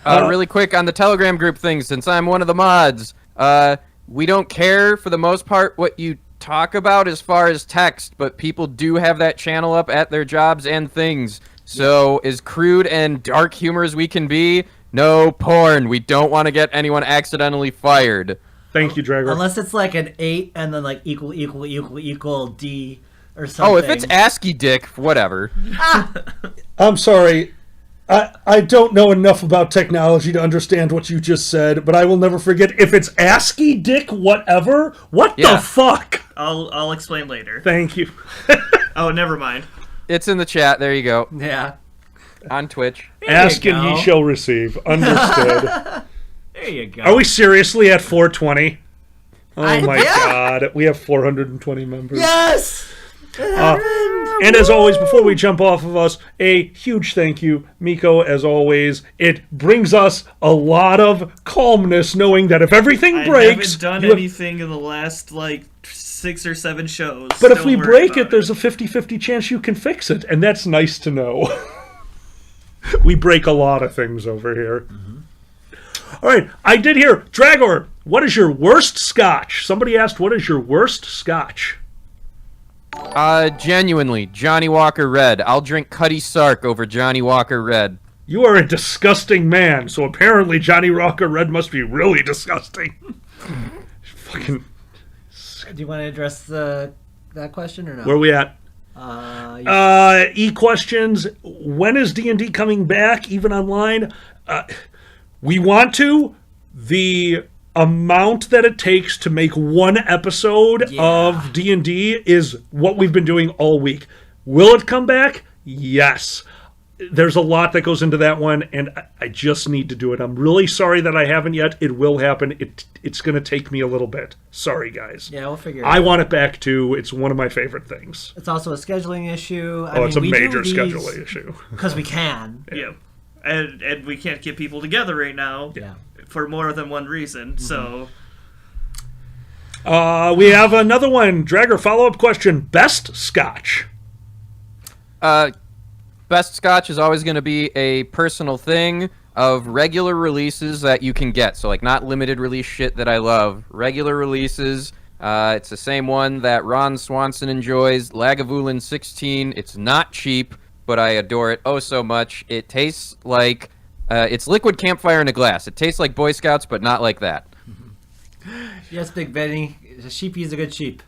Really quick on the Telegram group thing, since I'm one of the mods, we don't care for the most part what you talk about as far as text, but people do have that channel up at their jobs and things. So as crude and dark humor as we can be, no porn. We don't want to get anyone accidentally fired. Thank you, Dragger. Unless it's like an 8 and then like equal D or something. Oh, if it's ASCII dick, whatever. I'm sorry. I don't know enough about technology to understand what you just said, but I will never forget. If it's ASCII dick whatever, what the fuck? I'll explain later. Thank you. Oh, never mind. It's in the chat. There you go. Yeah. On Twitch. Ask you and go. ye shall receive. Understood. There you go. Are we seriously at 420? Oh my yeah. god. We have 420 members. Yes! And as always, before we jump off of us, a huge thank you, Miko, as always. It brings us a lot of calmness knowing that if everything breaks... I haven't done you have- anything in the last, 6 or 7 shows. But if Don't we worry break about it, there's a 50-50 chance you can fix it, and that's nice to know. We break a lot of things over here. Mm-hmm. All right, I did hear, Dragor, what is your worst scotch? Somebody asked, what is your worst scotch? Genuinely, Johnny Walker Red. I'll drink Cuddy Sark over Johnny Walker Red. You are a disgusting man, so apparently Johnny Walker Red must be really disgusting. Fucking... Do you want to address that question or no? Where are we at? E-questions. When is D&D coming back, even online? We want to. The amount that it takes to make one episode of D&D is what we've been doing all week. Will it come back? Yes. There's a lot that goes into that one, and I just need to do it. I'm really sorry that I haven't yet. It will happen. It's going to take me a little bit. Sorry, guys. Yeah, we'll figure it I out. want it back, too. It's one of my favorite things. It's also a scheduling issue. It's a major scheduling issue. Because we can. Yeah. And we can't get people together right now. Yeah. For more than one reason, so... We have another one. Dragger, follow-up question. Best scotch? Best scotch is always going to be a personal thing of regular releases that you can get. So, not limited release shit that I love. Regular releases. It's the same one that Ron Swanson enjoys. Lagavulin 16. It's not cheap, but I adore it oh so much. It tastes like... it's liquid campfire in a glass. It tastes like Boy Scouts, but not like that. Yes, Big Benny. A sheepy is a good sheep.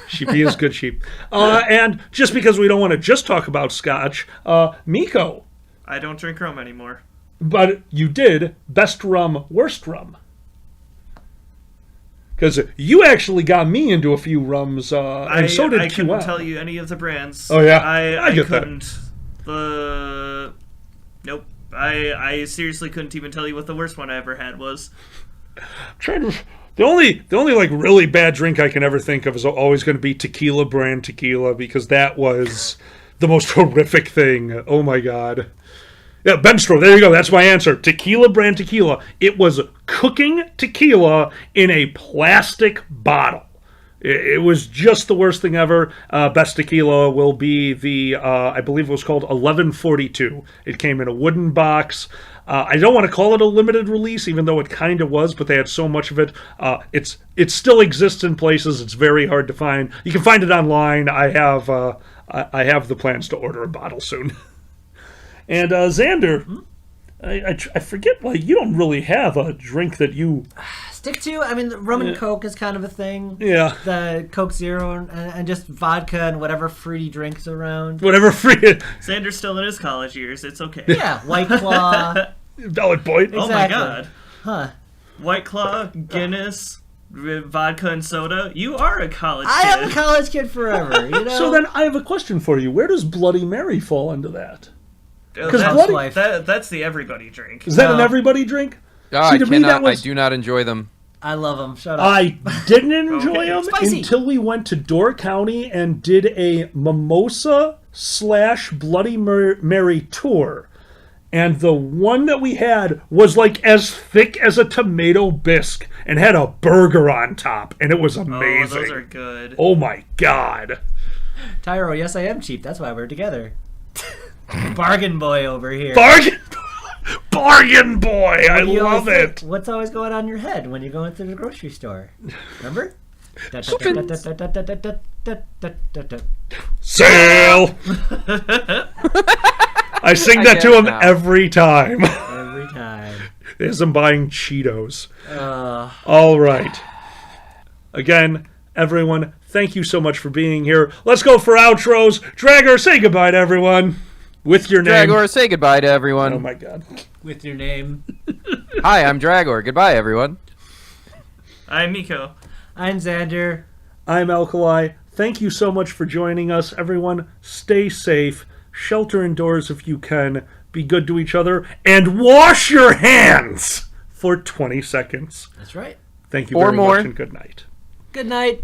Sheepy is good sheep. And just because we don't want to just talk about scotch, Miko. I don't drink rum anymore. But you did best rum, worst rum. Because you actually got me into a few rums, and so did I QM. couldn't tell you any of the brands. Oh, yeah. I get that. couldn't. Nope. I seriously couldn't even tell you what the worst one I ever had was. The only really bad drink I can ever think of is always going to be tequila brand tequila, because that was the most horrific thing. Oh my god. Yeah, Benstro, there you go. That's my answer. Tequila brand tequila. It was cooking tequila in a plastic bottle. It was just the worst thing ever. Best tequila will be the, I believe it was called 1142. It came in a wooden box. I don't want to call it a limited release, even though it kind of was, but they had so much of it. It still exists in places. It's very hard to find. You can find it online. I have the plans to order a bottle soon. And Xander, I forget, you don't really have a drink that you stick to. I mean, rum and Coke is kind of a thing. Yeah. The Coke Zero and just vodka and whatever fruity drinks around. Whatever free. Xander's still in his college years. It's okay. Yeah, White Claw. Valid point. Oh my Exactly. god. Huh. White Claw, Guinness, vodka and soda. You are a college I kid. am a college kid forever, you know? So then I have a question for you. Where does Bloody Mary fall into that? Because Housewife. that's the everybody drink. Is that an No. everybody drink? Oh, See, I to me, that cannot. was- I do not enjoy them. I love them. Shut up. I didn't enjoy them Spicy. until we went to Door County and did a mimosa / Bloody Mary tour. And the one that we had was like as thick as a tomato bisque and had a burger on top. And it was Oh, amazing. those are good. Oh my god. Tyro, yes, I am cheap. That's why we're together. Bargain boy over here. Bargain boy. I You always love think, it. What's always going on in your head when you're going to the grocery store? Remember? Sale. I sing that to get him now. every time. Every time. As I'm buying Cheetos. All right. Again, everyone, thank you so much for being here. Let's go for outros. Dragger, say goodbye to everyone. With your name. Dragor, say goodbye to everyone. Oh my god. With your name. Hi, I'm Dragor. Goodbye, everyone. I'm Miko. I'm Xander. I'm Alkali. Thank you so much for joining us. Everyone, stay safe. Shelter indoors if you can. Be good to each other. And wash your hands for 20 seconds. That's right. Thank you Or very more. much and good night. Good night.